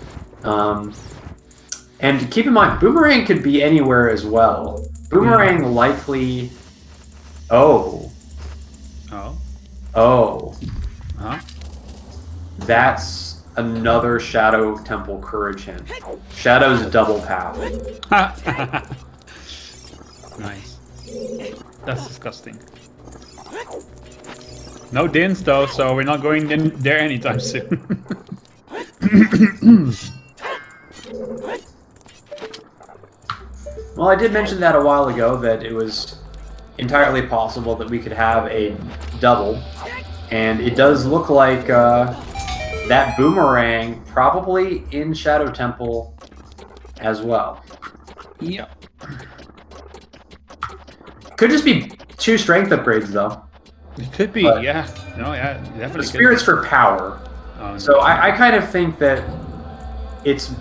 And keep in mind, Boomerang could be anywhere as well. Boomerang likely... Oh. Huh? That's another Shadow Temple Courage hint. Shadow's double path. Nice. That's disgusting. No Dins though, so we're not going in there anytime soon. Well, I did mention that a while ago, that it was entirely possible that we could have a double. And it does look like that Boomerang probably in Shadow Temple as well. Yep. Could just be 2 strength upgrades, though. It could be, But yeah. No, yeah, definitely. the Spirit's for power. So No. I kind of think that it's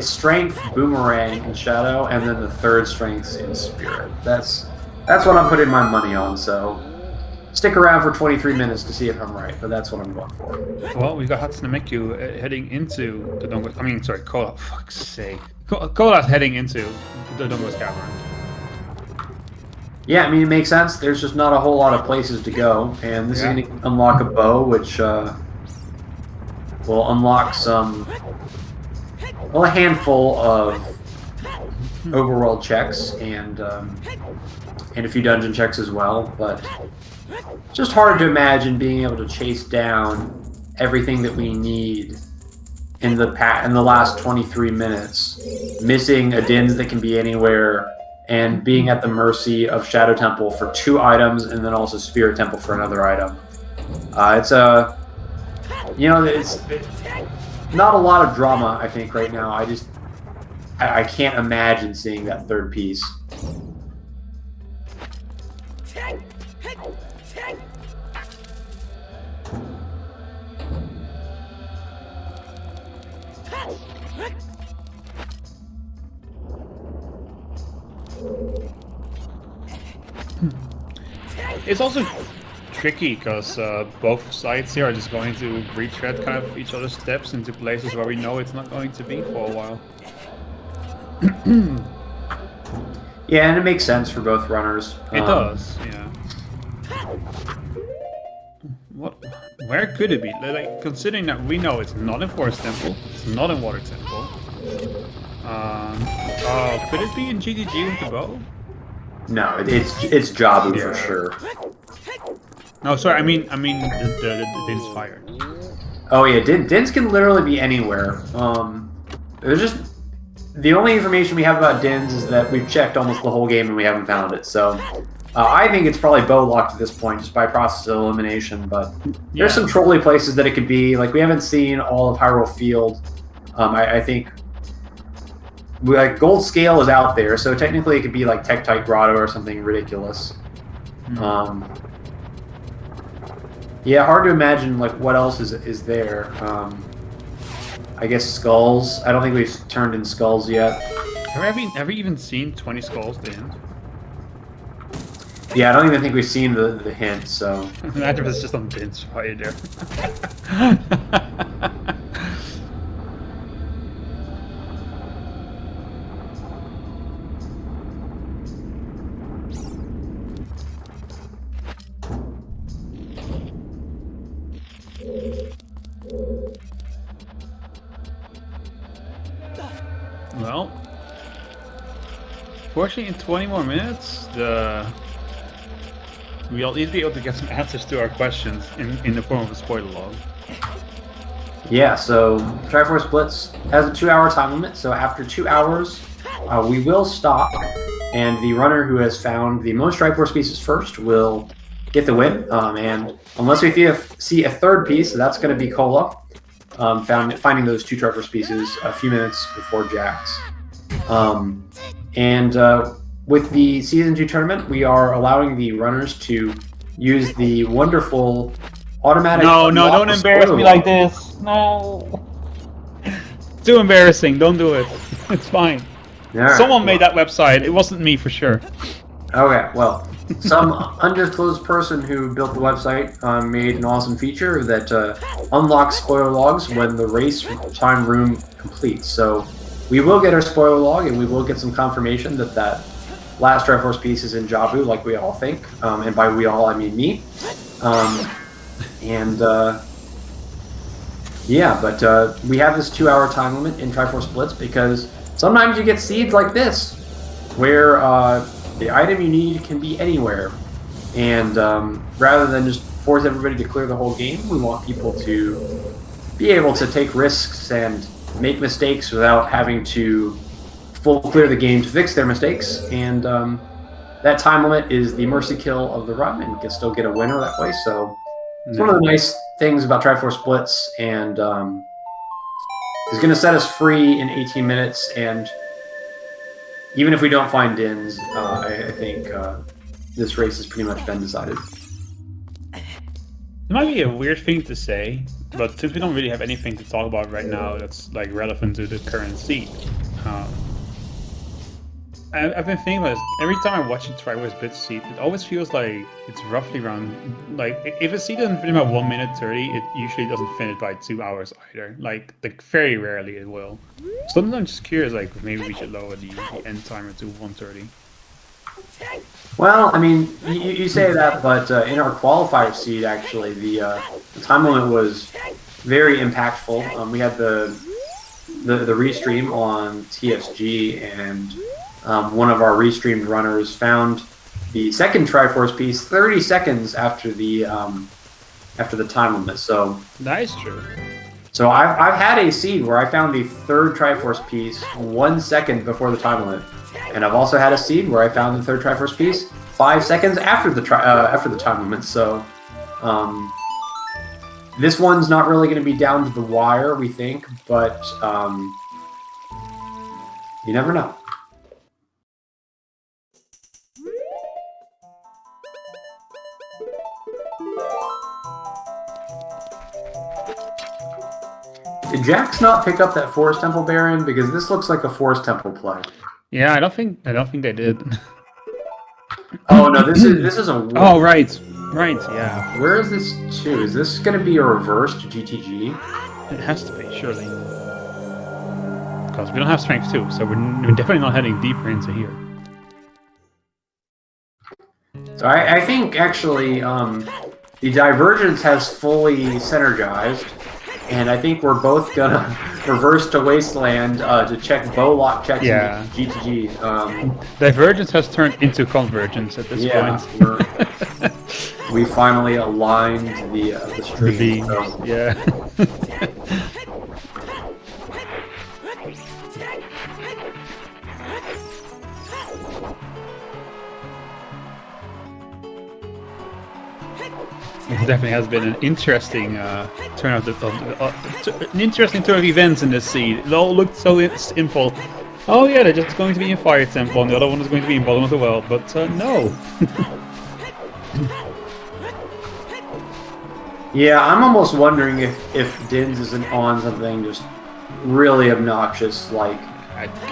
strength, Boomerang, and Shadow, and then the third strength's in Spirit. That's what I'm putting my money on, so stick around for 23 minutes to see if I'm right, but that's what I'm going for. Well, we got Hatsune Miku heading into the Dongos... I mean, sorry, Kola, fuck's sake. Kola's heading into the Dongos Cavern. Yeah, I mean, it makes sense. There's just not a whole lot of places to go, and this is going to unlock a bow, which will unlock some... Well, a handful of overworld checks, and a few dungeon checks as well, but it's just hard to imagine being able to chase down everything that we need in the last 23 minutes, missing a Dins that can be anywhere, and being at the mercy of Shadow Temple for 2 items, and then also Spirit Temple for another item. It's not a lot of drama, I think, right now. I can't imagine seeing that third piece. It's also tricky because both sides here are just going to retread kind of each other's steps into places where we know it's not going to be for a while. Yeah, and it makes sense for both runners. It does, yeah. Where could it be? Like, considering that we know it's not in Forest Temple, it's not in Water Temple. Could it be in GTG with the bow? No, it's Jabu for sure. No, sorry, I mean the Din's fire. Oh yeah, Dins can literally be anywhere. There's just the only information we have about Dins is that we've checked almost the whole game and we haven't found it. So I think it's probably bow locked at this point just by process of elimination. But there's some trolly places that it could be. Like we haven't seen all of Hyrule Field. I think like Gold Scale is out there, so technically it could be like Tektite Grotto or something ridiculous. Yeah, hard to imagine like what else is there. I guess Skulls. I don't think we've turned in Skulls yet. Have we even seen 20 Skulls to end? Yeah, I don't even think we've seen the hint, so... Imagine if it's just on Din's fire there. Well, fortunately, in 20 more minutes, we'll at least be able to get some answers to our questions in the form of a spoiler log. Yeah, so Triforce Blitz has a 2-hour time limit. So after 2 hours, we will stop, and the runner who has found the most Triforce pieces first will get the win. And unless we see a third piece, so that's going to be Cola, finding those 2 Triforce pieces a few minutes before Jax. With the Season 2 tournament, we are allowing the runners to use the wonderful automatic... No, don't embarrass me like this. No. It's too embarrassing. Don't do it. It's fine. Right, Someone made that website. It wasn't me for sure. Okay, well, some undisclosed person who built the website made an awesome feature that unlocks spoiler logs when the race time room completes. So we will get our spoiler log, and we will get some confirmation that last Triforce piece is in Jabu, like we all think. And by we all, I mean me. Yeah, but we have this 2-hour time limit in Triforce Blitz because sometimes you get seeds like this, where the item you need can be anywhere. And rather than just force everybody to clear the whole game, we want people to be able to take risks and make mistakes without having to full clear the game to fix their mistakes. And that time limit is the mercy kill of the run, and you can still get a winner that way. So it's one of the nice things about Triforce Blitz, and is going to set us free in 18 minutes. And even if we don't find Dins, I think this race has pretty much been decided. It might be a weird thing to say, but since we don't really have anything to talk about right now that's like relevant to the current seed, I've been thinking about this. Every time I watch a Triforce Blitz seed, it always feels like it's roughly around, like, if a seed doesn't finish by 1 minute 30, it usually doesn't finish by 2 hours either. Like very rarely it will. So I'm just curious, like, maybe we should lower the end timer to 1:30. Well, I mean, you say that, but in our qualifier seed, actually, the time limit was very impactful. We had the restream on TSG, and one of our restreamed runners found the second Triforce piece 30 seconds after the time limit. So that is true. So I've had a seed where I found the third Triforce piece 1 second before the time limit, and I've also had a seed where I found the third Triforce piece 5 seconds after the time limit. So this one's not really going to be down to the wire, we think, but you never know. Did Jax not pick up that Forest Temple Baron? Because this looks like a Forest Temple play. Yeah, I don't think they did. Oh no, this is a. Oh right, yeah. Where is this to? Is this going to be a reverse to GTG? It has to be, surely. Because we don't have strength 2, so we're definitely not heading deeper into here. So I think actually the Divergence has fully synergized. And I think we're both gonna reverse to Wasteland to check bow lock checks in GTG. Divergence has turned into Convergence at this point. We finally aligned the stream. Yeah. It definitely has been an interesting turn of an interesting turn of events in this seed. It all looked so simple. Oh yeah, they're just going to be in Fire Temple, and the other one is going to be in Bottom of the Well. But no. Yeah, I'm almost wondering if Dins isn't on something just really obnoxious, like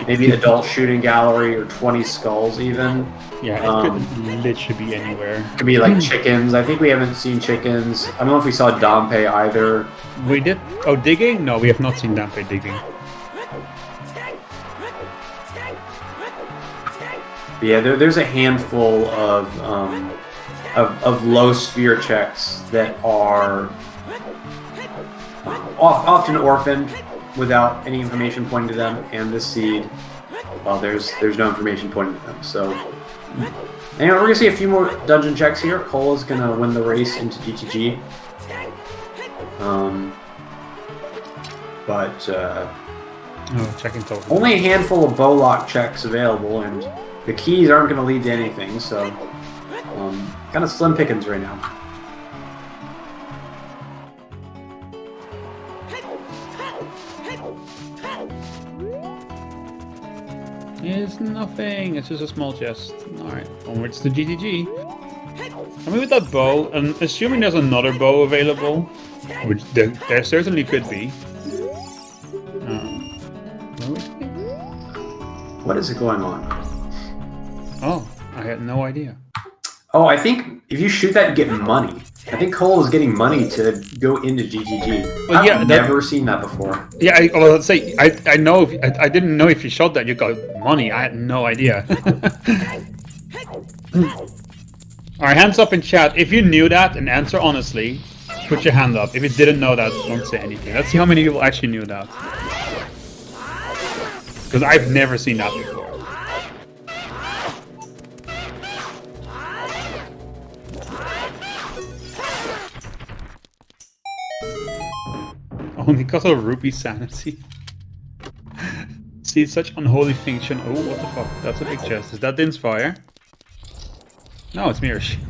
maybe an adult shooting gallery or 20 skulls even. Yeah, it could literally be anywhere. Could be like chickens. I think we haven't seen chickens. I don't know if we saw Dampe either. We did. Oh, digging? No, we have not seen Dampe digging. But yeah, there's a handful of low sphere checks that are often orphaned without any information pointing to them, and this seed, well, there's no information pointing to them. So anyway, we're gonna see a few more dungeon checks here. Cole is gonna win the race into GTG. but Checking total. only a handful of bow lock checks available, and the keys aren't going to lead to anything, so kind of slim pickings right now. It's nothing. It's just a small chest. Alright, onwards to GTG. I mean, with that bow, and assuming there's another bow available, which there certainly could be. What is it going on? Oh, I had no idea. Oh, I think if you shoot that, you get money. I think Cole is getting money to go into GGG. Well, yeah, I've never seen that before. Yeah, let's say I know. I didn't know if you shot that you got money. I had no idea. All right, hands up in chat if you knew that and answer honestly. Put your hand up. If you didn't know that, don't say anything. Let's see how many people actually knew that. Because I've never seen that before. Only because of rupee sanity. See, such unholy function. Oh, what the fuck? That's a big chest. Is that Din's fire? No, it's mirror shield.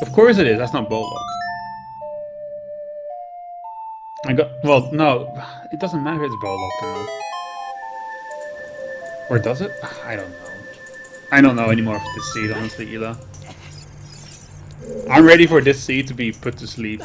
Of course it is. That's not bow locked. I got. Well, no. It doesn't matter if it's bow locked or not. Or does it? I don't know. I don't know anymore for this seed, honestly, Ela. I'm ready for this seed to be put to sleep.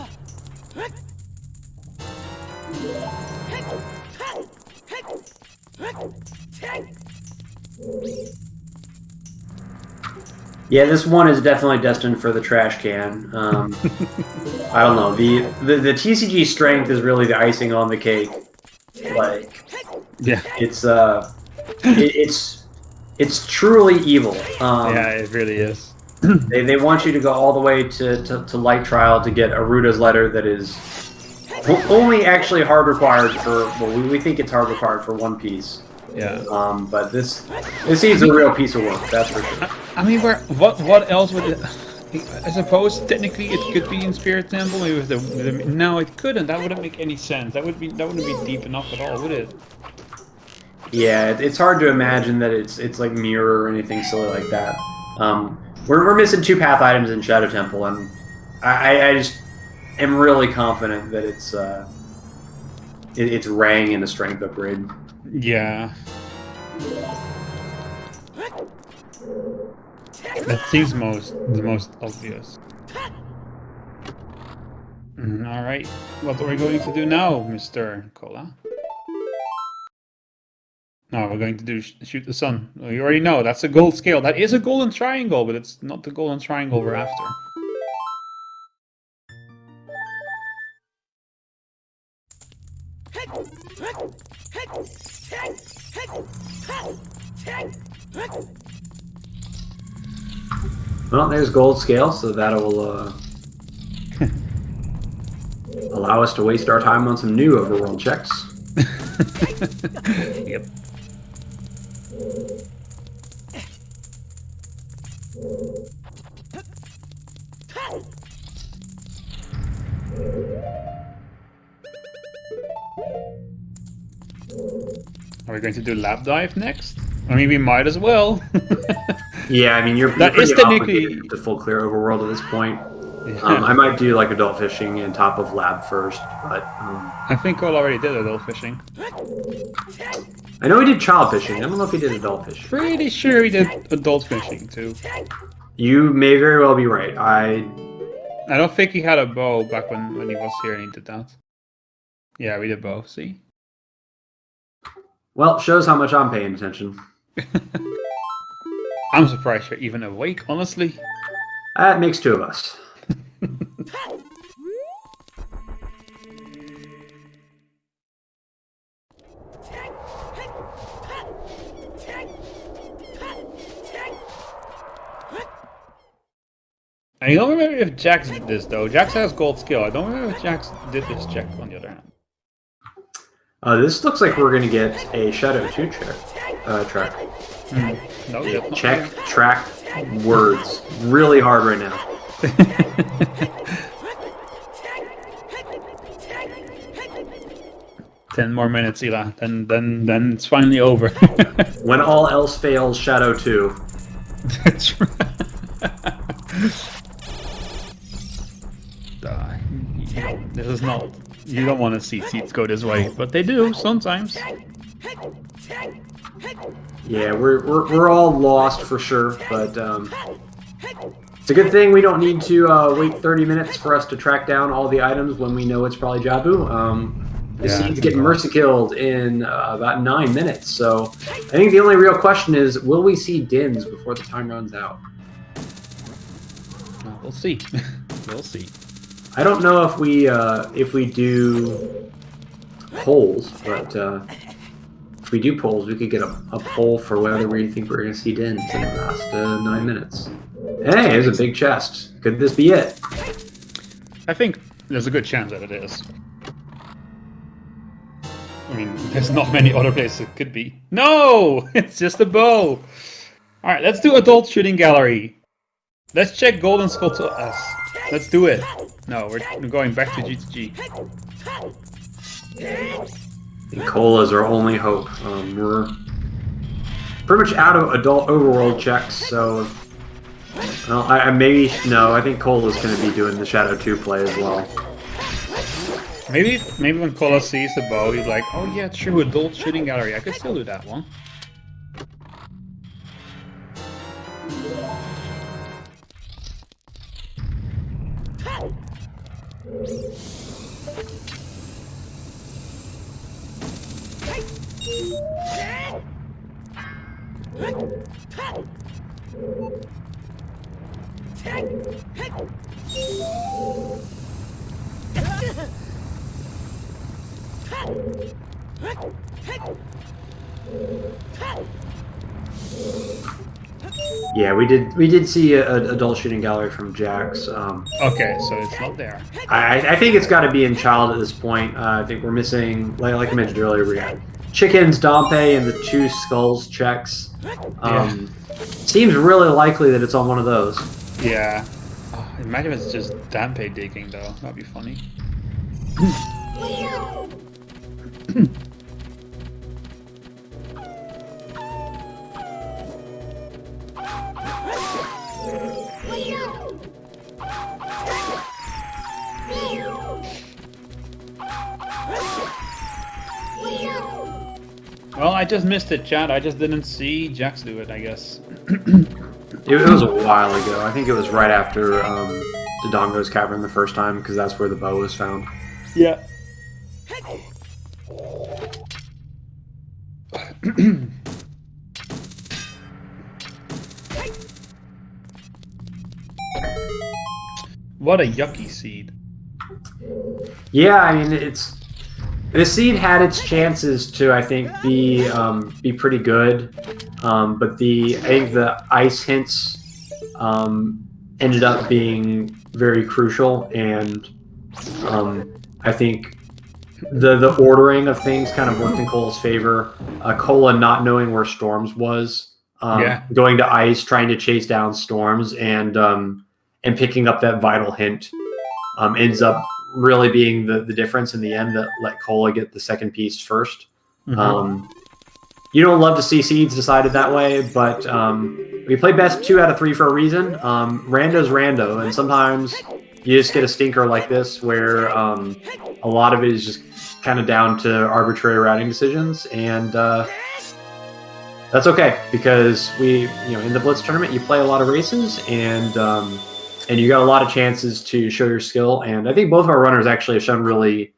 Yeah, this one is definitely destined for the trash can. I don't know. The TCG strength is really the icing on the cake. Like, yeah, it's truly evil. Yeah, it really is. They want you to go all the way to light trial to get Aruta's letter that is only actually hard required for. Well, we think it's hard required for one piece. Yeah. But this seems a real piece of work. That's for sure. I mean, what else would it? I suppose technically it could be in Spirit Temple. Maybe with the no, it couldn't. That wouldn't make any sense. That wouldn't be deep enough at all, would it? Yeah, it's hard to imagine that it's like mirror or anything silly like that. We're missing 2 path items in Shadow Temple, and I just am really confident that it's Rang in a strength upgrade. Yeah. That seems the most obvious. Alright, what are we going to do now, Mr. Cola? No, we're going to do shoot the sun. Well, you already know, that's a gold scale. That is a golden triangle, but it's not the golden triangle we're after. Well, there's gold scale, so that'll allow us to waste our time on some new overworld checks. Yep. Are we going to do lab dive next? I mean, we might as well. Yeah, I mean, you're that is technically the full clear overworld at this point. Yeah. I might do like adult fishing on top of lab first, but I think Cole already did adult fishing. I know he did child fishing. I don't know if he did adult fishing. Pretty sure he did adult fishing too. You may very well be right. I don't think he had a bow back when he was here and he did that. Yeah, we did both. See. Well, shows how much I'm paying attention. I'm surprised you're even awake, honestly. That makes 2 of us. I don't remember if Jax did this though. Jax has gold skill. I don't remember if Jax did this check on the other hand. This looks like we're going to get a Shadow 2 track. No, check, track, words. Really hard right now. 10 more minutes, Ela. Then it's finally over. When all else fails, Shadow 2. That's right. This is not. You don't want to see seats go this way, but they do sometimes. Yeah, we're all lost for sure, but it's a good thing we don't need to wait 30 minutes for us to track down all the items when we know it's probably Jabu. The seeds get mercy killed in about 9 minutes, so I think the only real question is, will we see Dins before the time runs out? We'll see. We'll see. I don't know if we do polls, but if we do polls, we could get a poll for whether we think we're going to see Dins in the last 9 minutes. Hey, there's a big chest. Could this be it? I think there's a good chance that it is. I mean, there's not many other places it could be. No! It's just a bow! Alright, let's do adult shooting gallery. Let's check Golden Skull to us. Let's do it. No, we're going back to G2G. Cola's our only hope. We're pretty much out of adult overworld checks, so... Well, I think Cola's going to be doing the Shadow 2 play as well. Maybe when Cola sees the bow, he's like, oh yeah, true, adult shooting gallery. I could still do that one. Yeah, we did see an adult shooting gallery from Jax. Okay, so it's not there. I think it's got to be in Child at this point. I think we're missing, like I mentioned earlier, we got Chickens, Dompe, and the 2 Skulls checks. Seems really likely that it's on one of those. Yeah. Oh, imagine if it's just Dompe digging, though. That'd be funny. Well, I just missed it, chat. I just didn't see Jax do it, I guess. It was a while ago. I think it was right after Dodongo's Cavern the first time, because that's where the bow was found. Yeah. What a yucky seed. Yeah, I mean, the seed had its chances to, I think, be pretty good, but I think the ice hints ended up being very crucial, and I think the ordering of things kind of worked in Cola's favor. Cola not knowing where Storms was, going to ice, trying to chase down Storms, and picking up that vital hint ends up really being the difference in the end that let Cola get the second piece first. Mm-hmm. You don't love to see seeds decided that way, but we play best 2 out of 3 for a reason. Rando's rando, and sometimes you just get a stinker like this where a lot of it is just kind of down to arbitrary routing decisions, and that's okay, because in the Blitz tournament you play a lot of races, and you got a lot of chances to show your skill, and I think both of our runners actually have shown really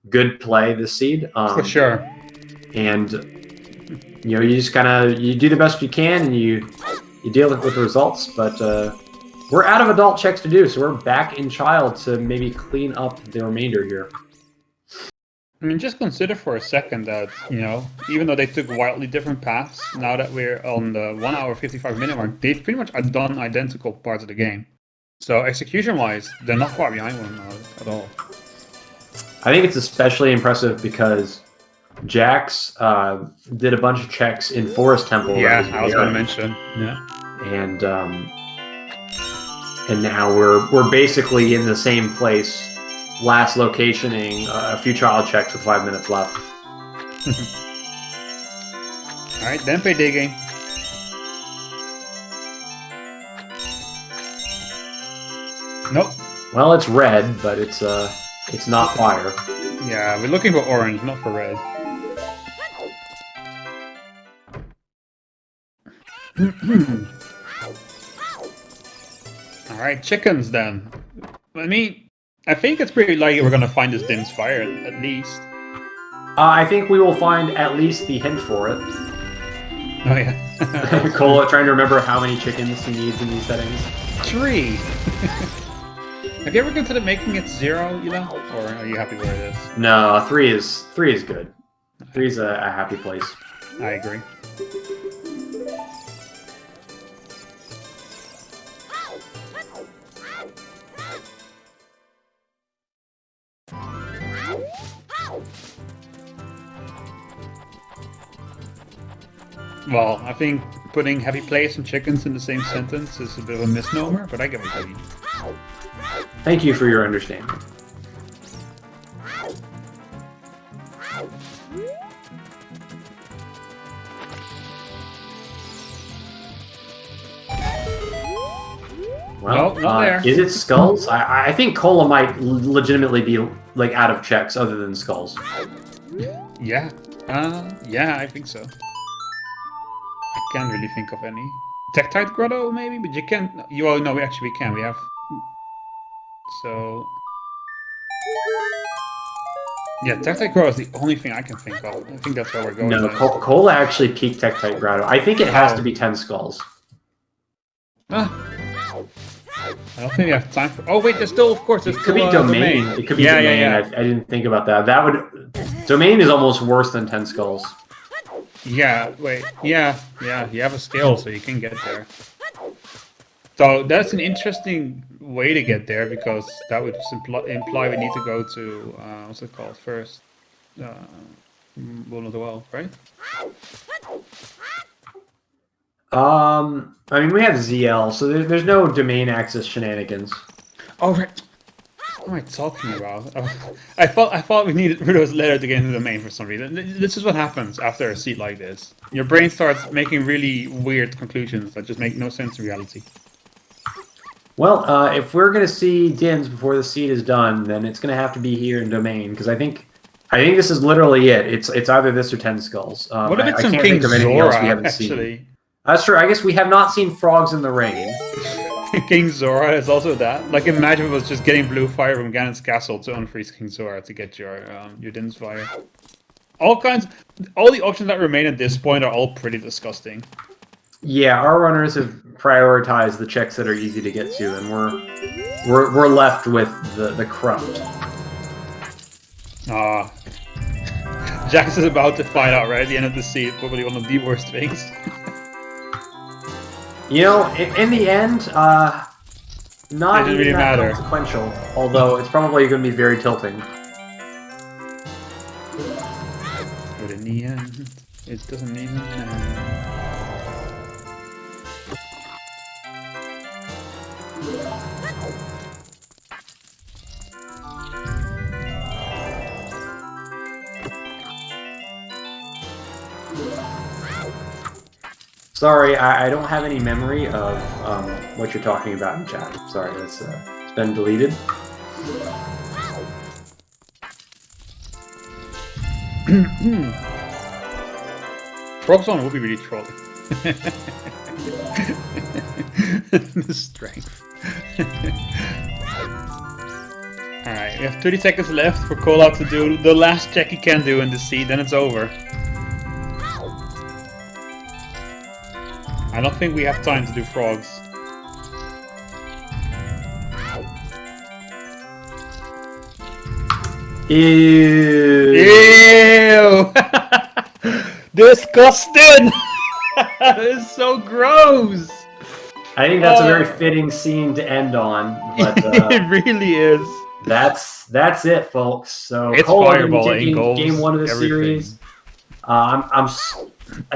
good play this seed. For sure. And you just you do the best you can, and you deal with the results. But we're out of adult checks to do, so we're back in Child to maybe clean up the remainder here. I mean, just consider for a second that, even though they took wildly different paths, now that we're on the 1 hour 55 minute mark, they've pretty much done identical parts of the game. So execution-wise, they're not far behind one another at all. I think it's especially impressive because Jax did a bunch of checks in Forest Temple. Yeah, I was going to mention. Yeah, and now we're basically in the same place, last locationing a few Child checks with 5 minutes left. Alright, Dempe digging. Nope. Well, it's red, but it's not fire. Yeah, we're looking for orange, not for red. Alright, chickens then. I mean, I think it's pretty likely we're gonna find this Din's fire at least. I think we will find at least the hint for it. Oh yeah. Cola trying to remember how many chickens he needs in these settings. 3! Have you ever considered making it 0, you know? Or are you happy where it is? No, 3 is good. 3 is a happy place. I agree. Well, I think putting happy place and chickens in the same sentence is a bit of a misnomer, but I get what you mean. Thank you for your understanding. Well, not there. Is it skulls? I think Cola might legitimately be like out of checks other than skulls. Yeah. Yeah, I think so. I can't really think of any. Tektite Grotto, maybe? But you can't... Oh, no, we can. We have... So... Yeah, Tektite Grotto is the only thing I can think of. I think that's where we're going. No, Cola actually peaked Tektite Grotto. I think it has to be 10 skulls. I don't think we have time for... Oh, wait, there's still, of course, there's It could be domain. It could be domain. Yeah. I didn't think about that. That would... Domain is almost worse than 10 skulls. Yeah, wait. Yeah. You have a skill, so you can get there. So that's an interesting way to get there, because that would imply we need to go to... what's it called first? One of the Well, right? I mean, we have ZL, so there's no domain access shenanigans. Oh, right. What am I talking about? I thought we needed Rudo's letter to get into the domain for some reason. This is what happens after a seed like this. Your brain starts making really weird conclusions that just make no sense in reality. Well, if we're going to see Dins before the seed is done, then it's going to have to be here in domain, because I think this is literally it. It's either this or 10 skulls. What if it's some can't King think of anything Zora, else we haven't actually? seen. That's true. I guess we have not seen frogs in the rain. King Zora is also that. Like, imagine it was just getting blue fire from Ganon's castle to unfreeze King Zora to get your Din's fire. All the options that remain at this point are all pretty disgusting. Yeah, our runners have prioritized the checks that are easy to get to, and we're left with the cruft. Jax is about to find out right at the end of the seed, probably one of the worst things. You know, in the end, not even really that matter. consequential, although it's probably going to be very tilting. But in the end, it doesn't even matter. Sorry, I don't have any memory of what you're talking about in chat. Sorry, it's been deleted. Frogs on would be really trolly. The strength. Alright, we have 30 seconds left for Cola to do the last check he can do in the seed, then it's over. I don't think we have time to do frogs. Ew! Ew! Disgusting! It's so gross! I think that's a very fitting scene to end on. But it really is. That's it, folks. So It's Cole Fireball, taking goals, game 1 of the everything. series. I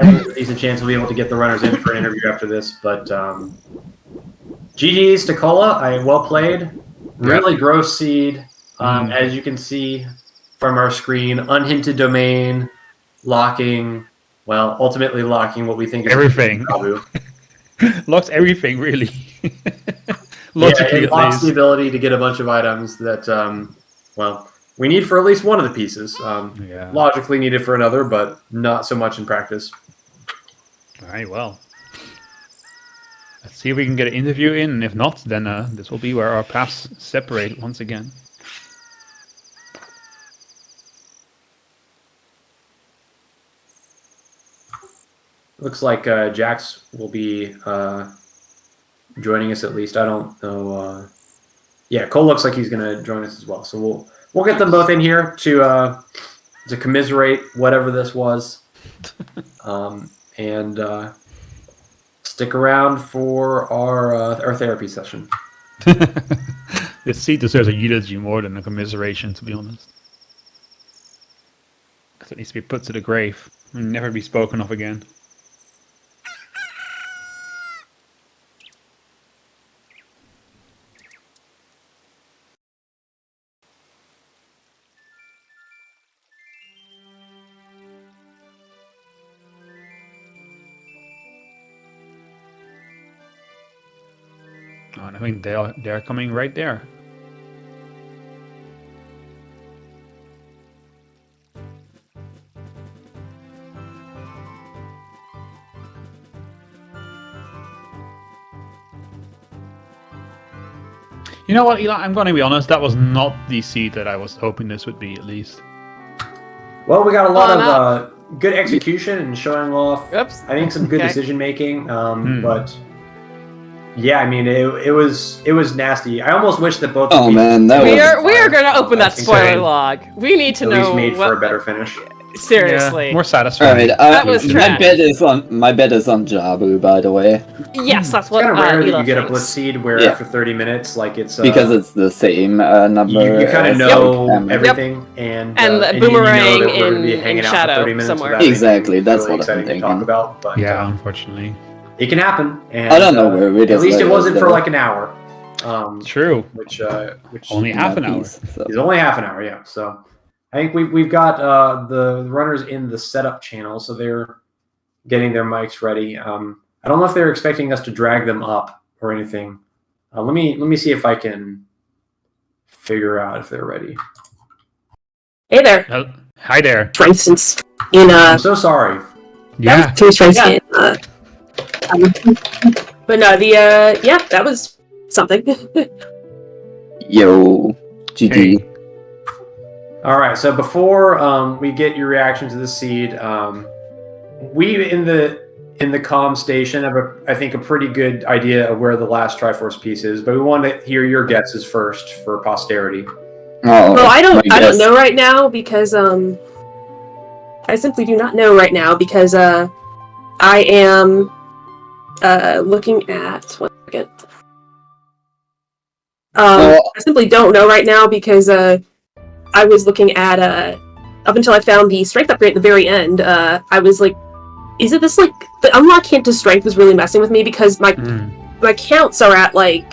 think there's a decent chance we'll be able to get the runners in for an interview after this. But GG's to Cola. Well played. Really gross seed. As you can see from our screen, unhinted domain. ultimately locking what we think is Everything. Jabu. Locks everything, really. Logically, it locks at the least. ability to get a bunch of items that, we need for at least one of the pieces. Yeah. Logically needed for another, but not so much in practice. All right, well. Let's see if we can get an interview in, and if not, then this will be where our paths separate once again. Looks like Jax will be joining us at least. I don't know. Yeah, Cole looks like he's going to join us as well. So we'll get them both in here to commiserate whatever this was, and stick around for our therapy session. This seat deserves a eulogy more than a commiseration, to be honest. Because it needs to be put to the grave and never be spoken of again. Oh, and I think they're coming right there. You know what, Eli? I'm going to be honest. That was not the seed that I was hoping this would be, at least. Well, we got a lot of good execution and showing off. Oops. I think some good decision making. But yeah, I mean, it was nasty. I almost wish that both. Oh man, that we was. are going to open that spoiler log. We need to at know least made what, for a better finish. Seriously. Yeah, more satisfying. Alright, That was my trash. bet is on Jabu, by the way, Yes, that's It's what kind of rare that Ela you get a thinks. blitz seed where Yeah. after 30 minutes, like it's because it's the same number. you kind of as know Hammer. everything, and the you know boomerang that we're gonna be in hanging out Shadow for 30 minutes somewhere. without anything Exactly, that's really what I'm exciting to talk thinking. about. But Yeah, unfortunately. it can happen. And, I don't know where we at just least it let wasn't it for go. like an hour. True. Which Only half an hour. Piece, so. is only half an hour. Yeah. So I think we've got the runners in the setup channel, so they're getting their mics ready. I don't know if they're expecting us to drag them up or anything. Let me see if I can figure out if they're ready. Hey there. Hi there. For instance, in I'm so sorry. Yeah. two strikes in but no, that was something. Yo, GG. Hey. All right. So before we get your reaction to the seed, we in the comm station have I think a pretty good idea of where the last Triforce piece is, but we want to hear your guesses first for posterity. Oh, Well, I don't guess. know right now because I simply do not know right now because I am looking at 1 second. I simply don't know right now because I was looking at up until I found the strength upgrade at the very end. I was like, is it this like the unlock hint to strength was really messing with me because my counts are at like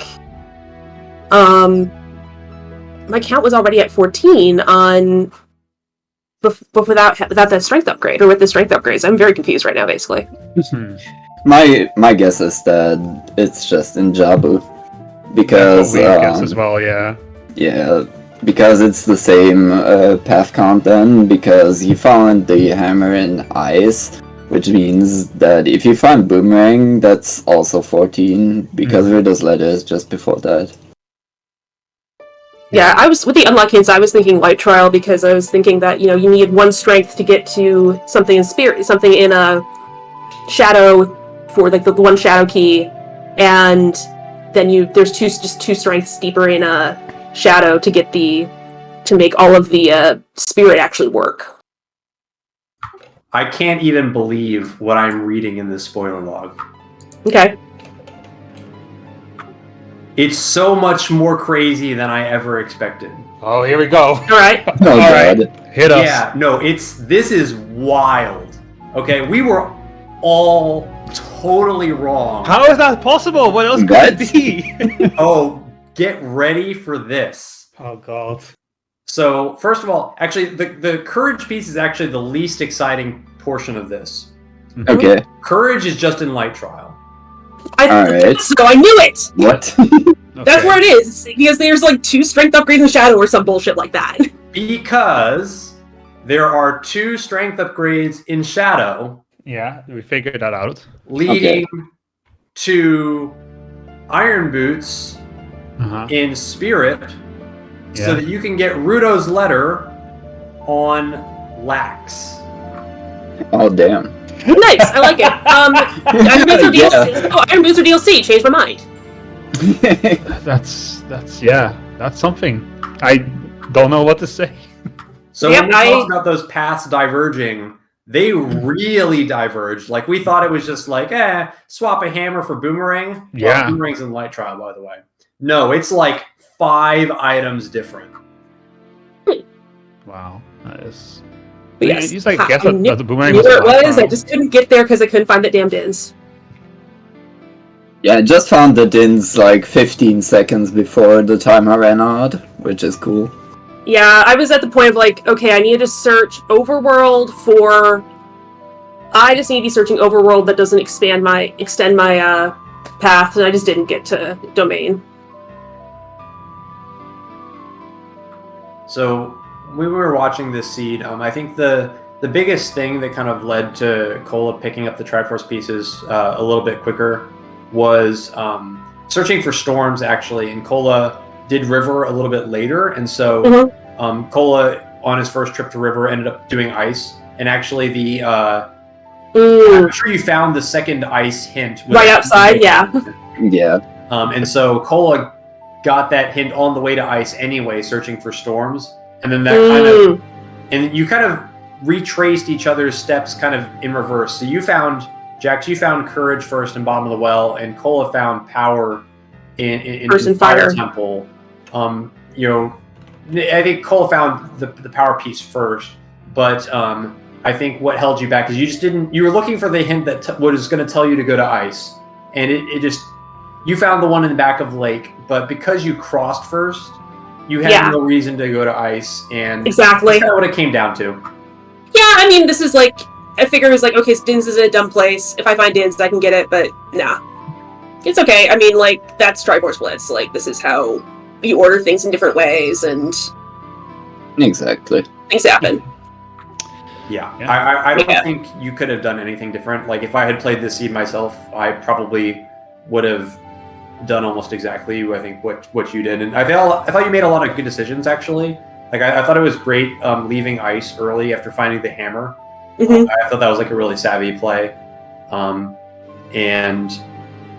my count was already at 14 on without that strength upgrade or with the strength upgrades. I'm very confused right now, basically. My guess is that it's just in Jabu because That's what we guess as well, yeah. yeah, because it's the same path count then, because you found the hammer in ice, which means that if you find boomerang, that's also 14 because Riddle's letter is just before that. Yeah, I was with the unlock hints. I was thinking light trial because I was thinking that you need one strength to get to something in spirit, something in a shadow for like the one shadow key, and then there's two strengths deeper in a shadow to get to make all of the spirit actually work. I can't even believe what I'm reading in this spoiler log. Okay. It's so much more crazy than I ever expected. Oh, here we go. All right. Oh All god. right. Hit us. Yeah, no, this is wild. Okay, we were all totally wrong. How is that possible? What else could it be? Oh, get ready for this. Oh, God. So first of all, actually, the courage piece is actually the least exciting portion of this. Okay. Courage is just in light trial. Alright. So I knew it! What? That's where it is, because there's like 2 strength upgrades in Shadow or some bullshit like that. Because there are 2 strength upgrades in Shadow. Yeah, we figured that out. Leading to Iron Boots in Spirit, so that you can get Rudo's letter on Lax. Oh, damn. Nice, I like it. Iron Boots are DLC. Oh, Iron Boots are DLC. Changed my mind. That's something. I don't know what to say. So when we talked about those paths diverging, they really diverged. Like, we thought it was just like, swap a hammer for boomerang. Yeah. Well, boomerang's in light trial, by the way. No, it's like 5 items different. Wow, that is. But yes, He's like, guess what the boomerang knew was. where it was. I just couldn't get there because I couldn't find that damn Dins. Yeah, I just found the Dins like 15 seconds before the timer ran out, which is cool. Yeah, I was at the point of like, okay, I need to search Overworld for. I just need to be searching Overworld that doesn't extend my path, and I just didn't get to Domain. So when we were watching this seed, I think the biggest thing that kind of led to Cola picking up the Triforce pieces a little bit quicker was searching for storms, actually, and Cola did River a little bit later, and so Cola, on his first trip to River, ended up doing Ice, and actually I'm sure you found the second Ice hint. Right outside, yeah. Yeah. And so Cola got that hint on the way to Ice anyway, searching for storms, and then that kind of, and you kind of retraced each other's steps kind of in reverse. So you found, Jax, you found Courage first in Bottom of the Well, and Cola found Power in Fire Temple. You know, I think Cola found the Power piece first, but I think what held you back is you just didn't, you were looking for the hint that was going to tell you to go to Ice, and it just, you found the one in the back of Lake, but because you crossed first, you had no reason to go to Ice, and exactly that's kind of what it came down to. Yeah, I mean, this is like, I figure it was like, okay, Dins is in a dumb place. If I find Dins, I can get it, but nah. It's okay. I mean, like, that's Triforce Blitz. Like, this is how you order things in different ways, and exactly, things happen. Yeah. I don't think you could have done anything different. Like, if I had played this seed myself, I probably would have done almost exactly, I think, what you did. And I thought you made a lot of good decisions, actually. Like, I thought it was great leaving Ice early after finding the hammer. I thought that was like a really savvy play. And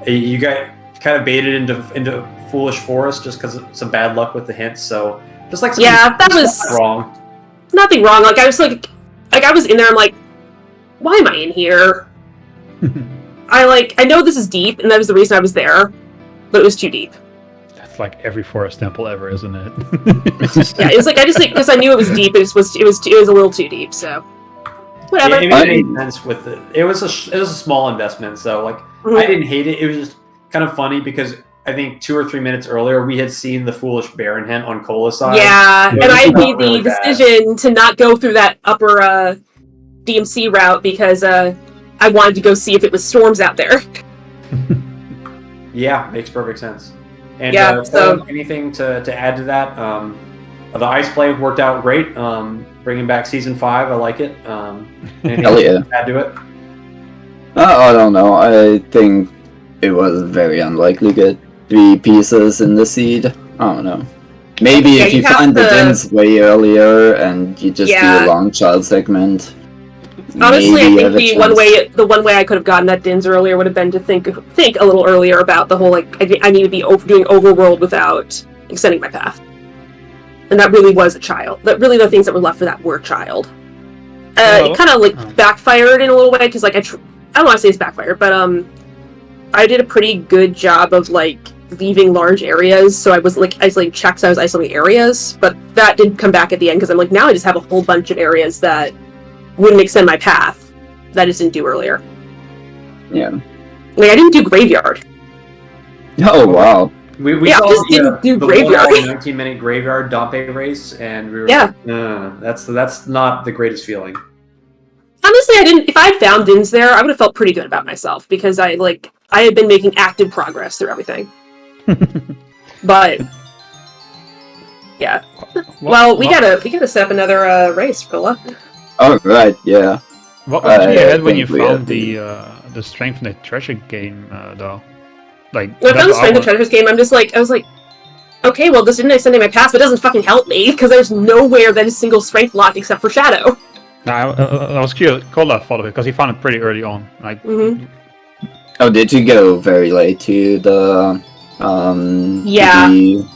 you got kind of baited into Foolish Forest just because of some bad luck with the hints. So just like that was wrong. Nothing wrong. Like, I was like I was in there. I'm like, why am I in here? I know this is deep, and that was the reason I was there, but it was too deep. That's like every forest temple ever, isn't it? Yeah, it was like I just because I knew it was deep. It was a little too deep. So whatever. It made sense with it. It was a small investment, so like I didn't hate it. It was just kind of funny because I think 2 or 3 minutes earlier we had seen the Foolish Baron hint on Cola's side. Yeah, and I made the decision to not go through that upper DMC route because I wanted to go see if it was storms out there. Yeah, makes perfect sense. And so anything to add to that? The Ice play worked out great. Bringing back Season 5, I like it. Anything to add to it? I don't know. I think it was very unlikely to get 3 pieces in the seed. I don't know. Maybe if you find the Dins way earlier and you just do a long child segment. Honestly, I think the one way I could have gotten that Dins earlier would have been to think a little earlier about the whole like I need to be doing Overworld without extending my path, and that really was a child. That really the things that were left for that were child. It kind of like backfired in a little way because like I don't want to say it's backfired, but I did a pretty good job of like leaving large areas, so I was like isolating checks. I was isolating areas, but that did come back at the end because I'm like now I just have a whole bunch of areas that wouldn't extend my path that I just didn't do earlier. Yeah. Like, I didn't do Graveyard. Oh, wow. We Yeah, saw just didn't do the graveyard. 19-minute graveyard Dompe race, and we were like, that's not the greatest feeling. Honestly, if I had found Dins there, I would have felt pretty good about myself because I had been making active progress through everything. But yeah. Well, we gotta set up another race, Prilla. Oh right, yeah. What was in your head when you think we found have the strength in the treasure game, though? Like, When I found the that's Strength of Treasures game, I was like, okay, well, this didn't extend my past, but it doesn't fucking help me because there's nowhere that is single strength locked except for Shadow. Nah, I was curious. Kola followed it because he found it pretty early on. Like, Oh, did you go very late to the Yeah. the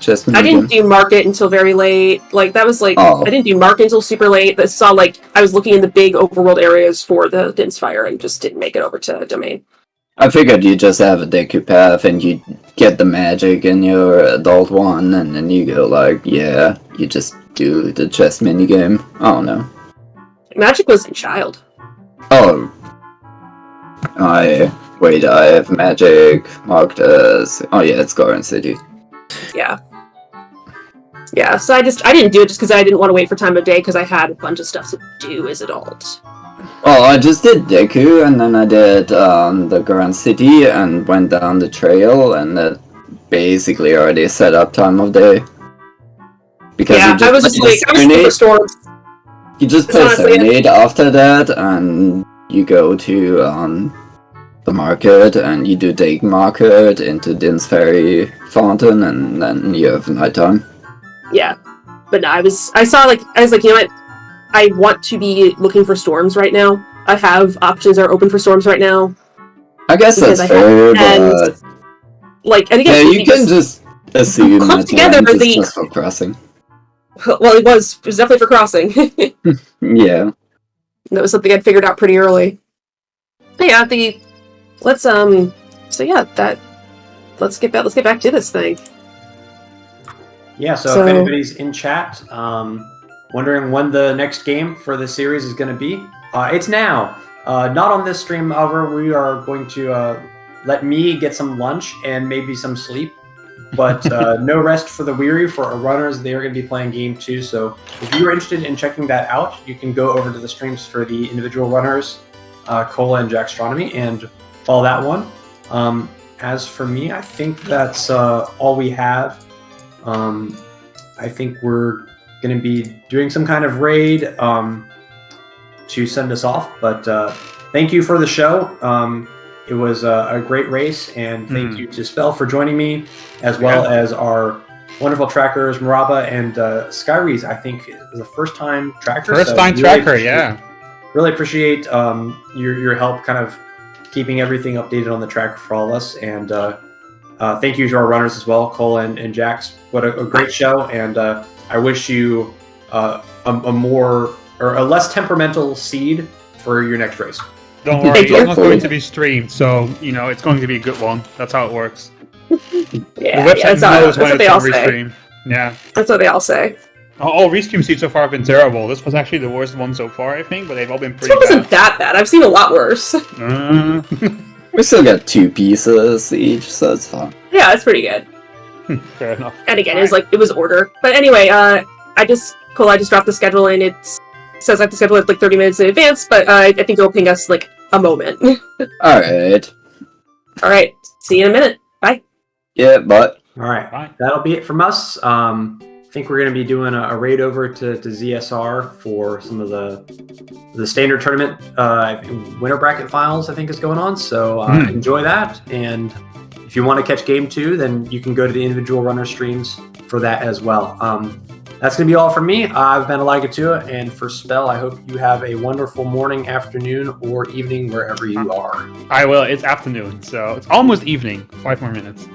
chess I didn't medium? do market until very late. Like that was like Oh. I didn't do market until super late. But saw I was looking in the big overworld areas for the Din's Fire and just didn't make it over to Domain. I figured you just have a Deku path and you get the magic in your adult one, and then you go you just do the chess minigame. I don't know. Magic was in Child. Oh, I have magic marked as. Oh yeah, it's Garden City. Yeah. Yeah, so I didn't do it just because I didn't want to wait for time of day because I had a bunch of stuff to do as adult. Well, I just did Deku, and then I did the Grand City, and went down the trail, and that basically already set up time of day. Because Yeah, I was looking for storms. you just play honestly it. Serenade after that, and you go to the market, and you do Dake Market into Din's Ferry Fountain, and then you have nighttime. Yeah. But no, I was like, you know what? I want to be looking for storms right now. I have options that are open for storms right now. I guess Because that's I fair, have- but and again, yeah, if you can just assume clump that together land is the- just for crossing. well, it was definitely for crossing. Yeah. That was something I'd figured out pretty early. But yeah, let's get back to this thing. Yeah, so So- if anybody's in chat, wondering when the next game for the series is going to be, it's now. Not on this stream, however, we are going to let me get some lunch and maybe some sleep. But no rest for the weary. For our runners, they are going to be playing game 2. So if you're interested in checking that out, you can go over to the streams for the individual runners, Cola and jaxstronomy, and follow that one. As for me, I think that's all we have. I think we're going to be doing some kind of raid to send us off. But thank you for the show. It was a great race, and thank you to Spell for joining me, as well as our wonderful trackers, Maraba and Skyreese. I think it was the first time tracker. first time tracker, yeah. Really appreciate your help kind of keeping everything updated on the tracker for all of us. And thank you to our runners as well, Cole and Jax. What a great show. And I wish you a less temperamental seed for your next race. Don't worry, Thank you. it's not going to be streamed, so it's going to be a good one. That's how it works. Yeah, The website knows when what they it's all on say. restream. Yeah. That's what they all say. All restream seeds so far have been terrible. This was actually the worst one so far, I think, but they've all been This pretty one wasn't that bad. I've seen a lot worse. bad. We still got 2 pieces each, so it's fine. Yeah, it's pretty good. Fair enough. And again, it was order. But anyway, I just dropped the schedule and it says I have to schedule it 30 minutes in advance, but I think it'll ping us a moment. Alright. Alright, see you in a minute. Bye. Yeah, but All right, Bye. that'll be it from us. I think we're going to be doing a raid over to ZSR for some of the standard tournament winter bracket finals. I think is going on, so enjoy that. And if you want to catch game 2, then you can go to the individual runner streams for that as well. That's going to be all from me. I've been Alagatua, and for Spell, I hope you have a wonderful morning, afternoon, or evening wherever you are. I will. It's afternoon, so it's almost evening. 5 more minutes.